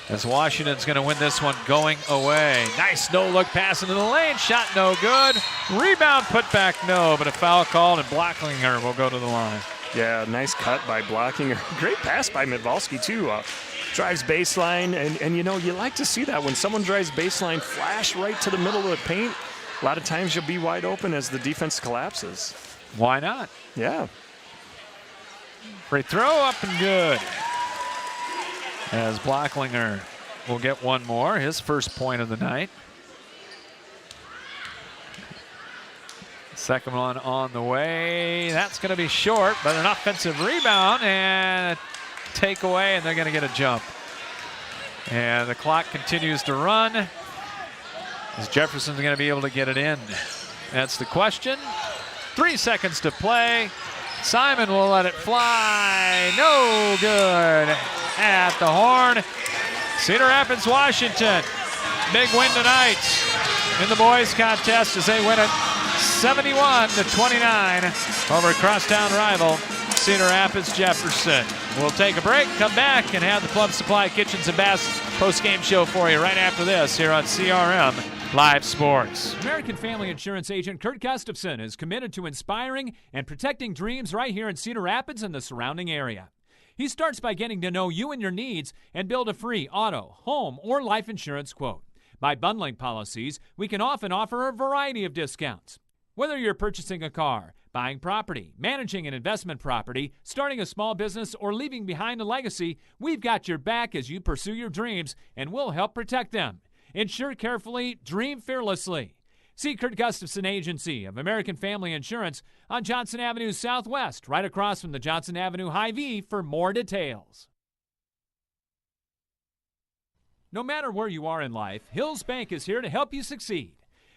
As Washington's going to win this one going away. Nice no-look pass into the lane. Shot no good. Rebound put back no, but a foul called and Blacklinger will go to the line. Yeah, nice cut by blocking. Great pass by Midvalski, too. Drives baseline, and you like to see that when someone drives baseline, flash right to the middle of the paint. A lot of times you'll be wide open as the defense collapses. Why not? Yeah. Free throw up and good. As Blocklinger will get one more, his first point of the night. Second one on the way. That's going to be short, but an offensive rebound and a takeaway, and they're going to get a jump. And the clock continues to run. Is Jefferson going to be able to get it in? That's the question. 3 seconds to play. Simon will let it fly. No good at the horn. Cedar Rapids, Washington. Big win tonight in the boys contest as they win it 71-29 over crosstown rival Cedar Rapids Jefferson. We'll take a break, come back, and have the Plum Supply Kitchens and Baths post-game show for you right after this here on CRM Live Sports. American Family Insurance agent Kurt Gustafson is committed to inspiring and protecting dreams right here in Cedar Rapids and the surrounding area. He starts by getting to know you and your needs and build a free auto, home, or life insurance quote. By bundling policies, we can often offer a variety of discounts. Whether you're purchasing a car, buying property, managing an investment property, starting a small business, or leaving behind a legacy, we've got your back as you pursue your dreams, and we'll help protect them. Insure carefully, dream fearlessly. See Kurt Gustafson Agency of American Family Insurance on Johnson Avenue Southwest, right across from the Johnson Avenue Hy-Vee for more details. No matter where you are in life, Hills Bank is here to help you succeed.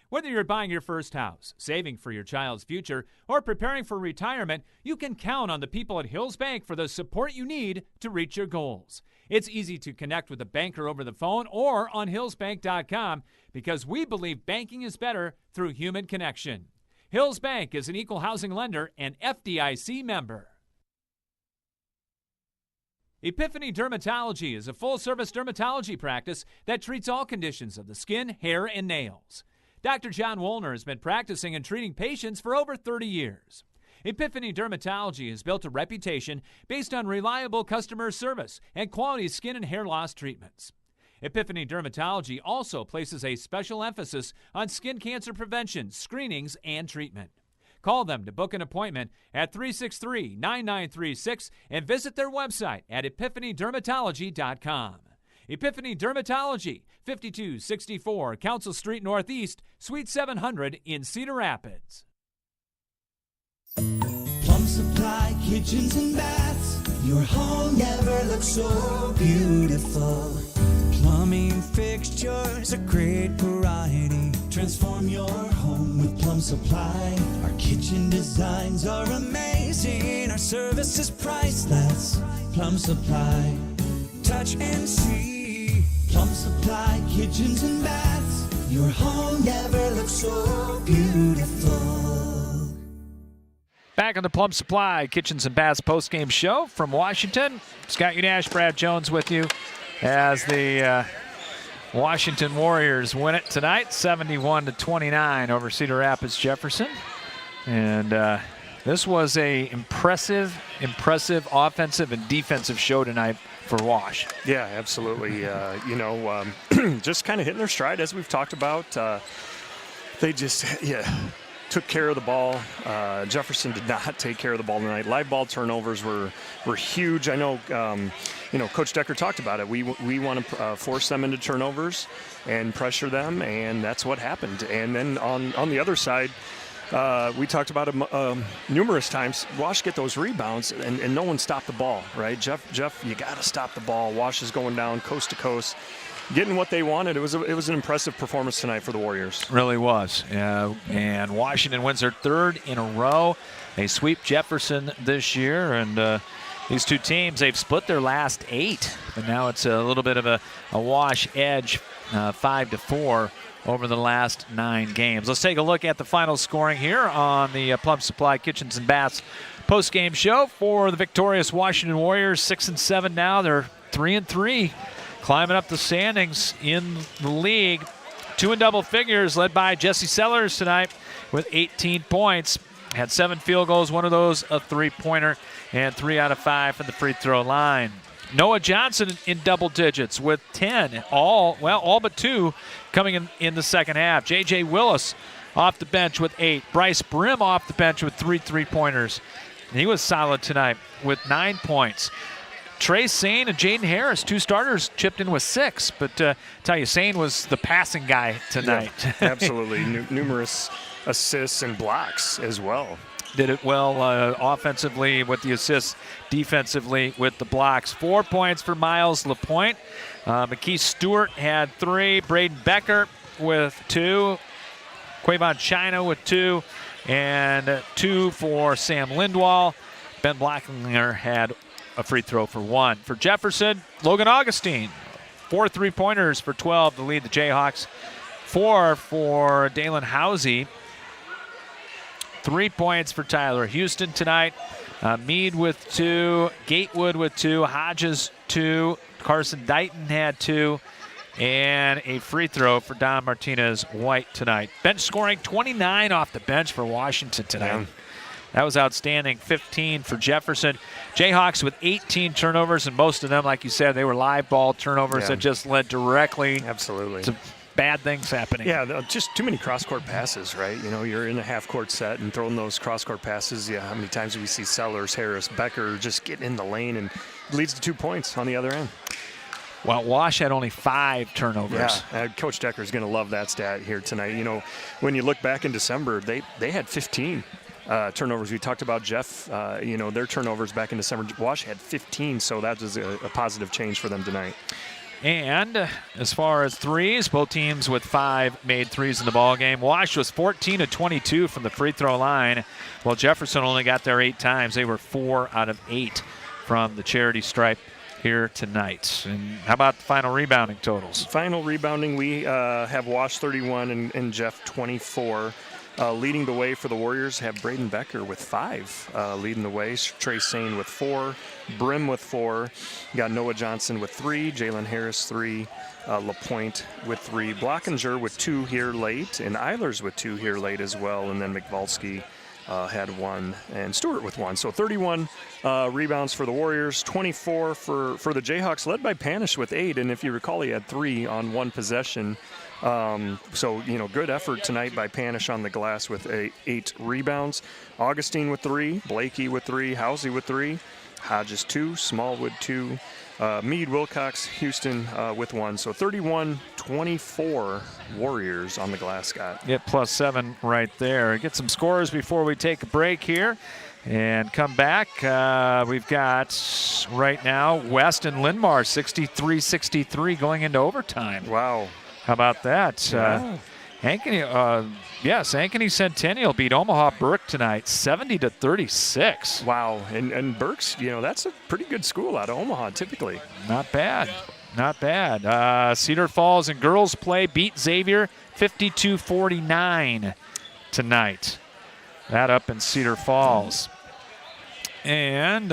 Whether you're buying your first house, saving for your child's future, or preparing for retirement, you can count on the people at Hills Bank for the support you need to reach your goals. It's easy to connect with a banker over the phone or on hillsbank.com because we believe banking is better through human connection. Hills Bank is an equal housing lender and FDIC member. Epiphany Dermatology is a full-service dermatology practice that treats all conditions of the skin, hair, and nails. Dr. John Wollner has been practicing and treating patients for over 30 years. Epiphany Dermatology has built a reputation based on reliable customer service and quality skin and hair loss treatments. Epiphany Dermatology also places a special emphasis on skin cancer prevention, screenings, and treatment. Call them to book an appointment at 363-9936 and visit their website at epiphanydermatology.com. Epiphany Dermatology, 5264 Council Street Northeast, Suite 700 in Cedar Rapids. Plum Supply Kitchens and Baths. Your home never looks so beautiful. Plumbing fixtures, a great variety. Transform your home with Plum Supply. Our kitchen designs are amazing. Our service is priceless. Plum Supply. Touch and see. Plum Supply Kitchens and Baths. Your home never looks so beautiful. Back on the Plum Supply Kitchens and Baths postgame show from Washington. Scott Unash, Brad Jones with you as the Washington Warriors win it tonight, 71-29 over Cedar Rapids Jefferson. And this was a impressive offensive and defensive show tonight for Wash. Yeah, absolutely. Just kind of hitting their stride as we've talked about. They just, took care of the ball. Jefferson did not take care of the ball tonight. Live ball turnovers were huge. I know, Coach Decker talked about it. We want to force them into turnovers and pressure them, and that's what happened. And then on the other side, we talked about it numerous times. Wash get those rebounds, and no one stopped the ball, right? Jeff, you got to stop the ball. Wash is going down coast to coast, getting what they wanted. It was an impressive performance tonight for the Warriors. Really was. And Washington wins their third in a row. They sweep Jefferson this year, and these two teams, they've split their last 8, but now it's a little bit of a Wash edge, 5-4 over the last 9 games. Let's take a look at the final scoring here on the Plum Supply Kitchens and Baths post-game show for the victorious Washington Warriors. 6-7 now. They're 3-3, climbing up the standings in the league. 2 in double figures, led by Jesse Sellers tonight with 18 points. Had 7 field goals, one of those a three-pointer, and 3 out of 5 from the free throw line. Noah Johnson in double digits with 10, all but 2 coming in the second half. J.J. Willis off the bench with 8. Bryce Brim off the bench with 3 three-pointers. He was solid tonight with 9 points. Trey Sane and Jaden Harris, 2 starters, chipped in with 6. But tell you, Sane was the passing guy tonight. Yeah, absolutely. Numerous assists and blocks as well. Did it well offensively with the assists, defensively with the blocks. 4 points for Miles LaPointe. McKee Stewart had 3. Braden Becker with 2. Quavon China with 2. And 2 for Sam Lindwall. Ben Blacklinger had a free throw for 1. For Jefferson, Logan Augustine. 4 3-pointers for 12 to lead the Jayhawks. 4 for Dalen Housey. 3 points for Tyler Houston tonight. Meade with 2. Gatewood with 2. Hodges 2. Carson Dighton had 2. And a free throw for Don Martinez White tonight. Bench scoring 29 off the bench for Washington tonight. Yeah. That was outstanding. 15 for Jefferson. Jayhawks with 18 turnovers, and most of them, like you said, they were live ball turnovers that just led directly to bad things happening. Yeah, just too many cross-court passes, right? You know, you're in a half-court set and throwing those cross-court passes. Yeah, how many times do we see Sellers, Harris, Becker just getting in the lane, and it leads to 2 points on the other end. Well, Wash had only 5 turnovers. Yeah, Coach Decker is going to love that stat here tonight. You know, when you look back in December, they had 15 turnovers. We talked about Jeff, their turnovers back in December. Wash had 15, so that was a positive change for them tonight. And as far as threes, both teams with 5 made threes in the ball game. Wash was 14 of 22 from the free throw line, while Jefferson only got there 8 times. They were 4 out of 8 from the charity stripe here tonight. And how about the final rebounding totals? Final rebounding, we have Wash 31 and Jeff 24. Leading the way for the Warriors have Braden Becker with 5 leading the way. Trey Sane with 4. Brim with 4. Got Noah Johnson with 3. Jalen Harris 3. LaPointe with 3. Blockinger with 2 here late. And Eilers with 2 here late as well. And then McValsky had 1. And Stewart with 1. So 31 rebounds for the Warriors. 24 for the Jayhawks, led by Panish with 8. And if you recall, he had 3 on 1 possession. Good effort tonight by Panish on the glass with 8 rebounds. Augustine with 3, Blakey with 3, Housey with 3, Hodges 2, Smallwood 2, Meade, Wilcox, Houston with 1. So 31-24 Warriors on the glass, Scott. Yep, +7 right there. Get some scores before we take a break here and come back. We've got right now West and Linn-Mar 63-63 going into overtime. Wow. How about that? Yeah. Ankeny Centennial beat Omaha Burke tonight, 70-36. Wow, and Burke's, that's a pretty good school out of Omaha typically. Not bad. Cedar Falls and girls play beat Xavier 52-49 tonight. That up in Cedar Falls. And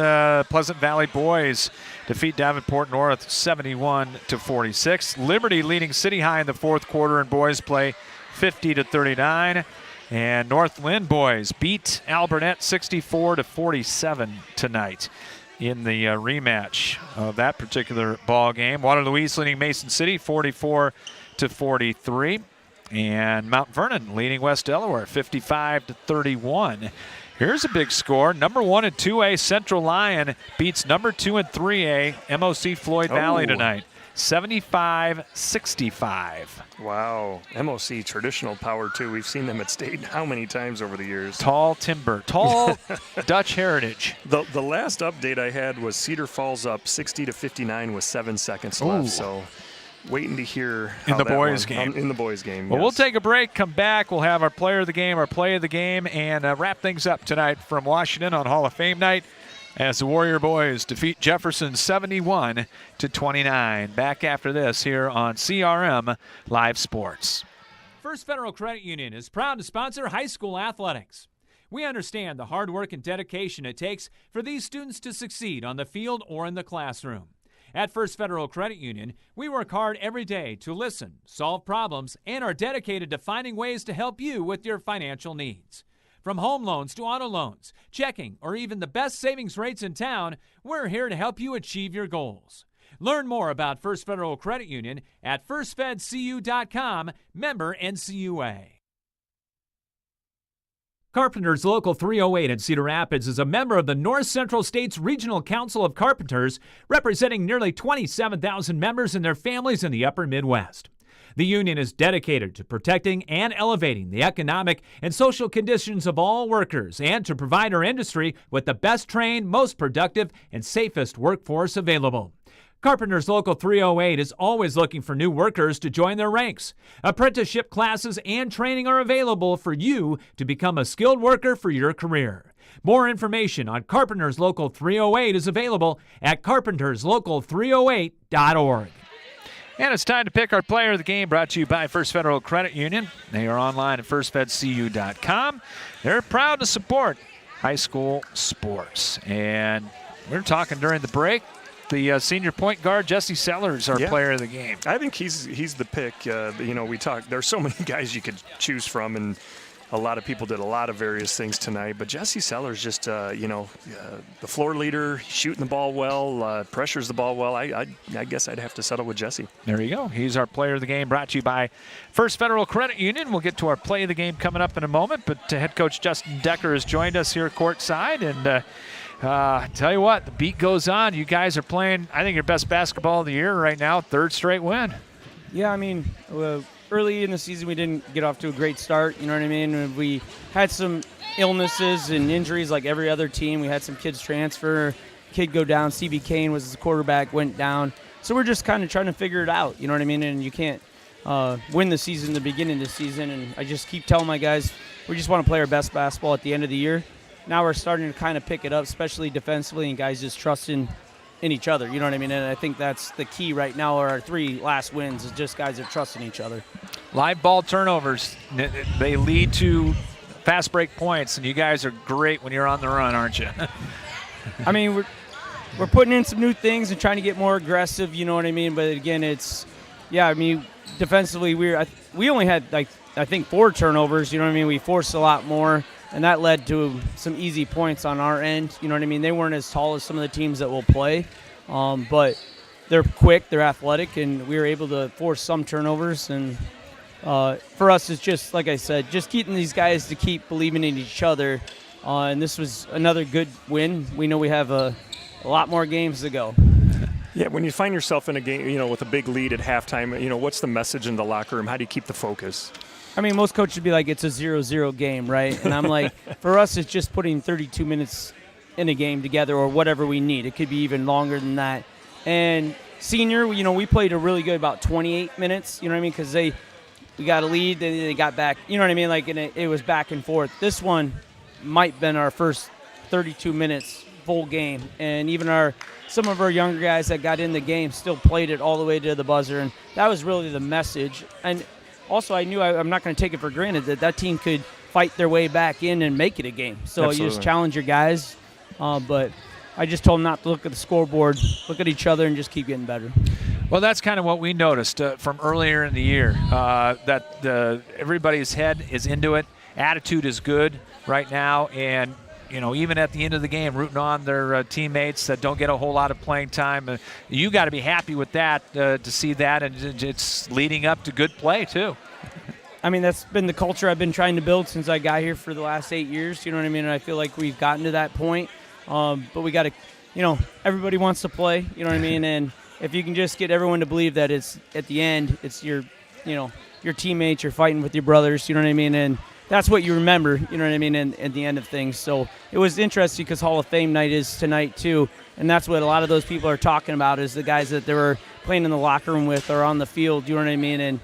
Pleasant Valley boys defeat Davenport North 71-46. Liberty leading City High in the fourth quarter in boys play 50-39. And North Lynn boys beat Alburnett 64-47 tonight in the rematch of that particular ball game. Waterloo East leading Mason City 44-43. And Mount Vernon leading West Delaware 55-31. Here's a big score. Number 1 and 2A Central Lyon beats number 2 and 3A MOC Floyd Valley tonight. 75-65. Wow. MOC, traditional power, too. We've seen them at state how many times over the years? Tall timber. Tall Dutch heritage. The last update I had was Cedar Falls up 60-59 with 7 seconds left. So waiting to hear how in the that boys game. In the boys game. Well, we'll take a break, come back. We'll have our player of the game, our play of the game, and wrap things up tonight from Washington on Hall of Fame night as the Warrior boys defeat Jefferson 71-29. Back after this here on CRM Live Sports. First Federal Credit Union is proud to sponsor high school athletics. We understand the hard work and dedication it takes for these students to succeed on the field or in the classroom. At First Federal Credit Union, we work hard every day to listen, solve problems, and are dedicated to finding ways to help you with your financial needs. From home loans to auto loans, checking, or even the best savings rates in town, we're here to help you achieve your goals. Learn more about First Federal Credit Union at firstfedcu.com, member NCUA. Carpenters Local 308 in Cedar Rapids is a member of the North Central States Regional Council of Carpenters, representing nearly 27,000 members and their families in the upper Midwest. The union is dedicated to protecting and elevating the economic and social conditions of all workers and to provide our industry with the best trained, most productive, and safest workforce available. Carpenters Local 308 is always looking for new workers to join their ranks. Apprenticeship classes and training are available for you to become a skilled worker for your career. More information on Carpenters Local 308 is available at carpenterslocal308.org. And it's time to pick our player of the game, brought to you by First Federal Credit Union. They are online at firstfedcu.com. They're proud to support high school sports. And we were talking during the break, the senior point guard, Jesse Sellers, our player of the game. I think he's the pick. We talked. There's so many guys you could choose from, and a lot of people did a lot of various things tonight. But Jesse Sellers just, the floor leader, shooting the ball well, pressures the ball well. I guess I'd have to settle with Jesse. There you go. He's our player of the game, brought to you by First Federal Credit Union. We'll get to our play of the game coming up in a moment. But head coach Justin Decker has joined us here courtside, and tell you what, the beat goes on. You guys are playing, I think, your best basketball of the year right now, third straight win. Yeah, I mean, early in the season we didn't get off to a great start, you know what I mean? We had some illnesses and injuries like every other team. We had some kids transfer, kid go down, CB Kane was the quarterback, went down. So we're just kind of trying to figure it out, you know what I mean? And you can't win the season the beginning of the season, and I just keep telling my guys we just want to play our best basketball at the end of the year. Now we're starting to kind of pick it up, especially defensively, and guys just trusting in each other, you know what I mean? And I think that's the key right now. Our 3 last wins is just guys are trusting each other. Live ball turnovers, they lead to fast break points, and you guys are great when you're on the run, aren't you? I mean, we're putting in some new things and trying to get more aggressive, you know what I mean? But again, defensively we only had I think 4 turnovers, you know what I mean? We forced a lot more. And that led to some easy points on our end. You know what I mean? They weren't as tall as some of the teams that will play, but they're quick, they're athletic, and we were able to force some turnovers. And for us, it's just, like I said, just keeping these guys to keep believing in each other. And this was another good win. We know we have a lot more games to go. Yeah, when you find yourself in a game, with a big lead at halftime, what's the message in the locker room? How do you keep the focus? I mean, most coaches would be like, it's a 0-0 game, right? And I'm like, for us, it's just putting 32 minutes in a game together or whatever we need. It could be even longer than that. And senior, we played a really good about 28 minutes, you know what I mean? Because we got a lead, then they got back, you know what I mean? Like, and it was back and forth. This one might have been our first 32 minutes full game. And even some of our younger guys that got in the game still played it all the way to the buzzer. And that was really the message. And also, I knew I'm not going to take it for granted that team could fight their way back in and make it a game. So You just challenge your guys. But I just told them not to look at the scoreboard, look at each other, and just keep getting better. Well, that's kind of what we noticed from earlier in the year, that everybody's head is into it. Attitude is good right now, and even at the end of the game, rooting on their teammates that don't get a whole lot of playing time. You got to be happy with that, to see that, and it's leading up to good play, too. I mean, that's been the culture I've been trying to build since I got here for the last 8 years, you know what I mean? And I feel like we've gotten to that point, but we got to, everybody wants to play, you know what I mean? And if you can just get everyone to believe that it's, at the end, it's your teammates, you're fighting with your brothers, you know what I mean? And that's what you remember, you know what I mean, at the end of things. So it was interesting because Hall of Fame night is tonight too, and that's what a lot of those people are talking about is the guys that they were playing in the locker room with or on the field, you know what I mean? And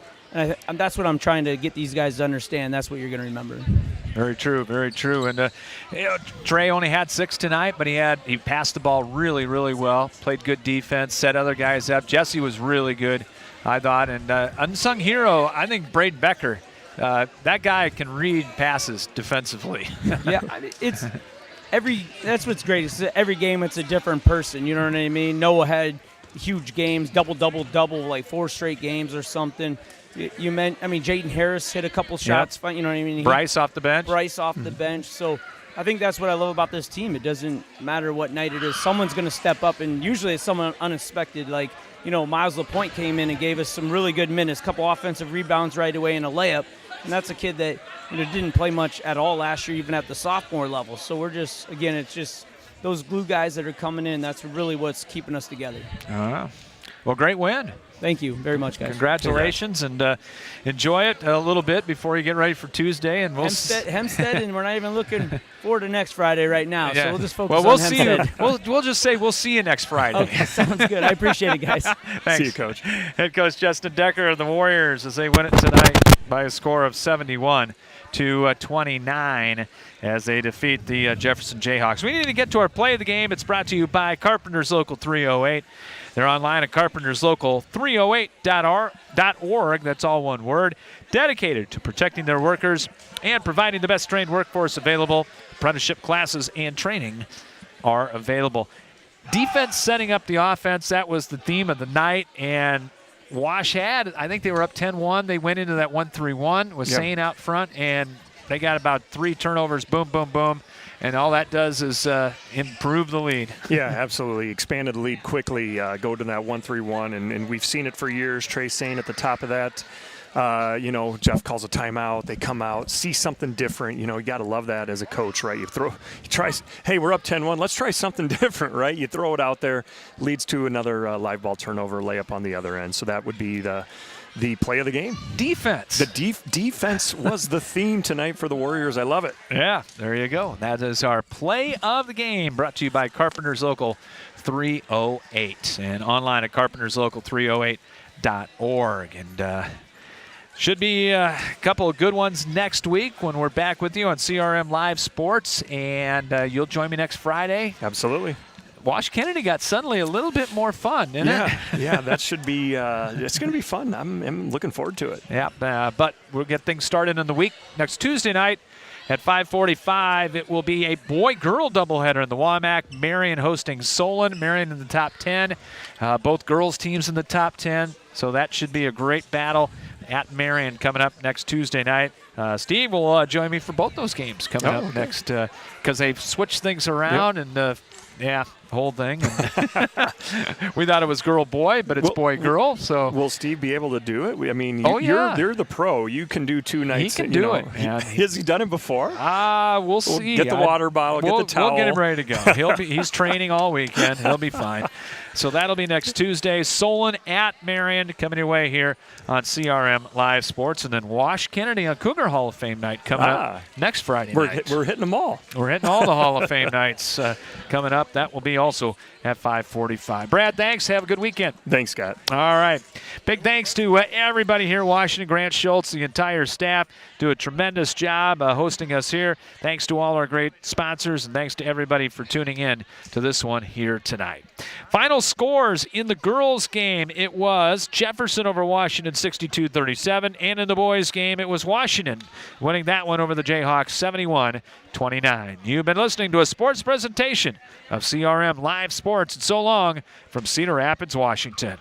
that's what I'm trying to get these guys to understand. That's what you're going to remember. Very true, very true. And Trey only had 6 tonight, but he passed the ball really, really well, played good defense, set other guys up. Jesse was really good, I thought. And unsung hero, I think Braden Becker. That guy can read passes defensively. Yeah, that's what's great. It's every game it's a different person, you know what I mean? Noah had huge games, double, like 4 straight games or something. Jaden Harris hit a couple shots. Yep. You know what I mean? Bryce off the bench. The bench. So I think that's what I love about this team. It doesn't matter what night it is. Someone's going to step up, and usually it's someone unexpected. Like, Miles LaPointe came in and gave us some really good minutes, a couple offensive rebounds right away and a layup. And that's a kid that didn't play much at all last year, even at the sophomore level. So we're just, again, it's just those glue guys that are coming in. That's really what's keeping us together. Well, great win. Thank you very much, guys. Congratulations, and enjoy it a little bit before you get ready for Tuesday. And Hempstead, and we're not even looking forward to next Friday right now. Yeah. So we'll just focus we'll on see Hempstead. you. We'll just say we'll see you next Friday. Okay, sounds good. I appreciate it, guys. Thanks. See you, Coach. Head coach Justin Decker of the Warriors as they win it tonight by a score of 71-29 as they defeat the Jefferson Jayhawks. We need to get to our play of the game. It's brought to you by Carpenters Local 308. They're online at carpenterslocal308.org. That's all one word. Dedicated to protecting their workers and providing the best trained workforce available. Apprenticeship classes and training are available. Defense setting up the offense. That was the theme of the night. And Wash I think they were up 10-1. They went into that 1-3-1 with Sane out front, and they got about 3 turnovers. Boom, boom, boom. And all that does is improve the lead. Yeah, absolutely. Expanded the lead quickly, go to that 1-3-1, and we've seen it for years. Trey Sane at the top of that. Jeff calls a timeout. They come out, see something different. You got to love that as a coach, right? You try, hey, we're up 10-1. Let's try something different, right? You throw it out there, leads to another live ball turnover, layup on the other end. So that would be the play of the game. Defense. The defense was the theme tonight for the Warriors. I love it. Yeah, there you go. That is our play of the game, brought to you by Carpenters Local 308 and online at carpenterslocal308.org. And should be a couple of good ones next week when we're back with you on CRM Live Sports. And you'll join me next Friday. Absolutely. Wash Kennedy got suddenly a little bit more fun, didn't it? Yeah, that should be it's going to be fun. I'm looking forward to it. Yeah, but we'll get things started in the week. Next Tuesday night at 5:45, it will be a boy-girl doubleheader in the WAMAC. Marion hosting Solon. Marion in the top 10. Both girls teams in the top 10. So that should be a great battle at Marion coming up next Tuesday night. Steve will join me for both those games coming up next because they've switched things around and whole thing. We thought it was girl-boy, but it's boy-girl. So will Steve be able to do it? I mean, you're the pro. You can do 2 nights. He can do it. Has he done it before? We'll see. Get the water bottle, get the towel. We'll get him ready to go. He's training all weekend. He'll be fine. So that'll be next Tuesday. Solon at Marion coming your way here on CRM Live Sports. And then Wash Kennedy on Cougar Hall of Fame night coming up next Friday night. We're hitting them all. We're hitting all the Hall of Fame nights coming up. That will be also at 5:45. Brad, thanks. Have a good weekend. Thanks, Scott. All right. Big thanks to everybody here, Washington, Grant Schultz, the entire staff. Do a tremendous job hosting us here. Thanks to all our great sponsors, and thanks to everybody for tuning in to this one here tonight. Final scores in the girls' game, it was Jefferson over Washington 62-37, and in the boys' game, it was Washington winning that one over the Jayhawks 71-29. You've been listening to a sports presentation of CRM Live Sports, and so long from Cedar Rapids, Washington.